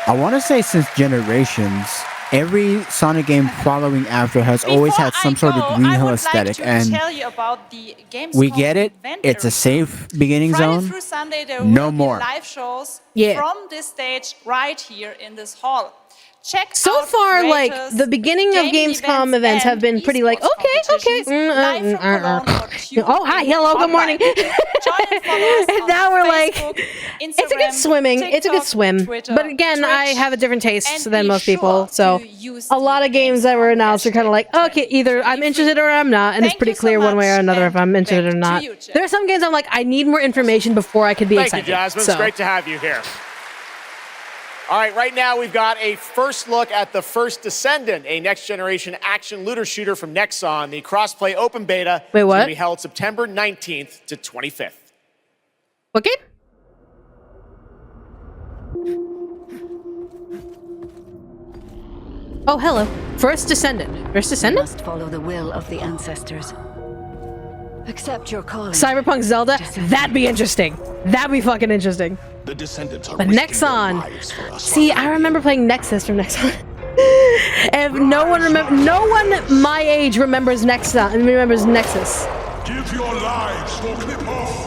Speaker 2: I want to say since Generations, every Sonic game following after has always had some sort of Green Hill aesthetic, and
Speaker 24: Tell you about the Gamescom
Speaker 2: we get it.
Speaker 24: event
Speaker 2: It's a safe beginning
Speaker 24: Friday
Speaker 2: zone.
Speaker 24: through Sunday, there
Speaker 2: No
Speaker 24: will be
Speaker 2: more.
Speaker 24: live shows
Speaker 1: Yeah.
Speaker 24: from this stage right here in this hall. Check
Speaker 1: So
Speaker 24: out
Speaker 1: far, like
Speaker 24: creators,
Speaker 1: the beginning of
Speaker 24: gaming
Speaker 1: Gamescom events have been pretty like okay. Oh hi, hello, good morning. And now we're like, it's a good swimming. It's a good swim. But again, I have a different taste than most people. So a lot of games that were announced are kind of like, okay, either I'm interested or I'm not, and it's pretty clear one way or another if I'm interested or not. There are some games I'm like, I need more information before I could be
Speaker 20: Thank
Speaker 1: excited.
Speaker 20: you, Jasmine.
Speaker 1: So.
Speaker 20: It's great to have you here. All right, right now we've got a first look at the First Descendant, a next-generation action looter shooter from Nexon. The cross-play open beta
Speaker 1: Wait,
Speaker 20: is
Speaker 1: what?
Speaker 20: going to be held September 19th to 25th.
Speaker 1: What game? Oh, hello. First Descendant. First Descendant?
Speaker 19: Must follow the will of the ancestors. Accept your calling.
Speaker 1: Cyberpunk Zelda? That'd be interesting. That'd be fucking interesting.
Speaker 4: The descendants are
Speaker 1: But Nexon. See, I remember playing Nexus from Nexon. If no one my age remembers Nexon and remembers Nexus.
Speaker 9: Give your lives for clip off.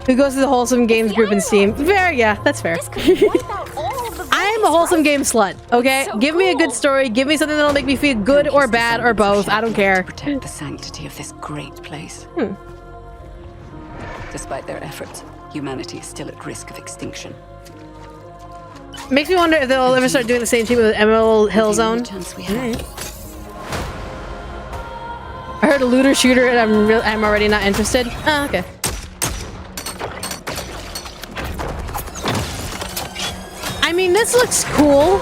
Speaker 1: Who goes to the Wholesome Games group in Steam? Yeah, that's fair. I am a wholesome game slut, okay? Give me a good story, give me something that'll make me feel good or bad or both, I don't care.
Speaker 19: Protect the sanctity of this great place. Despite their efforts, humanity is still at risk of extinction.
Speaker 1: Makes me wonder if they'll ever start doing the same thing with Emerald Hill Zone. I heard a looter shooter and I'm already not interested. Oh, okay. I mean, this looks cool.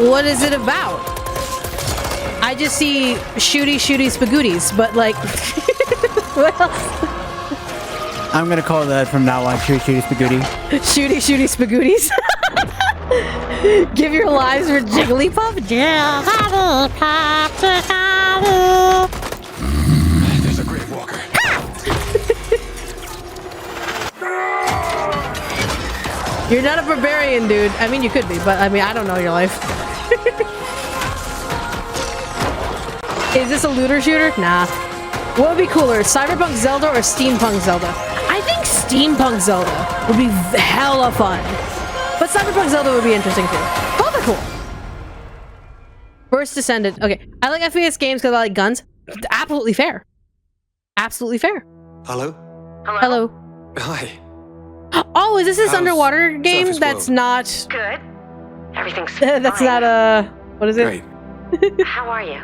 Speaker 1: What is it about? I just see shooty spagooties, but like, what else?
Speaker 2: I'm gonna call that from now on Shooty Spaghetti.
Speaker 1: Shooty spagooties. Give your lives for Jigglypuff? Yeah.
Speaker 9: There's a grave walker.
Speaker 1: You're not a barbarian, dude. I mean, you could be, but I mean, I don't know your life. Is this a looter shooter? Nah. What would be cooler, Cyberpunk Zelda or Steampunk Zelda? I think Steampunk Zelda would be hella fun. But Cyberpunk Zelda would be interesting too. Both are cool. First Descendant. Okay. I like FPS games because I like guns. Absolutely fair. Absolutely fair.
Speaker 14: Hello?
Speaker 1: Hello.
Speaker 14: Hi.
Speaker 1: Oh, is this underwater game?
Speaker 14: Surface
Speaker 1: That's
Speaker 14: World?
Speaker 1: not...
Speaker 11: Good. Everything's
Speaker 1: That's
Speaker 11: fine.
Speaker 1: not what is it?
Speaker 14: Great.
Speaker 11: How are you?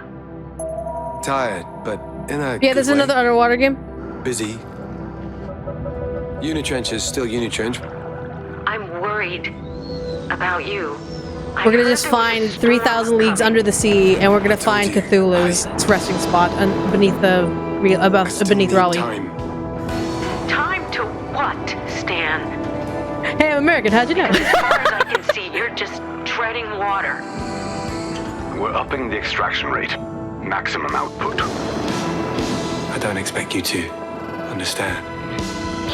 Speaker 14: Tired, but in a
Speaker 1: Yeah, this is
Speaker 14: good way.
Speaker 1: another underwater game.
Speaker 14: Busy. Unitrench is still Unitrench.
Speaker 11: I'm worried about you.
Speaker 1: We're gonna just find 3,000 leagues under the sea, and we're gonna find Cthulhu's resting spot beneath beneath Raleigh.
Speaker 11: Time to what, Stan?
Speaker 1: Hey, I'm American. How'd you know?
Speaker 11: As far as I can see, you're just treading water.
Speaker 21: We're upping the extraction rate. Maximum output.
Speaker 14: I don't expect you to understand.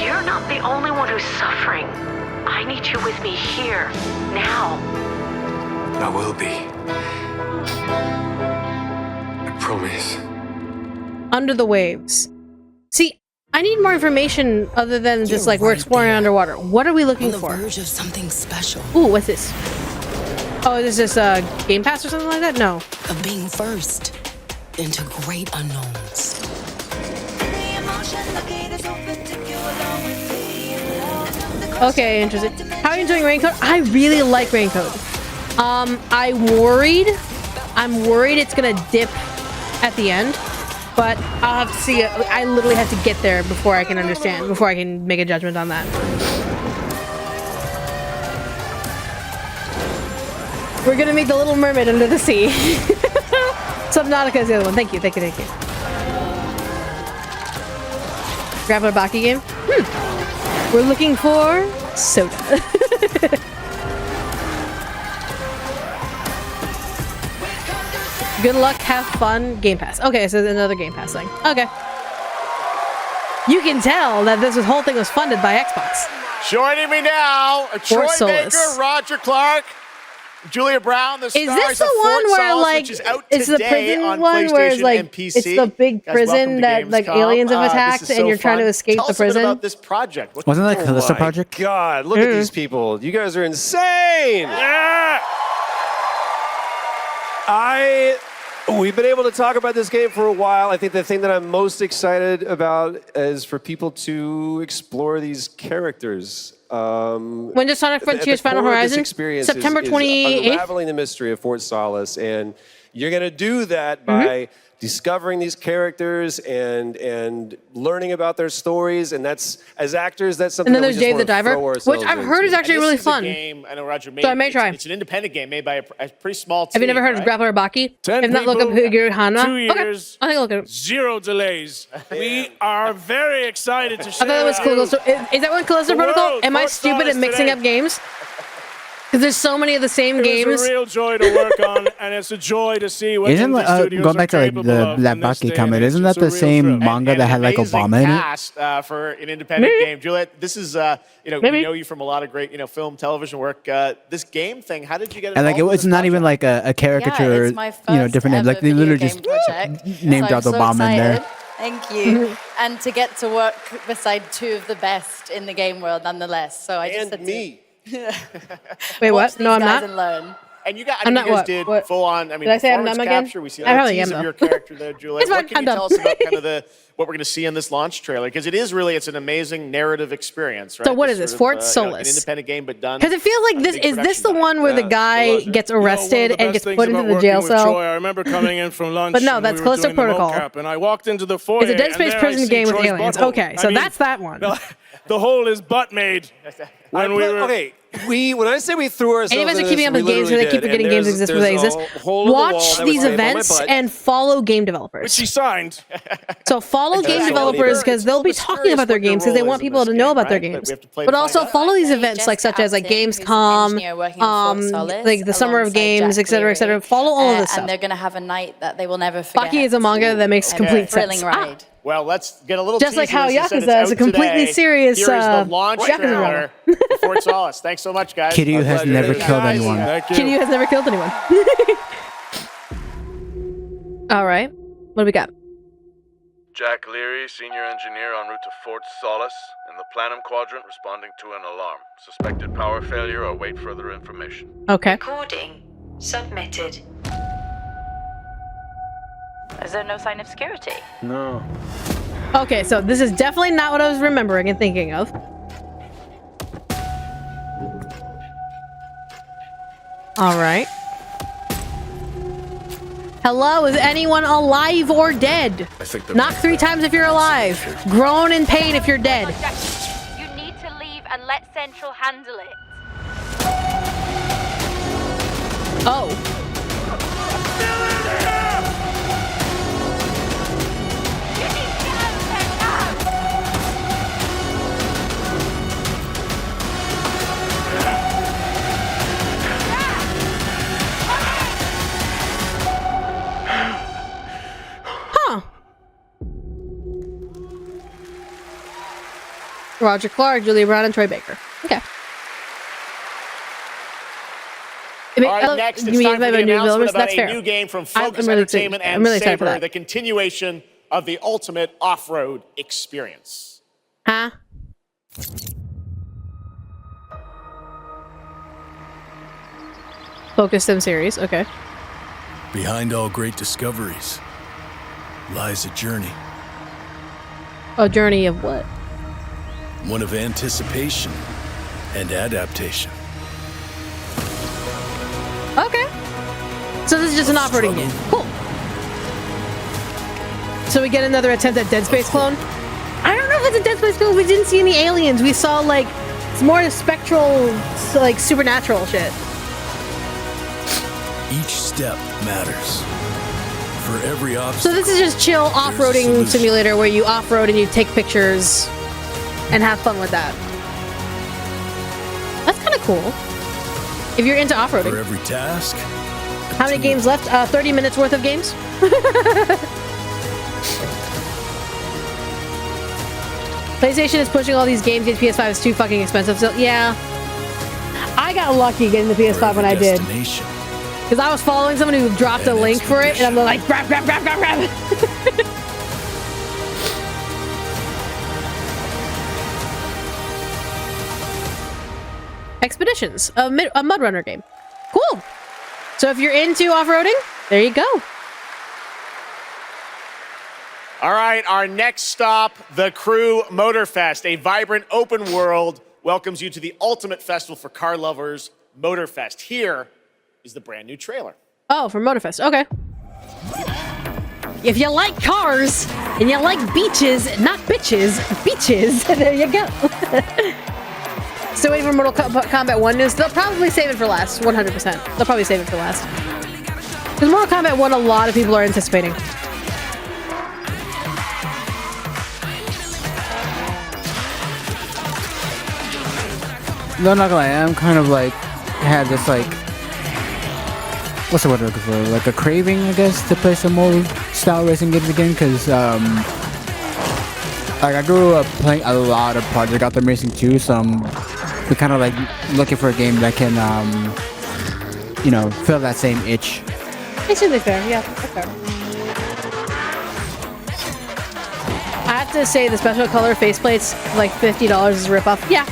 Speaker 11: You're not the only one who's suffering. I need you with me here, now.
Speaker 14: I will be. I promise.
Speaker 1: Under the waves. See, I need more information other than just like we're exploring underwater. What are we looking for?
Speaker 22: On the verge of something special.
Speaker 1: Ooh, what's this? Oh, is this Game Pass or something like that? No.
Speaker 22: Of being first into great unknowns.
Speaker 1: Okay, interesting. How are you enjoying Raincoat? I really like Raincoat. I'm worried it's gonna dip at the end, but I'll have to see. I literally have to get there before I can understand, before I can make a judgment on that. We're gonna meet the Little Mermaid under the sea. Subnautica is the other one. Thank you, thank you, thank you. Grab a Baki game. We're looking for soda. Good luck, have fun, Game Pass. Okay, so another Game Pass thing. Okay. You can tell that this whole thing was funded by Xbox.
Speaker 20: Joining me now, Troy Baker, Roger Clark, Julia Brown, the stars
Speaker 1: is this the
Speaker 20: of
Speaker 1: one
Speaker 20: Fort
Speaker 1: where
Speaker 20: Solace,
Speaker 1: like
Speaker 20: which is out
Speaker 1: it's the prison
Speaker 20: on
Speaker 1: one where it's
Speaker 20: PlayStation
Speaker 1: like
Speaker 20: and PC.
Speaker 1: it's the big
Speaker 20: Guys,
Speaker 1: prison that like
Speaker 20: Gamescom.
Speaker 1: aliens have
Speaker 20: This
Speaker 1: attacked
Speaker 20: is
Speaker 1: and
Speaker 20: so
Speaker 1: you're trying to
Speaker 20: fun.
Speaker 1: escape
Speaker 20: Tell
Speaker 1: the
Speaker 20: us a bit
Speaker 1: prison?
Speaker 20: about this project.
Speaker 2: Wasn't that Callisto Project?
Speaker 23: God, look at these people. You guys are insane. Yeah. We've been able to talk about this game for a while. I think the thing that I'm most excited about is for people to explore these characters.
Speaker 1: When does Sonic Frontiers Final Horizon? September 28th.
Speaker 23: Unraveling the mystery of Fort Solace, and you're going to do that by discovering these characters and learning about their stories, and that's, as actors, that's something.
Speaker 1: And then
Speaker 23: that
Speaker 1: there's
Speaker 23: we just
Speaker 1: Dave the
Speaker 23: wanna
Speaker 1: Diver,
Speaker 23: throw
Speaker 1: which
Speaker 23: ourselves
Speaker 1: I've heard is
Speaker 23: into.
Speaker 1: actually really fun.
Speaker 20: Game, I know Roger made
Speaker 1: So I may try.
Speaker 20: It's an independent game made by a pretty small team.
Speaker 1: Have you never heard of Grappler Baki?
Speaker 25: 10
Speaker 1: If not, look up
Speaker 25: people,
Speaker 1: Higuru Hana.
Speaker 25: 2 years,
Speaker 1: Okay, I'll take a look at it.
Speaker 25: 0 delays. We are very excited to
Speaker 1: I
Speaker 25: share
Speaker 1: thought it was
Speaker 25: with you
Speaker 1: Callisto. Is that one Callisto
Speaker 25: The
Speaker 1: Protocol?
Speaker 25: world,
Speaker 1: Am I
Speaker 25: Fort
Speaker 1: stupid
Speaker 25: Solace
Speaker 1: at mixing
Speaker 25: today.
Speaker 1: up games? Because there's so many of the same games.
Speaker 25: It's a real joy to work on, and it's a joy to see what
Speaker 2: Isn't
Speaker 25: indie studios
Speaker 2: going
Speaker 25: are
Speaker 2: back to like
Speaker 25: capable
Speaker 2: the
Speaker 25: of
Speaker 2: that
Speaker 25: in this
Speaker 2: Baki
Speaker 25: day
Speaker 2: comment?
Speaker 25: and
Speaker 2: Isn't
Speaker 25: age.
Speaker 2: that
Speaker 25: It's a
Speaker 2: the
Speaker 25: real
Speaker 2: same
Speaker 25: thrill.
Speaker 2: manga that had like
Speaker 20: Amazing
Speaker 2: Obama in it?
Speaker 20: cast for an independent game. Juliet, this is we know you from a lot of great film, television work. This game thing, how did you get
Speaker 2: And
Speaker 20: involved?
Speaker 2: like it's not even like a caricature,
Speaker 26: it's my
Speaker 2: different names. Like they literally just named out Obama in there.
Speaker 26: Thank you. And to get to work beside two of the best in the game world, nonetheless. So I just said
Speaker 20: me.
Speaker 1: Wait, what? No, I'm not.
Speaker 26: And learn.
Speaker 20: And you guys,
Speaker 1: I'm not
Speaker 20: you guys
Speaker 1: what?
Speaker 20: did
Speaker 1: What?
Speaker 20: full on.
Speaker 1: Did I say I'm
Speaker 20: performance
Speaker 1: dumb again?
Speaker 20: capture. We see
Speaker 1: I
Speaker 20: a
Speaker 1: probably
Speaker 20: tease
Speaker 1: am,
Speaker 20: of your
Speaker 1: though.
Speaker 20: character there, Juliet.
Speaker 1: It's fine,
Speaker 20: What can
Speaker 1: I'm
Speaker 20: you
Speaker 1: dumb.
Speaker 20: tell us about kind of what we're going to see in this launch trailer? Because it's an amazing narrative experience, right?
Speaker 1: So what is this? Fort
Speaker 20: An
Speaker 1: Solace.
Speaker 20: independent game, but done.
Speaker 1: Because it feels like this is this the one where the guy gets arrested and gets put into the jail cell?
Speaker 25: Troy, I remember coming in from lunch.
Speaker 1: But no,
Speaker 25: and
Speaker 1: that's
Speaker 25: we were
Speaker 1: Callisto
Speaker 25: doing the
Speaker 1: Protocol.
Speaker 25: mocap, and I walked into the foyer.
Speaker 1: It's a Dead
Speaker 25: and
Speaker 1: Space
Speaker 25: there I
Speaker 1: prison
Speaker 25: see
Speaker 1: game with
Speaker 25: Troy's
Speaker 1: aliens.
Speaker 25: butthole.
Speaker 1: Okay, so that's that one.
Speaker 25: The hole is butt made. And we were
Speaker 23: Okay, when I say we threw ourselves
Speaker 1: And you guys are
Speaker 23: into
Speaker 1: keeping up
Speaker 23: this,
Speaker 1: with
Speaker 23: we
Speaker 1: games, so they
Speaker 23: literally
Speaker 1: keep
Speaker 23: did.
Speaker 1: forgetting
Speaker 23: And
Speaker 1: games exist where they
Speaker 23: there's
Speaker 1: exist.
Speaker 23: a hole in the wall
Speaker 1: Watch
Speaker 23: that was
Speaker 1: these
Speaker 23: made by my
Speaker 1: events
Speaker 23: butt.
Speaker 1: and follow game developers.
Speaker 25: Which she signed.
Speaker 1: So follow game developers because they'll be talking about their games because they want people to know about their games. But also follow these events such as like Gamescom, like the Summer of Games, etc., etc. Follow all of this
Speaker 26: And
Speaker 1: stuff.
Speaker 26: they're going to have a night that they will never forget.
Speaker 1: Baki is a manga that makes complete
Speaker 26: thrilling
Speaker 1: sense.
Speaker 26: ride.
Speaker 20: Well, let's get a little
Speaker 1: Just like
Speaker 20: teaser.
Speaker 1: how
Speaker 20: As you said,
Speaker 1: Yakuza is
Speaker 20: it's
Speaker 1: a
Speaker 20: out
Speaker 1: completely
Speaker 20: today.
Speaker 1: serious,
Speaker 20: Here is the launch
Speaker 1: Yakuza
Speaker 20: trailer for Fort Solace. Thanks so much, guys.
Speaker 2: Kiryu has never killed anyone.
Speaker 1: Kiryu has never killed anyone. All right, what do we got?
Speaker 27: Jack Leary, senior engineer en route to Fort Solace, in the Planum Quadrant, responding to an alarm. Suspected power failure or wait further information.
Speaker 1: Okay.
Speaker 11: Recording submitted. Is there no sign of security?
Speaker 14: No.
Speaker 1: Okay, so this is definitely not what I was remembering and thinking of. All right. Hello, is anyone alive or dead? Knock 3 times if you're alive. Groan in pain if you're dead.
Speaker 11: You need to leave and let Central handle it.
Speaker 1: Oh. Huh. Roger Clark, Julia Brown, and Troy Baker. Okay.
Speaker 20: All right, next it's time for the announcement about a new game from Focus Entertainment and Saber, the continuation of the ultimate off-road experience.
Speaker 1: Huh? Focus Sim series, okay.
Speaker 3: Behind all great discoveries lies a journey.
Speaker 1: A journey of what?
Speaker 3: One of anticipation and adaptation.
Speaker 1: Okay. So this is just an off-roading game. Cool. So we get another attempt at Dead Space clone? I don't know if it's a Dead Space clone. We didn't see any aliens. We saw, like, it's more spectral, like, supernatural shit.
Speaker 3: Each step matters. For every obstacle.
Speaker 1: So this is just chill off-roading simulator where you off-road and you take pictures and have fun with that. That's kind of cool. If you're into off-roading.
Speaker 3: For every task.
Speaker 1: How many games left? 30 minutes worth of games? PlayStation is pushing all these games. The PS5 is too fucking expensive. So yeah, I got lucky getting the PS5 when I did. Because I was following someone who dropped a link for it, and I'm like, grab. Expeditions, a Mud Runner game. Cool. So if you're into off-roading, there you go.
Speaker 20: All right, our next stop, the Crew Motorfest, a vibrant open world, welcomes you to the ultimate festival for car lovers, Motorfest. Here is the brand new trailer.
Speaker 1: Oh, for Motorfest, okay. If you like cars and you like beaches, not bitches, beaches, there you go. Still waiting for Mortal Kombat 1 news. They'll probably save it for last, 100%. They'll probably save it for last. Because Mortal Kombat 1, a lot of people are anticipating.
Speaker 2: No, not gonna lie, I'm kind of like, had this like, what's the word I'm looking for? Like a craving, I guess, to play some more style racing games again, because, like I grew up playing a lot of Project Gotham Racing 2, so I'm kind of like looking for a game that can, you know, fill that same itch.
Speaker 1: It's really fair, yeah, that's fair. I have to say the special color faceplates, like $50 is a ripoff. Yeah.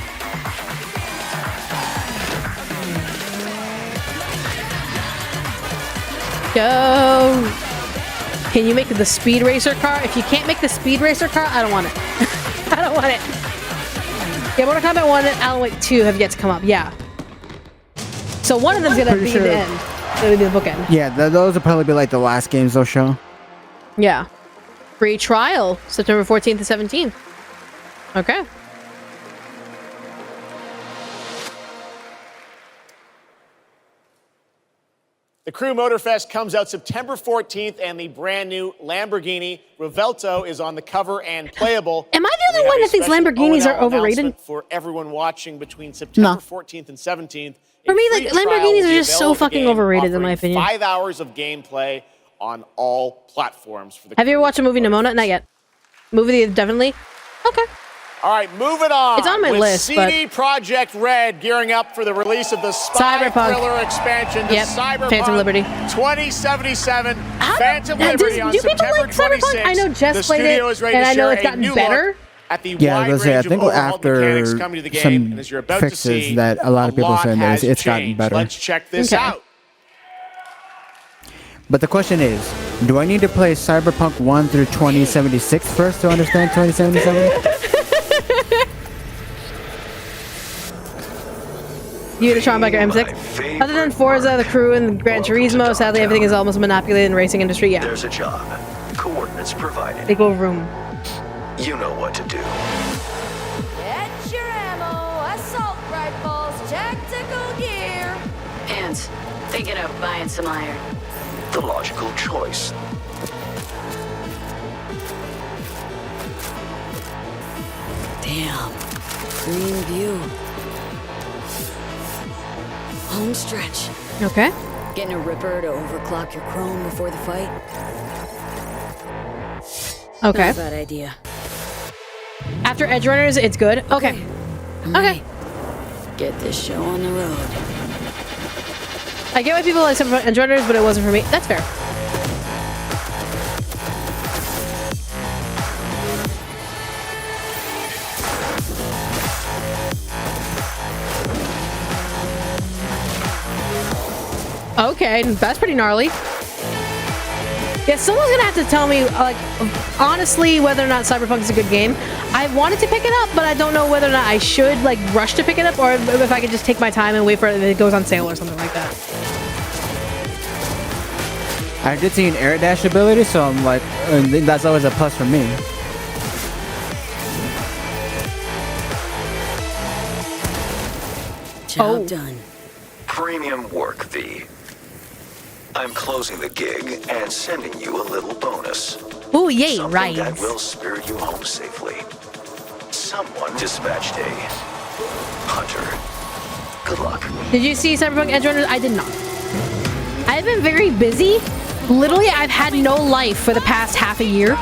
Speaker 1: Go. Can you make the Speed Racer car? If you can't make the Speed Racer car, I don't want it. I don't want it. Yeah, Mortal Kombat 1 and Alan Wake 2 have yet to come up. Yeah. So one of them's gonna be the end. It'll be the bookend.
Speaker 2: Yeah, those will probably be like the last games they'll show.
Speaker 1: Yeah. Free trial, September 14th to 17th. Okay.
Speaker 20: The Crew Motorfest comes out September 14th, and the brand new Lamborghini Revuelto is on the cover and playable.
Speaker 1: Am I the only one that thinks Lamborghinis are overrated?
Speaker 20: For everyone watching between September 14th and 17th.
Speaker 1: For me, like Lamborghinis are just so fucking overrated, in my opinion.
Speaker 20: 5 hours of gameplay on all platforms. For the
Speaker 1: Have you ever watched a movie Nimona? Not yet. Movie definitely. Okay.
Speaker 20: All right, moving on.
Speaker 1: It's on my
Speaker 20: with
Speaker 1: list,
Speaker 20: CD Projekt Red gearing up for the release of the spy thriller expansion to Cyberpunk
Speaker 1: Phantom Liberty
Speaker 20: 2077. Phantom Liberty on September 26th.
Speaker 1: I know Jess played it, and I know it's gotten better.
Speaker 20: At the
Speaker 2: Yeah, I was gonna say, I think after some fixes that a lot of people are saying that it's gotten better.
Speaker 20: Let's check this out.
Speaker 2: But the question is, Do I need to play Cyberpunk 1 through 2076 first to understand 2077?
Speaker 1: You the Tronbacker M6. Other than Forza, the crew, and Gran Turismo, sadly everything is almost monopoly in the racing industry. Yeah.
Speaker 5: There's a job. Coordinates provided.
Speaker 1: Equal room.
Speaker 5: You know what to do.
Speaker 7: Get your ammo, assault rifles, tactical gear.
Speaker 19: And thinking of buying some iron.
Speaker 5: The logical choice.
Speaker 19: Damn. Green view. Home stretch.
Speaker 1: Okay.
Speaker 19: Getting a ripper to overclock your chrome before the fight.
Speaker 1: Okay.
Speaker 19: Not a bad idea.
Speaker 1: After Edge Runners, it's good. Okay. Okay.
Speaker 19: Get this show on the road.
Speaker 1: I get why people like some Edge Runners, but it wasn't for me. That's fair. Okay, that's pretty gnarly. Yeah, someone's gonna have to tell me, like, honestly, whether or not Cyberpunk is a good game. I wanted to pick it up, but I don't know whether or not I should, like, rush to pick it up, or if I could just take my time and wait for it and it goes on sale or something like that.
Speaker 2: I did see an air dash ability, so I'm like, that's always a plus for me.
Speaker 19: Job done.
Speaker 5: Premium work, V. I'm closing the gig and sending you a little bonus.
Speaker 1: Oh, yay,
Speaker 5: Something
Speaker 1: right.
Speaker 5: that will spirit you home safely. Someone dispatched a hunter. Good luck.
Speaker 1: Did you see Cyberpunk Edge Runners? I did not. I've been very busy. Literally, I've had no life for the past half a year.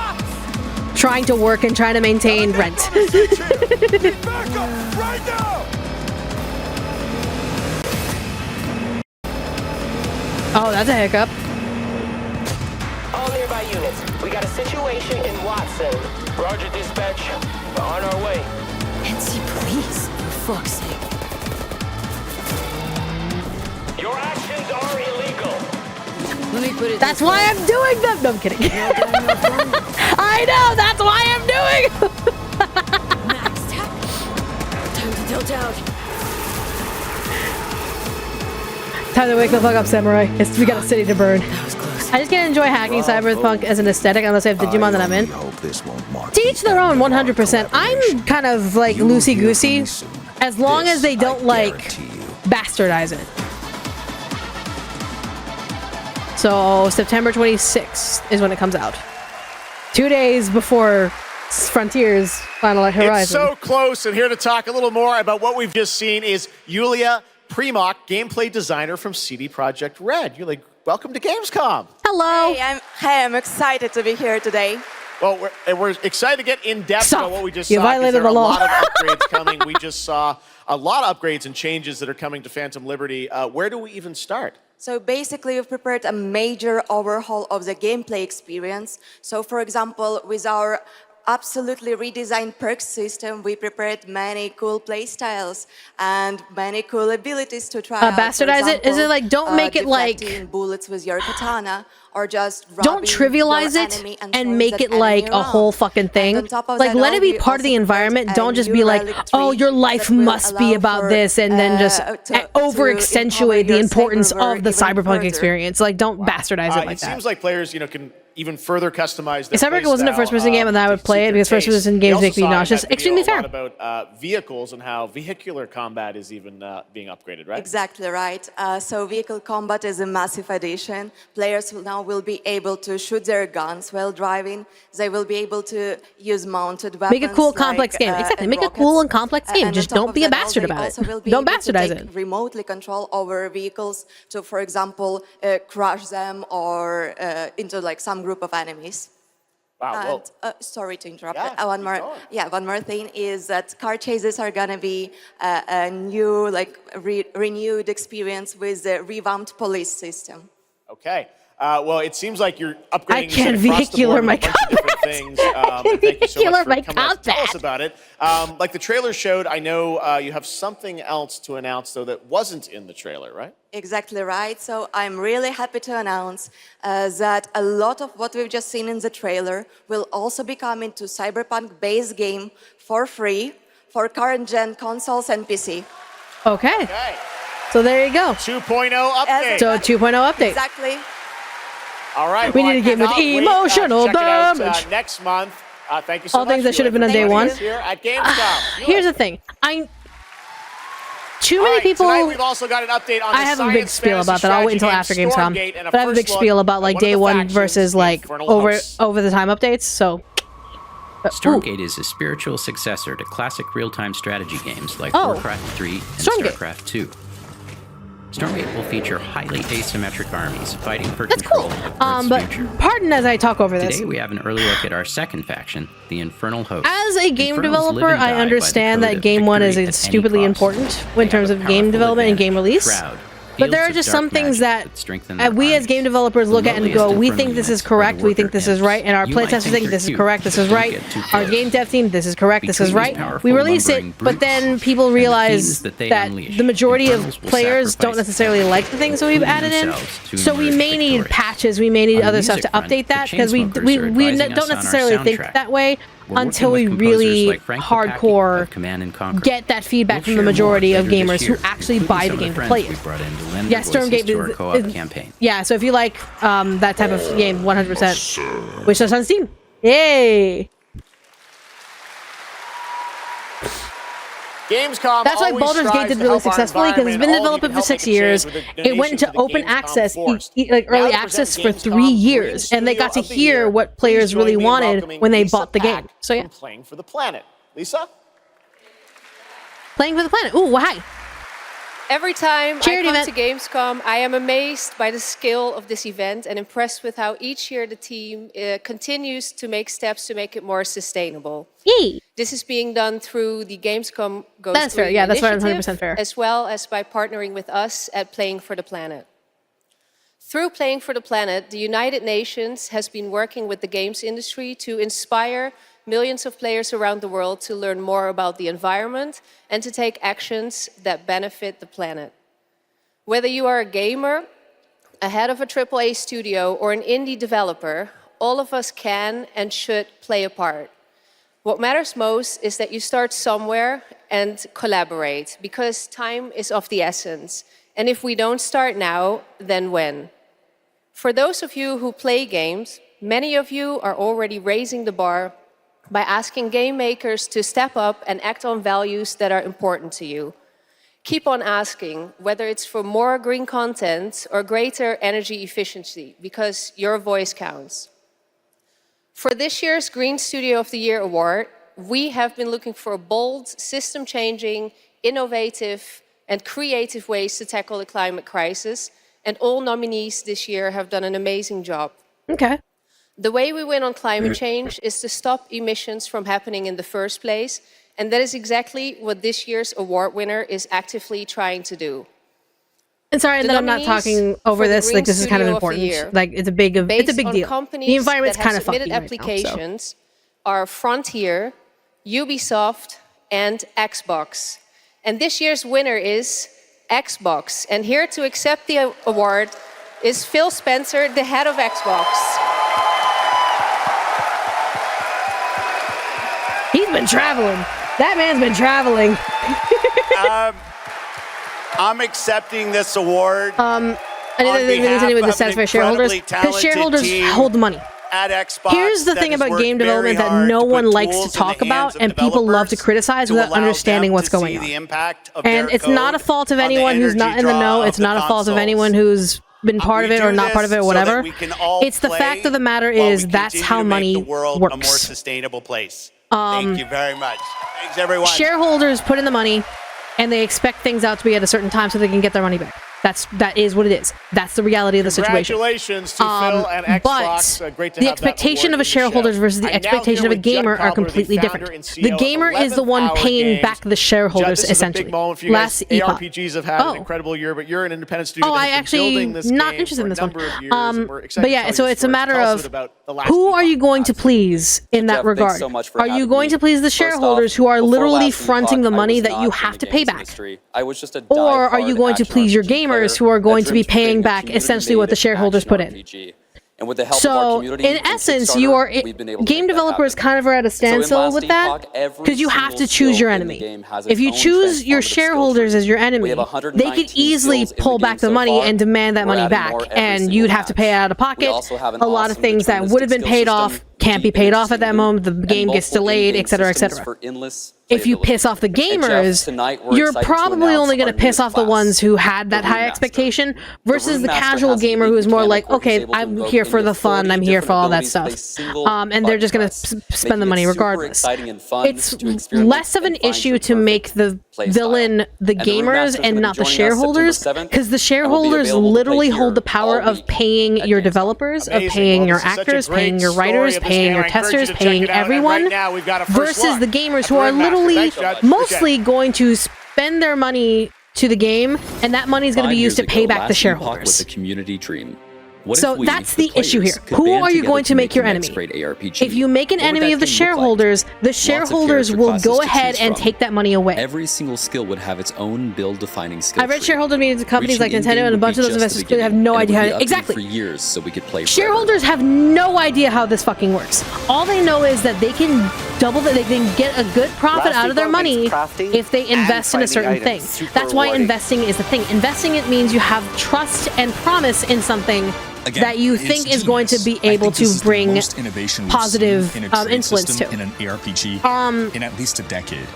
Speaker 1: Trying to work and trying to maintain rent. Oh, that's a hiccup.
Speaker 10: All nearby units. We got a situation in Watson. Roger, dispatch. We're on our way.
Speaker 19: NC police, for fuck's sake.
Speaker 10: Your actions are illegal.
Speaker 19: Let me put it.
Speaker 1: That's why I'm doing them. No, I'm kidding. I know. That's why I'm doing.
Speaker 19: Max tech. Time to tilt out.
Speaker 1: Time to wake the fuck up, Samurai. We got a city to burn.
Speaker 19: That was close.
Speaker 1: I just can't enjoy hacking Cyberpunk as an aesthetic unless I have Digimon that I'm in. To each their own, 100%. I'm kind of like loosey-goosey as long as they don't like bastardize it. So September 26th is when it comes out. 2 days before Frontiers Final Horizon.
Speaker 20: It's so close, and here to talk a little more about what we've just seen is Yulia Primock, gameplay designer from CD Projekt Red. Yulia, welcome to Gamescom.
Speaker 1: Hello.
Speaker 12: Hey, I'm excited to be here today.
Speaker 20: Well, we're excited to get in depth about what we just saw.
Speaker 1: Violated
Speaker 20: there are
Speaker 1: the
Speaker 20: a
Speaker 1: law.
Speaker 20: lot of upgrades coming. We just saw a lot of upgrades and changes that are coming to Phantom Liberty. Where do we even start?
Speaker 12: So basically, we've prepared a major overhaul of the gameplay experience. So for example, with our absolutely redesigned perks system, we prepared many cool play styles and many cool abilities to try out.
Speaker 1: Bastardize it? Is it like, don't make it like...
Speaker 12: bullets with your katana, or just
Speaker 1: don't trivialize it and make it like a whole fucking thing. Like, let it be part of the environment. Don't just be like, oh, your life must be about this, and then just over-accentuate the importance of the Cyberpunk experience. Like, don't bastardize it like that.
Speaker 20: It seems like players, can even further customize their
Speaker 1: If Cyberpunk wasn't a first-person game, and I would play it because first-person games make me nauseous. Extremely fair.
Speaker 20: A lot about vehicles and how vehicular combat is even being upgraded, right?
Speaker 12: Exactly right. So vehicle combat is a massive addition. Players will be able to shoot their guns while driving. They will be able to use mounted weapons.
Speaker 1: Make a cool, complex game. Exactly. Make a cool and complex game. Just don't be a bastard about it. Don't bastardize it.
Speaker 12: Remotely control over vehicles to, for example, crush them or into like some group of enemies.
Speaker 20: Wow.
Speaker 12: Sorry to interrupt. One more thing is that car chases are gonna be a new, renewed experience with the revamped police system.
Speaker 20: Okay. Well, it seems like you're upgrading.
Speaker 1: I can't vehicular my car.
Speaker 20: things. And thank you so much for coming out to tell us about it. Like the trailer showed, I know you have something else to announce, though, that wasn't in the trailer, right?
Speaker 12: Exactly right. So I'm really happy to announce that a lot of what we've just seen in the trailer will also be coming to Cyberpunk base game for free for current gen consoles and PC.
Speaker 1: Okay. So there you go.
Speaker 20: 2.0 update.
Speaker 1: So 2.0 update.
Speaker 12: Exactly.
Speaker 20: All right.
Speaker 1: We need a game with emotional damage.
Speaker 20: Next month. Thank you so much.
Speaker 1: All things that should have been on day one.
Speaker 20: Here at Gamescom.
Speaker 1: Here's the thing. Too many people.
Speaker 20: Tonight we've also got an update on
Speaker 1: I have a big spiel about that. I'll wait until after Gamescom. But I have a big spiel about like day one versus like over the time updates. So.
Speaker 6: Stormgate is a spiritual successor to classic real-time strategy games like Warcraft 3 and StarCraft 2. Stormgate will feature highly asymmetric armies fighting for control of Earth's future.
Speaker 1: Pardon as I talk over this.
Speaker 6: Today we have an early look at our second faction, the Infernal Host.
Speaker 1: As a game developer, I understand that Game 1 is stupidly important in terms of game development and game release. But there are just some things that we as game developers look at and go, we think this is correct, we think this is right, and our playtesters think this is correct, this is right, our game dev team, this is correct, this is right. We release it, but then people realize that the majority of players don't necessarily like the things that we've added in, so we may need patches, we may need other stuff to update that, because we don't necessarily think that way until we really hardcore get that feedback from the majority of gamers who actually buy the game to play it. Yeah, Stormgate is yeah, so if you like that type of game, 100%, wish us on Steam. Yay!
Speaker 20: Gamescom.
Speaker 1: That's why Baldur's Gate did really successfully, because it's been developing for 6 years. It went into open access, like early access for 3 years, and they got to hear what players really wanted when they bought the game. So yeah.
Speaker 20: Playing for the Planet. Lisa?
Speaker 1: Playing for the Planet. Ooh, hi.
Speaker 8: Every time I come to Gamescom, I am amazed by the scale of this event and impressed with how each year the team continues to make steps to make it more sustainable.
Speaker 1: Yay.
Speaker 8: This is being done through the Gamescom Goes
Speaker 1: That's fair. Yeah, that's 100% fair.
Speaker 8: As well as by partnering with us at Playing for the Planet. Through Playing for the Planet, the United Nations has been working with the games industry to inspire millions of players around the world to learn more about the environment and to take actions that benefit the planet. Whether you are a gamer, a head of a AAA studio, or an indie developer, all of us can and should play a part. What matters most is that you start somewhere and collaborate, because time is of the essence. And if we don't start now, then when? For those of you who play games, many of you are already raising the bar by asking game makers to step up and act on values that are important to you. Keep on asking, whether it's for more green content or greater energy efficiency, because your voice counts. For this year's Green Studio of the Year award, we have been looking for bold, system-changing, innovative, and creative ways to tackle the climate crisis, and all nominees this year have done an amazing job.
Speaker 1: Okay.
Speaker 8: The way we win on climate change is to stop emissions from happening in the first place, and that is exactly what this year's award winner is actively trying to do.
Speaker 1: And sorry that I'm not talking over this, like this is kind of important. Like it's a big deal. The environment's kind of fucking
Speaker 8: applications are Frontier, Ubisoft, and Xbox. And this year's winner is Xbox. And here to accept the award is Phil Spencer, the head of Xbox.
Speaker 1: He's been traveling. That man's been traveling.
Speaker 13: I'm accepting this award.
Speaker 1: I didn't think anything would satisfy shareholders, because shareholders hold the money.
Speaker 13: At Xbox,
Speaker 1: here's the thing about game development that no one likes to talk about, and people love to criticize without understanding what's going on. And it's not a fault of anyone who's not in the know. It's not a fault of anyone who's been part of it or not part of it or whatever. It's the fact of the matter is that's how money works.
Speaker 13: A more sustainable place. Thank you very much. Thanks, everyone.
Speaker 1: Shareholders put in the money, and they expect things out to be at a certain time so they can get their money back. That is what it is. That's the reality of the situation.
Speaker 20: Congratulations to Phil and Xbox.
Speaker 1: But the expectation of a shareholder versus the expectation of a gamer are completely different. The gamer is the one paying back the shareholders, essentially.
Speaker 20: Last ARPGs have had an incredible year, but you're an independent studio.
Speaker 1: I actually not interested in this one. But yeah, so it's a matter of who are you going to please in that regard? Are you going to please the shareholders who are literally fronting the money that you have to pay back? Or are you going to please your gamers who are going to be paying back essentially what the shareholders put in?
Speaker 4: And with the help
Speaker 1: so,
Speaker 4: of our community,
Speaker 1: in essence, game developers kind of are at a standstill with that because you have to choose your enemy. If you choose your shareholders as your enemy, they could easily pull back the money and demand that money back, and you'd have to pay out of pocket. A lot of things that would have been paid off can't be paid off at that moment. The game gets delayed, etc., etc. If you piss off the gamers, you're probably only going to piss off the ones who had that high expectation versus the casual gamer who is more like, okay, I'm here for the fun, I'm here for all that stuff. And they're just going to spend the money regardless. It's less of an issue to make the villain the gamers and not the shareholders, because the shareholders literally hold the power of paying your developers, of paying your actors, paying your writers, paying your testers, paying everyone, versus the gamers who are literally mostly going to spend their money to the game, and that money is going to be used to pay back the shareholders. So that's the issue here. Who are you going to make your enemy? If you make an enemy of the shareholders will go ahead and take that money away.
Speaker 9: Every single skill would have its own build-defining skill.
Speaker 1: I read shareholder meetings of companies like Nintendo, and a bunch of those investors clearly have no idea how exactly.
Speaker 9: For years, so we could play
Speaker 1: shareholders have no idea how this fucking works. All they know is that they can they can get a good profit out of their money if they invest in a certain thing. That's why investing is the thing. Investing, it means you have trust and promise in something that you think is going to be able to bring positive influence to.
Speaker 15: In an ARPG in at least a decade.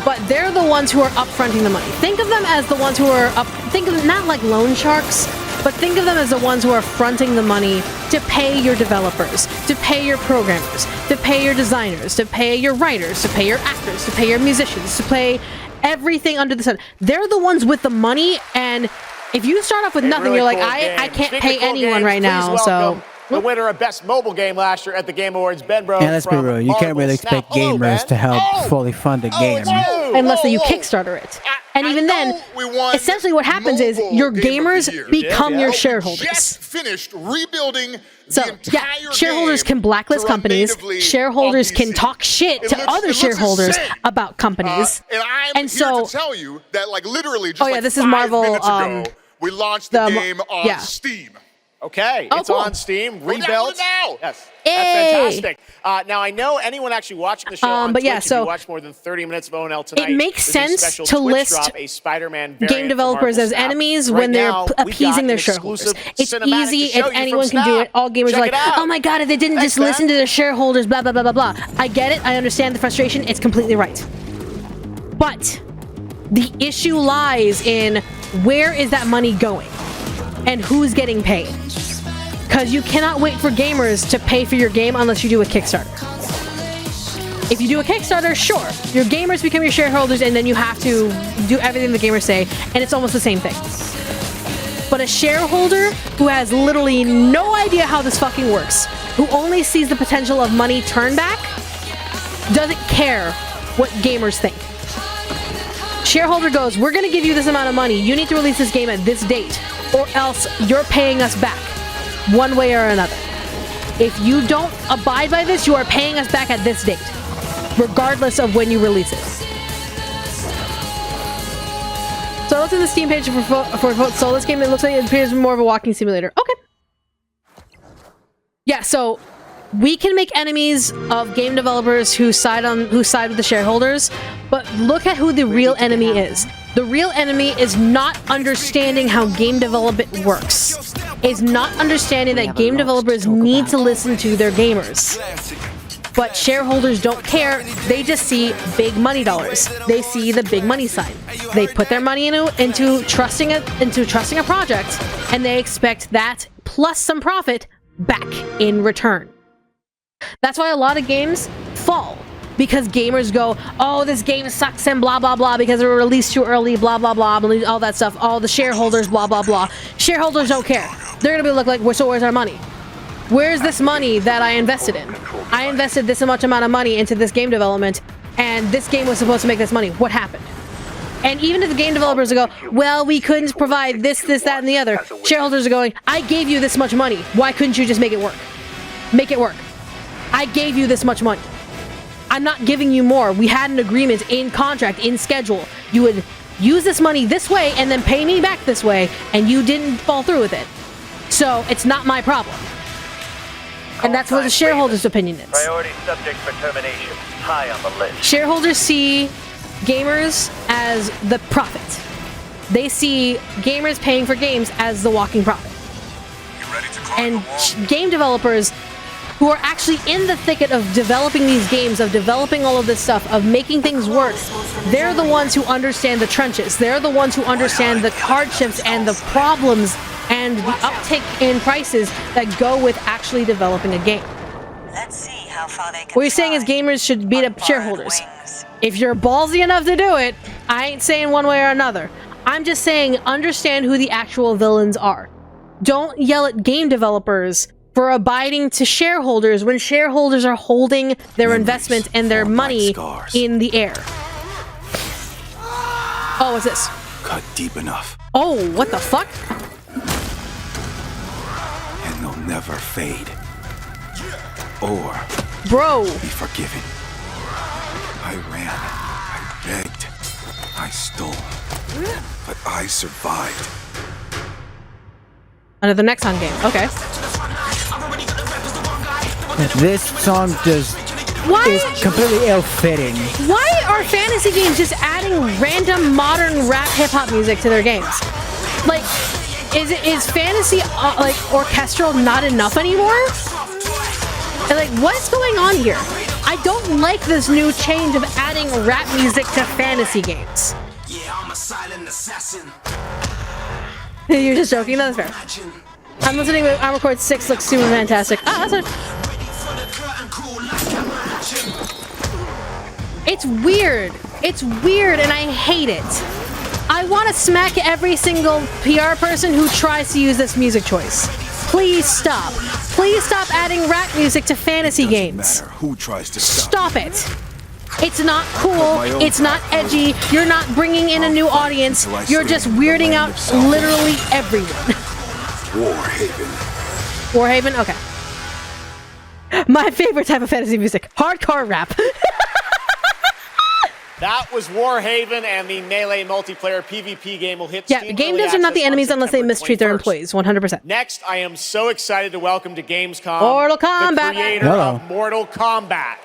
Speaker 1: But they're the ones who are upfronting the money. Think of them as the ones who are think of them not like loan sharks, but think of them as the ones who are fronting the money to pay your developers, to pay your programmers, to pay your designers, to pay your writers, to pay your actors, to pay your musicians, to pay everything under the sun. They're the ones with the money, and if you start off with nothing, you're like, I can't pay anyone right now, so...
Speaker 20: The winner of Best Mobile Game last year at the Game Awards, Ben Bro.
Speaker 2: Yeah, let's be real. You can't really expect gamers to help fully fund a game.
Speaker 1: Unless you Kickstarter it. And even then, essentially what happens is your gamers become your shareholders.
Speaker 16: Just finished rebuilding
Speaker 1: so, yeah, shareholders can blacklist companies. Shareholders can talk shit to other shareholders about companies.
Speaker 16: And so, to tell you that, like, literally just
Speaker 1: this is Marvel.
Speaker 16: Ago, we launched the game on Steam.
Speaker 20: Okay, it's on Steam, rebuilt.
Speaker 16: Now.
Speaker 20: Yes, that's fantastic. Now, I know anyone actually watching the show on Twitch, if you watch more than 30 minutes of ONL tonight,
Speaker 1: it makes sense to list game developers as enemies when they're appeasing their shareholders. It's easy, if anyone can do it. All gamers are like, oh my god, if they didn't just listen to their shareholders, blah, blah, blah, blah, blah. I get it, I understand the frustration, it's completely right. But the issue lies in where is that money going? And who's getting paid? Because you cannot wait for gamers to pay for your game unless you do a Kickstarter. If you do a Kickstarter, sure, your gamers become your shareholders and then you have to do everything the gamers say, and it's almost the same thing. But a shareholder who has literally no idea how this fucking works, who only sees the potential of money turn back, doesn't care what gamers think. Shareholder goes, we're gonna give you this amount of money, you need to release this game at this date, or else you're paying us back, one way or another. If you don't abide by this, you are paying us back at this date, regardless of when you release it. So I looked at the Steam page for so this game, it looks like it appears more of a walking simulator. Okay. Yeah, so we can make enemies of game developers who side with the shareholders, but look at who the real enemy is. The real enemy is not understanding how game development works. Is not understanding that game developers need to listen to their gamers. But shareholders don't care. They just see big money dollars. They see the big money sign. They put their money into trusting a project, and they expect that plus some profit back in return. That's why a lot of games fall. Because gamers go, oh, this game sucks and blah, blah, blah, because it was released too early, blah, blah, blah, all that stuff. All the shareholders, blah, blah, blah. Shareholders don't care. They're going to be like, so where's our money? Where's this money that I invested in? I invested this much amount of money into this game development, and this game was supposed to make this money. What happened? And even if the game developers go, well, we couldn't provide this, that, and the other, shareholders are going, I gave you this much money. Why couldn't you just make it work? Make it work. I gave you this much money. I'm not giving you more. We had an agreement in contract, in schedule. You would use this money this way and then pay me back this way, and you didn't follow through with it. So it's not my problem. And that's what the shareholders' opinion is.
Speaker 4: Priority subject for termination. High on the list.
Speaker 1: Shareholders see gamers as the profit. They see gamers paying for games as the walking profit. And game developers who are actually in the thicket of developing these games, of developing all of this stuff, of making things work, they're the ones who understand the trenches. They're the ones who understand the hardships and the problems and the uptick in prices that go with actually developing a game.
Speaker 17: Let's see how far they can.
Speaker 1: What you're saying is gamers should beat up shareholders. If you're ballsy enough to do it, I ain't saying one way or another. I'm just saying understand who the actual villains are. Don't yell at game developers for abiding to shareholders when shareholders are holding their investment and their money in the air. Oh, what's this?
Speaker 3: Cut deep enough.
Speaker 1: Oh, what the fuck?
Speaker 3: And they'll never fade. Or
Speaker 1: be
Speaker 3: forgiven. I ran. I begged. I stole. But I survived.
Speaker 1: Another Nexon game. Okay.
Speaker 2: This song is completely ill-fitting.
Speaker 1: Why are fantasy games just adding random modern rap hip-hop music to their games? Like, is fantasy like orchestral not enough anymore? And like, what's going on here? I don't like this new change of adding rap music to fantasy games.
Speaker 18: Yeah, I'm a silent assassin.
Speaker 1: You're just joking? That's fair. I'm listening to Armored Core 6 looks super fantastic. Ah, that's fine. It's weird. It's weird and I hate it. I want to smack every single PR person who tries to use this music choice. Please stop. Please stop adding rap music to fantasy games.
Speaker 3: Who tries to
Speaker 1: stop it. It's not cool. It's not edgy. You're not bringing in a new audience. You're just weirding out literally everyone.
Speaker 3: Warhaven.
Speaker 1: Warhaven? Okay. My favorite type of fantasy music. Hardcore rap.
Speaker 20: That was Warhaven, and the Melee multiplayer PvP game will hit Steam
Speaker 1: game devs are not the enemies unless they mistreat their employees. 100%.
Speaker 20: Next, I am so excited to welcome to Gamescom
Speaker 1: Mortal Kombat.
Speaker 20: the creator of Mortal Kombat,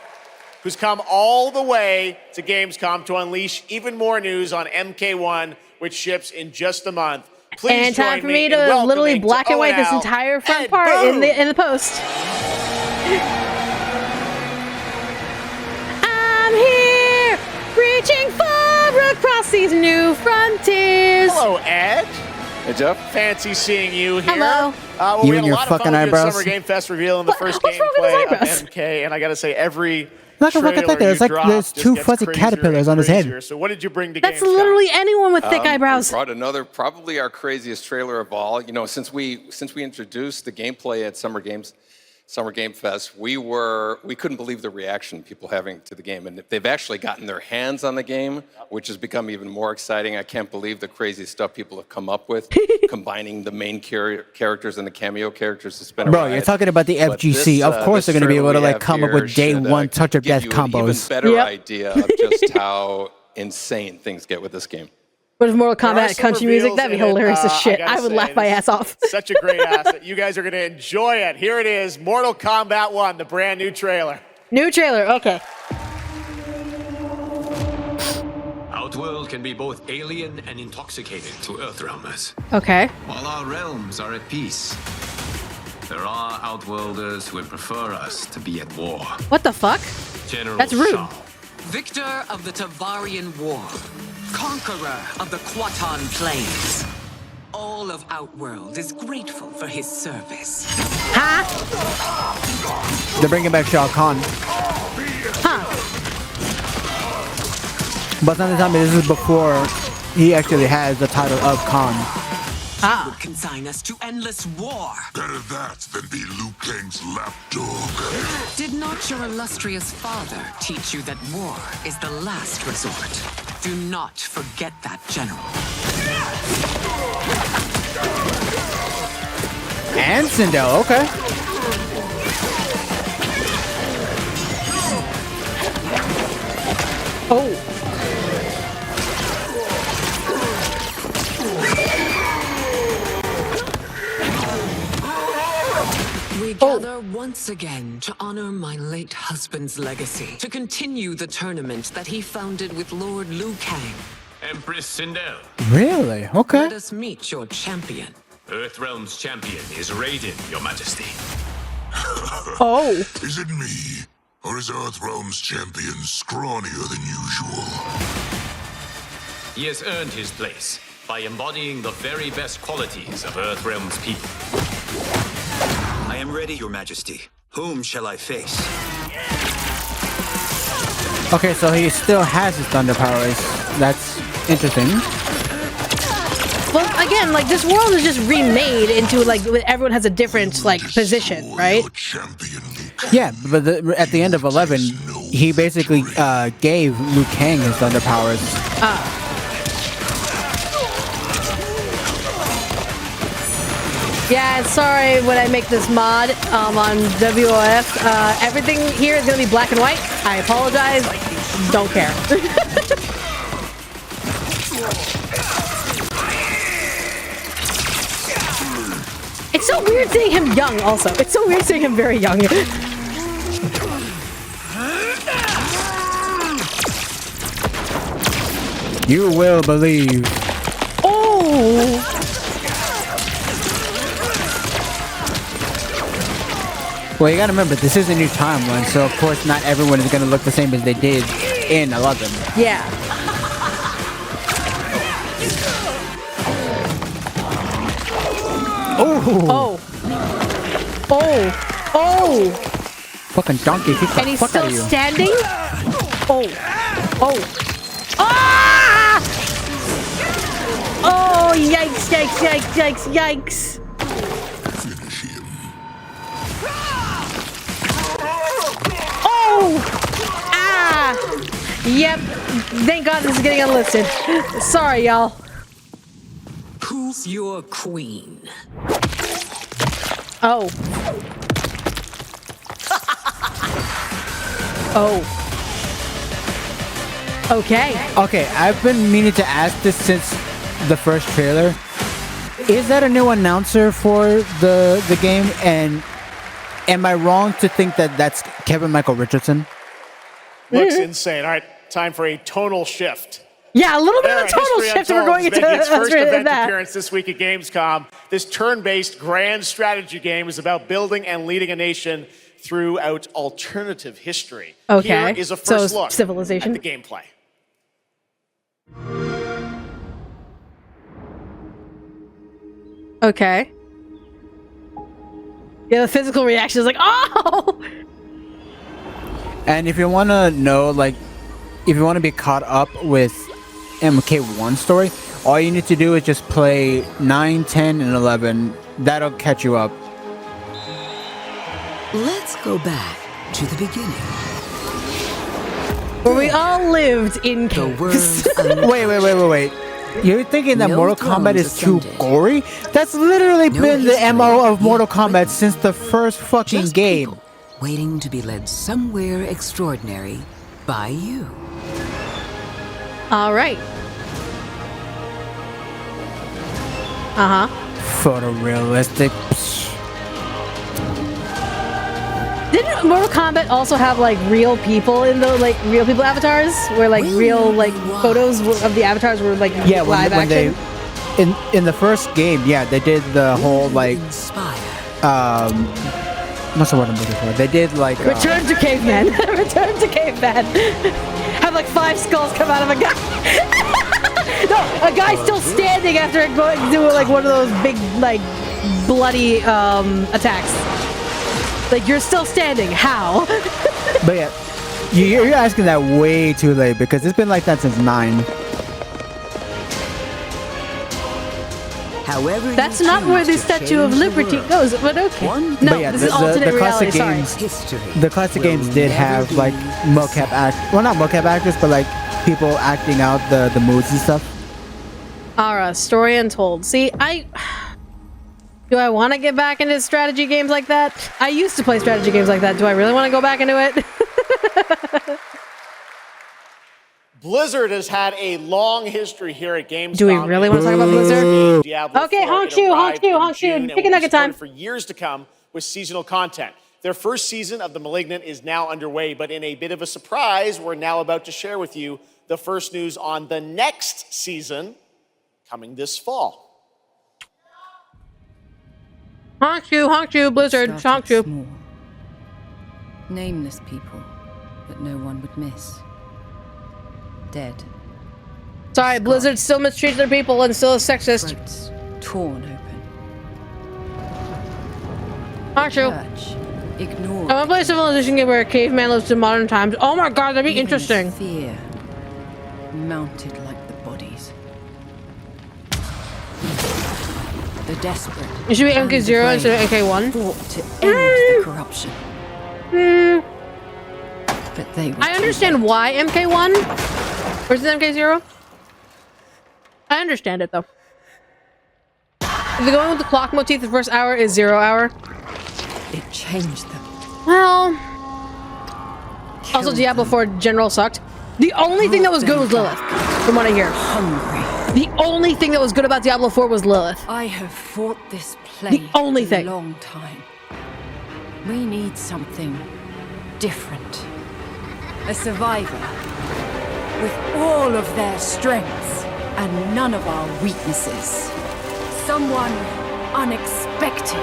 Speaker 20: who's come all the way to Gamescom to unleash even more news on MK1, which ships in just a month. Please
Speaker 1: and time for me to literally black and white this entire front part in the post. I'm here, reaching far across these new frontiers.
Speaker 20: Hello, Ed.
Speaker 14: Hey, Jeff.
Speaker 20: Fancy seeing you here.
Speaker 1: Hello.
Speaker 20: Well,
Speaker 2: you
Speaker 20: we
Speaker 2: and
Speaker 20: had
Speaker 2: your
Speaker 20: a lot
Speaker 2: fucking
Speaker 20: of fun
Speaker 2: eyebrows.
Speaker 20: with Summer Game Fest revealing the first gameplay of MK, and I gotta say, every
Speaker 2: Look at that. There's like there's two fuzzy caterpillars on his head.
Speaker 20: So what did you bring to
Speaker 1: That's
Speaker 20: Gamescom?
Speaker 1: literally anyone with thick eyebrows.
Speaker 14: We brought another, probably our craziest trailer of all. You know, since we introduced the gameplay at Summer Game Fest, we couldn't believe the reaction people having to the game, and they've actually gotten their hands on the game, which has become even more exciting. I can't believe the crazy stuff people have come up with, combining the main characters and the cameo characters. It's been a
Speaker 2: Bro,
Speaker 14: ride.
Speaker 2: you're talking about the FGC. Of course they're going to be able to like come up with day one touch-up death combos.
Speaker 14: Even better idea of just how insane things get with this game.
Speaker 1: But if Mortal Kombat country music, that'd be hilarious as shit. I would laugh my ass off.
Speaker 20: Such a great asset. You guys are going to enjoy it. Here it is, Mortal Kombat 1, the brand new trailer.
Speaker 1: New trailer, okay.
Speaker 21: Outworld can be both alien and intoxicating to Earthrealmers.
Speaker 1: Okay.
Speaker 21: While our realms are at peace, there are Outworlders who would prefer us to be at war.
Speaker 1: What the fuck?
Speaker 21: General
Speaker 1: That's rude.
Speaker 21: Shao.
Speaker 22: Victor of the Tavarian War. Conqueror of the Quatan Plains. All of Outworld is grateful for his service.
Speaker 1: Huh?
Speaker 2: They're bringing back Shao Kahn.
Speaker 1: Huh?
Speaker 2: But sometimes this is before he actually has the title of Khan.
Speaker 22: Ah. Would consign us to endless war.
Speaker 16: Better that than be Liu Kang's lapdog.
Speaker 22: Did not your illustrious father teach you that war is the last resort? Do not forget that, General.
Speaker 2: And Sindel, okay.
Speaker 1: Oh.
Speaker 22: We gather once again to honor my late husband's legacy, to continue the tournament that he founded with Lord Liu Kang.
Speaker 21: Empress Sindel.
Speaker 2: Really? Okay.
Speaker 22: Let us meet your champion.
Speaker 21: Earthrealm's champion is Raiden, Your Majesty.
Speaker 1: Oh.
Speaker 16: Is it me? Or is Earthrealm's champion scrawnier than usual?
Speaker 21: He has earned his place by embodying the very best qualities of Earthrealm's people.
Speaker 7: I am ready, Your Majesty. Whom shall I face?
Speaker 2: Okay, so he still has his thunder powers. That's interesting.
Speaker 1: Well, again, like this world is just remade into like everyone has a different like position, right?
Speaker 2: Yeah, but at the end of 11, he basically gave Liu Kang his thunder powers.
Speaker 1: Yeah, sorry when I make this mod on WOF. Everything here is gonna be black and white. I apologize. Don't care. It's so weird seeing him young. Also, it's so weird seeing him very young.
Speaker 2: You will believe.
Speaker 1: Oh!
Speaker 2: Well, you gotta remember, this is a new timeline, so of course not everyone is gonna look the same as they did in 11.
Speaker 1: Yeah.
Speaker 2: Oh!
Speaker 1: Oh! Oh!
Speaker 2: Fucking donkey kicked the
Speaker 1: And he's
Speaker 2: fuck out
Speaker 1: still
Speaker 2: of you.
Speaker 1: standing? Oh! Oh! Ah! Oh! Yikes! Yikes! Yikes! Yikes! Yikes! Oh! Ah! Yep. Thank God this is getting unlisted. Sorry, y'all.
Speaker 22: Who's your queen?
Speaker 1: Oh. Oh. Okay.
Speaker 2: Okay, I've been meaning to ask this since the first trailer. Is that a new announcer for the game? And am I wrong to think that that's Kevin Michael Richardson?
Speaker 20: Looks insane. All right, time for a tonal shift.
Speaker 1: Yeah, a little bit of a tonal shift. We're going into
Speaker 20: its first event
Speaker 1: that.
Speaker 20: appearance this week at Gamescom. This turn-based grand strategy game is about building and leading a nation throughout alternative history.
Speaker 1: Okay.
Speaker 20: Here is a first look
Speaker 1: Civilization.
Speaker 20: at the gameplay.
Speaker 1: Okay. Yeah, the physical reaction is like, oh!
Speaker 2: And if you want to know, like, if you want to be caught up with MK1 story, all you need to do is just play 9, 10, and 11. That'll catch you up.
Speaker 19: Let's go back to the beginning.
Speaker 1: Where we all lived in caves.
Speaker 2: Wait. You're thinking that Mortal Kombat is too gory? That's literally been the MO of Mortal Kombat since the first fucking game.
Speaker 19: Waiting to be led somewhere extraordinary by you.
Speaker 1: All right. Uh-huh.
Speaker 2: Photorealistic.
Speaker 1: Didn't Mortal Kombat also have like real people in the like real people avatars where like real like photos of the avatars were like live action?
Speaker 2: In the first game, yeah, they did the whole like what's the word I'm looking for? They did like
Speaker 1: Return to Caveman. Return to Caveman. Have like 5 skulls come out of a guy. No, a guy still standing after going do like one of those big like bloody attacks. Like, you're still standing. How?
Speaker 2: But yeah, you're asking that way too late because it's been like that since 9.
Speaker 19: However,
Speaker 1: that's not where the Statue of Liberty goes, but okay. No,
Speaker 2: yeah,
Speaker 1: this is alternate reality, sorry.
Speaker 2: The classic games did have like mocap not mocap actors, but like people acting out the moods and stuff.
Speaker 1: Ara, story untold. See, do I want to get back into strategy games like that? I used to play strategy games like that. Do I really want to go back into it?
Speaker 20: Blizzard has had a long history here at Gamescom.
Speaker 1: Do we really want to talk about Blizzard? Okay, honk you. Pick a nugget time.
Speaker 20: For years to come with seasonal content. Their first season of The Malignant is now underway, but in a bit of a surprise, we're now about to share with you the first news on the next season coming this fall.
Speaker 1: Honk you, Blizzard, honk you.
Speaker 5: Small. Nameless people that no one would miss. Dead.
Speaker 1: Sorry, Blizzard still mistreats their people and still is sexist.
Speaker 5: Throats torn open.
Speaker 1: Honk you.
Speaker 5: Ignored.
Speaker 1: I want to play a civilization game where a caveman lives in modern times. Oh my god, that'd be
Speaker 5: Even
Speaker 1: interesting.
Speaker 5: Fear mounted like the bodies. The desperate.
Speaker 1: It should be MK0 instead of MK1.
Speaker 5: Fought to end the corruption. But they were
Speaker 1: I understand why MK1 versus MK0. I understand it though. If they're going with the clock motif, the first hour is 0 hour.
Speaker 5: It changed them.
Speaker 1: Well, also Diablo 4 General sucked. The only thing that was good was Lilith, from what I hear. The only thing that was good about Diablo 4 was Lilith.
Speaker 5: I have fought this plague
Speaker 1: the only
Speaker 5: for
Speaker 1: thing.
Speaker 5: a long time. We need something different. A survivor with all of their strengths and none of our weaknesses. Someone unexpected.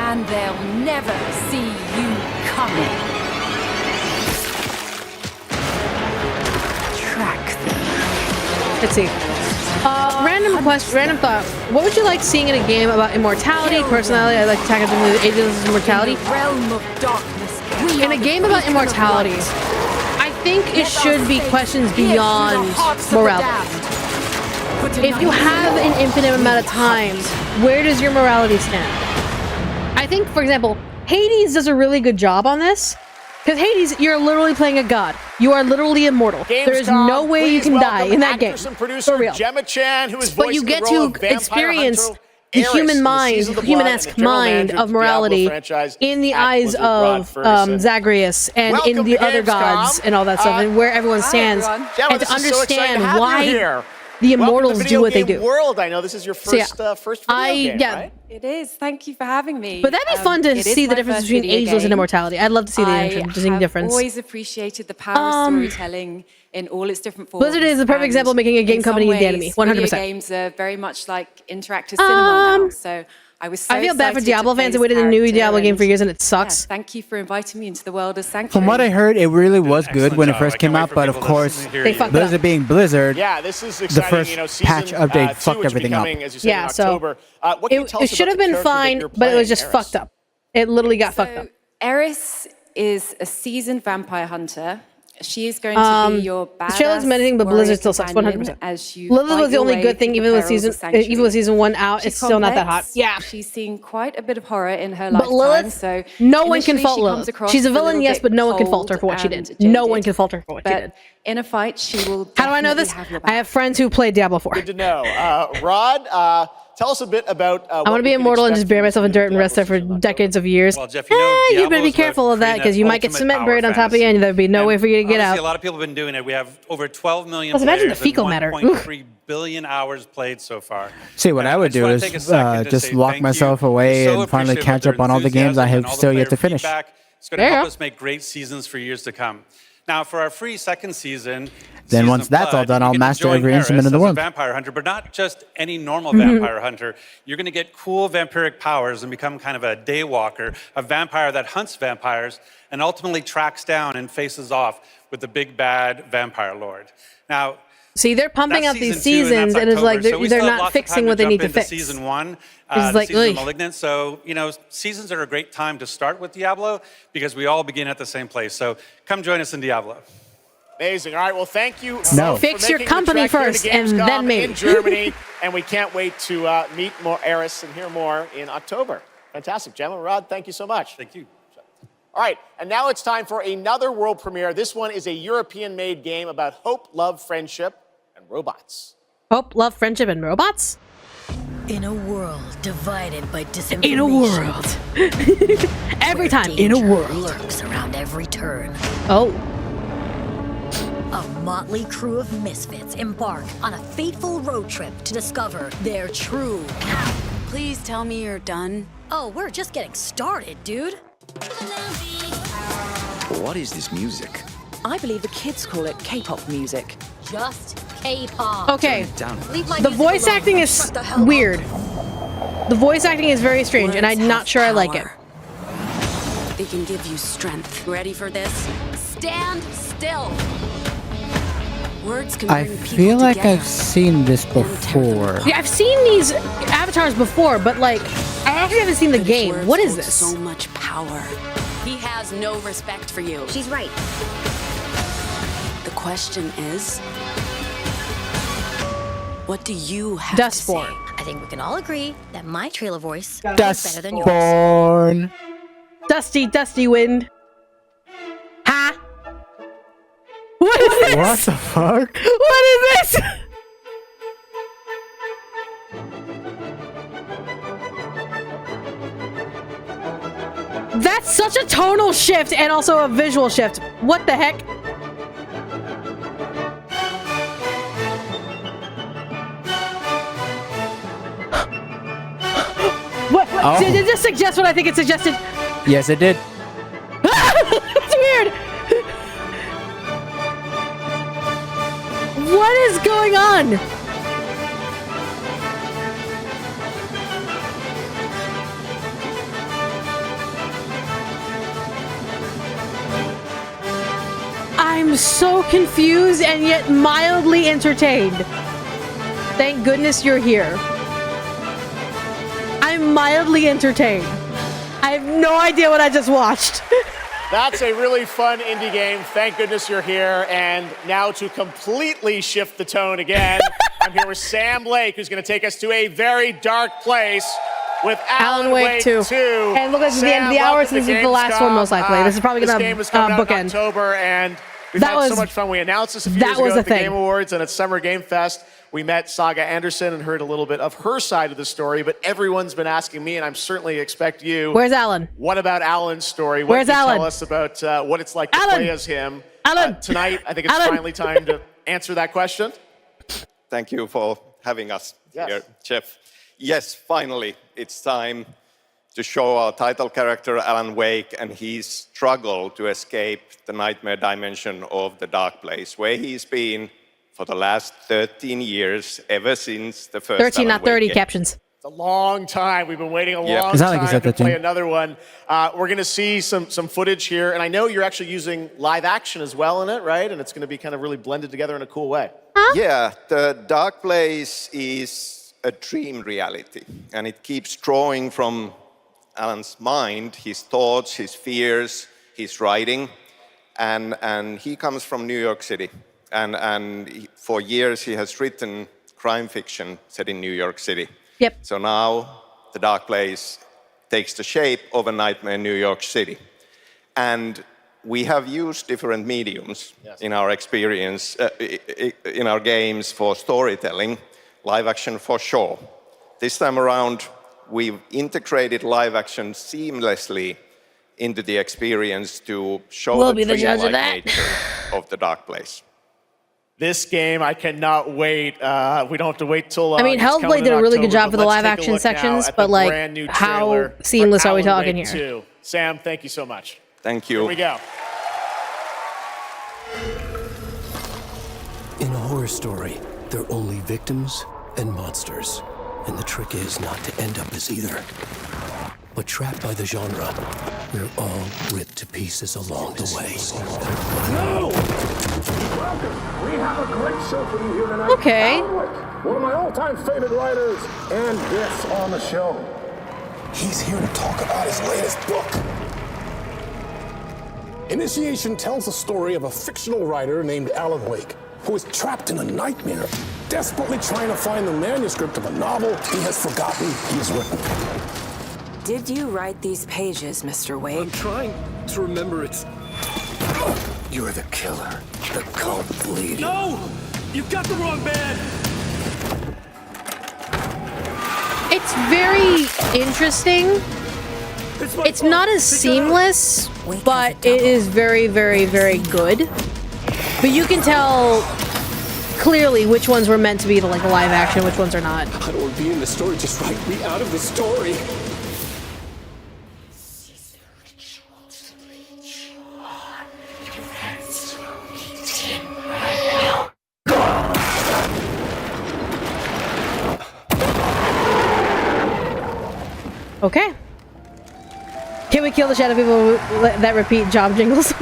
Speaker 5: And they'll never see you coming. Track them.
Speaker 1: Let's see. Random thought. What would you like seeing in a game about immortality, personality? I'd like to tackle the ageless immortality.
Speaker 5: Realm of darkness.
Speaker 1: In a game about immortality, I think it should be questions beyond morality. If you have an infinite amount of time, where does your morality stand? I think, for example, Hades does a really good job on this. Because Hades, you're literally playing a god. You are literally immortal. There is no way you can die in that game. For real.
Speaker 20: Gemma Chan, who is
Speaker 1: but you get to experience the human mind, human-esque mind of morality in the eyes of Zagreus and in the other gods and all that stuff, and where everyone stands, and to understand why the immortals do what they do.
Speaker 20: World, I know this is your first first video game, right?
Speaker 5: It is. Thank you for having me.
Speaker 1: But that'd be fun to see the difference between ageless and immortality. I'd love to see the interesting difference.
Speaker 5: I've always appreciated the power of storytelling in all its different forms.
Speaker 1: Blizzard is the perfect example of making a game company in the enemy. 100%.
Speaker 5: Video games are very much like interactive cinema now. So I feel
Speaker 1: bad for Diablo fans who waited a new Diablo game for years and it sucks.
Speaker 5: Thank you for inviting me into the world of Sanctuary.
Speaker 2: From what I heard, it really was good when it first came out, but of course, Blizzard being Blizzard,
Speaker 20: this is exciting.
Speaker 2: The first patch update fucked everything up.
Speaker 1: Yeah, so it should have been fine, but it was just fucked up. It literally got fucked up.
Speaker 5: Eris is a seasoned vampire hunter. She is going to be your badass.
Speaker 1: The trailer looks amazing, but Blizzard still sucks 100%. Lilith was the only good thing, even with season 1 out, it's still not that hot. Yeah,
Speaker 5: she's seen quite a bit of horror in her
Speaker 1: lifetime. But Lilith,
Speaker 5: so
Speaker 1: no one can fault Lilith. She's a villain, yes, but no one can fault her for what she did. No one can fault her for what she did.
Speaker 5: In a fight, she will.
Speaker 1: How do I know this? I have friends who played Diablo 4.
Speaker 20: Good to know. Rod, tell us a bit about.
Speaker 1: I want to be immortal and just bury myself in dirt and rest there for decades of years.
Speaker 11: Well, Jeff, you
Speaker 1: better be careful of that because you might get cement buried on top of you and there'd be no way for you to get out.
Speaker 11: A lot of people have been doing it. We have over 12 million
Speaker 1: players. Imagine the fecal matter.
Speaker 11: 1.3 billion hours played so far.
Speaker 2: See, what I would do is just lock myself away and finally catch up on all the games I have still yet to finish.
Speaker 11: It's going to help us make great seasons for years to come. Now, for our free second season,
Speaker 2: then once that's all done, I'll master every instrument in the world.
Speaker 11: Vampire hunter, but not just any normal vampire hunter. You're going to get cool vampiric powers and become kind of a daywalker, a vampire that hunts vampires and ultimately tracks down and faces off with the big bad vampire lord. Now,
Speaker 1: see, they're pumping out these seasons, and it's like they're not fixing what they need to fix.
Speaker 11: Season 1,
Speaker 1: it's like
Speaker 11: season Malignant. So, seasons are a great time to start with Diablo because we all begin at the same place. So, come join us in Diablo.
Speaker 20: Amazing. All right. Well, thank you.
Speaker 2: No.
Speaker 1: Fix your company first, and then maybe.
Speaker 20: In Germany, and we can't wait to meet more Eris and hear more in October. Fantastic, gentlemen. Rod, thank you so much.
Speaker 11: Thank you.
Speaker 20: All right, and now it's time for another world premiere. This one is a European-made game about hope, love, friendship, and robots.
Speaker 1: Hope, love, friendship, and robots?
Speaker 10: In a world divided by disinformation.
Speaker 1: In a world. Every time. In a world.
Speaker 10: Lurks around every turn.
Speaker 1: Oh.
Speaker 10: A motley crew of misfits embark on a fateful road trip to discover their true path.
Speaker 19: Please tell me you're done.
Speaker 10: Oh, we're just getting started, dude.
Speaker 9: What is this music?
Speaker 12: I believe the kids call it K-pop music.
Speaker 10: Just K-pop.
Speaker 1: Okay. The voice acting is weird. The voice acting is very strange, and I'm not sure I like it.
Speaker 19: They can give you strength.
Speaker 10: Ready for this? Stand still.
Speaker 19: Words can
Speaker 2: I
Speaker 19: bring people
Speaker 2: feel like
Speaker 19: together.
Speaker 2: I've seen this before.
Speaker 1: Yeah, I've seen these avatars before, but like, I actually haven't seen the game. What is this?
Speaker 19: So much power.
Speaker 10: He has no respect for you. She's right.
Speaker 19: The question is, what do you have
Speaker 1: Dustborn.
Speaker 19: to say?
Speaker 10: I think we can all agree that my trailer voice is better than yours.
Speaker 2: Dustborn.
Speaker 1: Dusty, dusty wind. Ha! What is this?
Speaker 2: What the fuck?
Speaker 1: What is this? That's such a tonal shift and also a visual shift. What the heck? What?
Speaker 2: Oh.
Speaker 1: Did it just suggest what I think it suggested?
Speaker 2: Yes, it did.
Speaker 1: It's weird. What is going on? I'm so confused and yet mildly entertained. Thank goodness you're here. I'm mildly entertained. I have no idea what I just watched.
Speaker 20: That's a really fun indie game. Thank goodness you're here. And now to completely shift the tone again, I'm here with Sam Lake, who's going to take us to a very dark place with Alan Wake 2.
Speaker 1: And look, this is the end of the hour, so this is the last one most likely. This is probably going to
Speaker 20: This game is coming out in
Speaker 1: bookend.
Speaker 20: October, and we've had so much fun. We announced this a few years ago at the Game Awards and at Summer Game Fest. We met Saga Anderson and heard a little bit of her side of the story, but everyone's been asking me, and I'm certainly expect you.
Speaker 1: Where's Alan?
Speaker 20: What about Alan's story? What
Speaker 1: Where's
Speaker 20: can you
Speaker 1: Alan?
Speaker 20: tell us about what it's like to
Speaker 1: Alan!
Speaker 20: play as him?
Speaker 1: Alan!
Speaker 20: Tonight, I think it's finally time to answer that question.
Speaker 14: Thank you for having us here, Jeff. Yes, finally, it's time to show our title character, Alan Wake, and his struggle to escape the nightmare dimension of the dark place, where he's been for the last 13 years, ever since the first
Speaker 1: 13, not 30
Speaker 14: game.
Speaker 1: captions.
Speaker 20: It's a long time. We've been waiting a long
Speaker 2: It's not like
Speaker 20: time to play
Speaker 2: 13.
Speaker 20: another one. We're going to see some footage here, and I know you're actually using live action as well in it, right? And it's going to be kind of really blended together in a cool way.
Speaker 14: Yeah, the dark place is a dream reality, and it keeps drawing from Alan's mind, his thoughts, his fears, his writing, and he comes from New York City. And for years he has written crime fiction set in New York City.
Speaker 1: Yep.
Speaker 14: So now the dark place takes the shape of a nightmare in New York City. And we have used different mediums in our experience, in our games for storytelling, live action for sure. This time around, we've integrated live action seamlessly into the experience to show the dreamlike nature of the dark place.
Speaker 20: This game, I cannot wait. We don't have to wait till.
Speaker 1: I mean, Hellblade did a really good job for the live action sections, but like, how seamless are we talking here?
Speaker 20: 2. Sam, thank you so much.
Speaker 14: Thank you.
Speaker 20: Here we go.
Speaker 3: In a horror story, there are only victims and monsters. And the trick is not to end up as either. But trapped by the genre, we're all ripped to pieces along the way.
Speaker 23: No! Welcome! We have a great show for you here tonight.
Speaker 1: Okay.
Speaker 23: One of my all-time favorite writers, and guests on the show.
Speaker 3: He's here to talk about his latest book.
Speaker 23: Initiation tells the story of a fictional writer named Alan Wake, who is trapped in a nightmare, desperately trying to find the manuscript of a novel he has forgotten he's written.
Speaker 12: Did you write these pages, Mr. Wake?
Speaker 3: I'm trying to remember it.
Speaker 23: You're the killer, the cult bleeding.
Speaker 3: No! You've got the wrong man!
Speaker 1: It's very interesting. It's not as seamless, but it is very, very, very good. But you can tell clearly which ones were meant to be the live action, which ones are not.
Speaker 23: I don't want to be in the story. Just write me out of the story.
Speaker 1: Okay. Can we kill the shadow people that repeat job jingles?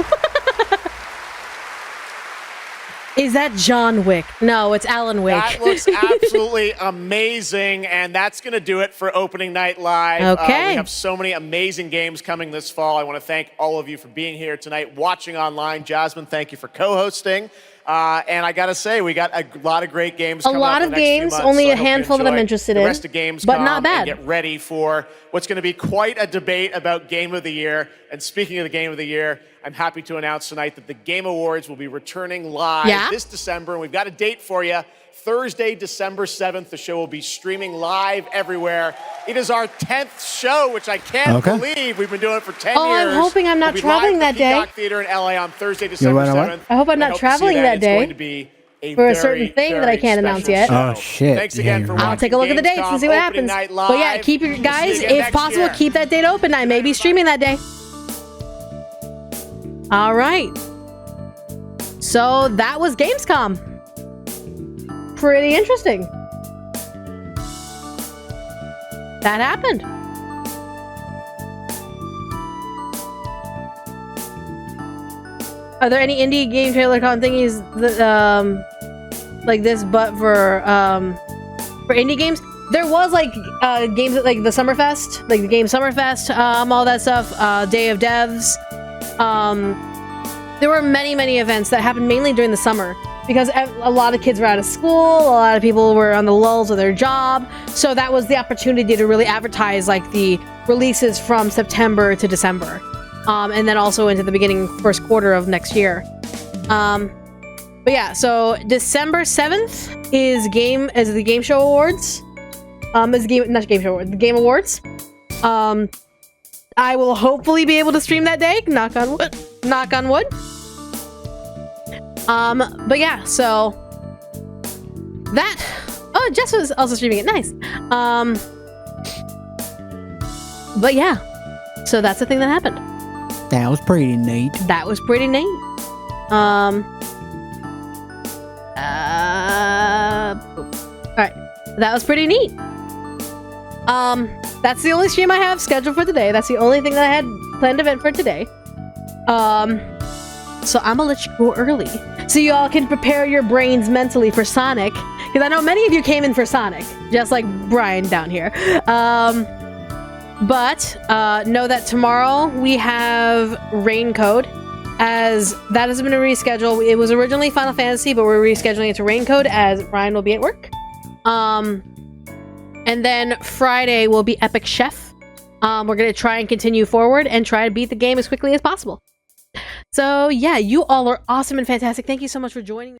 Speaker 1: Is that John Wick? No, it's Alan Wick.
Speaker 20: That looks absolutely amazing, and that's going to do it for Opening Night Live.
Speaker 1: Okay.
Speaker 20: We have so many amazing games coming this fall. I want to thank all of you for being here tonight, watching online. Jasmine, thank you for co-hosting. And I got to say, we got a lot of great games coming up.
Speaker 1: A lot of games, only a handful that I'm interested in.
Speaker 20: The rest of Gamescom,
Speaker 1: but not bad.
Speaker 20: And get ready for what's going to be quite a debate about Game of the Year. And speaking of the Game of the Year, I'm happy to announce tonight that the Game Awards will be returning live this December. And we've got a date for you. Thursday, December 7th, the show will be streaming live everywhere. It is our 10th show, which I can't believe. We've been doing it for 10 years.
Speaker 1: Oh, I'm hoping I'm not traveling that day.
Speaker 20: Peacock Theater in LA on Thursday, December 7th.
Speaker 1: I hope I'm not traveling that day for a certain thing that I can't announce yet.
Speaker 2: Oh shit!
Speaker 20: Thanks again for watching.
Speaker 1: I'll take a look at the dates and see what happens. But yeah, keep your guys, if possible, keep that date open. I may be streaming that day. All right. So that was Gamescom. Pretty interesting. That happened. Are there any indie game trailer con thingies that, like this, but for indie games? There was games at the Summerfest, like the game Summerfest, all that stuff. Day of Devs. There were many events that happened mainly during the summer because a lot of kids were out of school, a lot of people were on the lulls of their job, so that was the opportunity to really advertise the releases from September to December, and then also into the first quarter of next year. But yeah, so December 7th is the Game Show Awards. The Game Awards. I will hopefully be able to stream that day. Knock on wood. Knock on wood. But yeah, so that. Oh, Jess was also streaming it. Nice. But yeah, so that's the thing that happened.
Speaker 2: That was pretty neat.
Speaker 1: That was pretty neat. All right, that was pretty neat. That's the only stream I have scheduled for today. That's the only thing that I had planned event for today. So I'm gonna let you go early so you all can prepare your brains mentally for Sonic, because I know many of you came in for Sonic, just like Brian down here. But know that tomorrow we have Rain Code, as that has been rescheduled. It was originally Final Fantasy, but we're rescheduling it to Rain Code as Brian will be at work. And then Friday will be Epic Chef. We're going to try and continue forward and try to beat the game as quickly as possible. So yeah, you all are awesome and fantastic. Thank you so much for joining.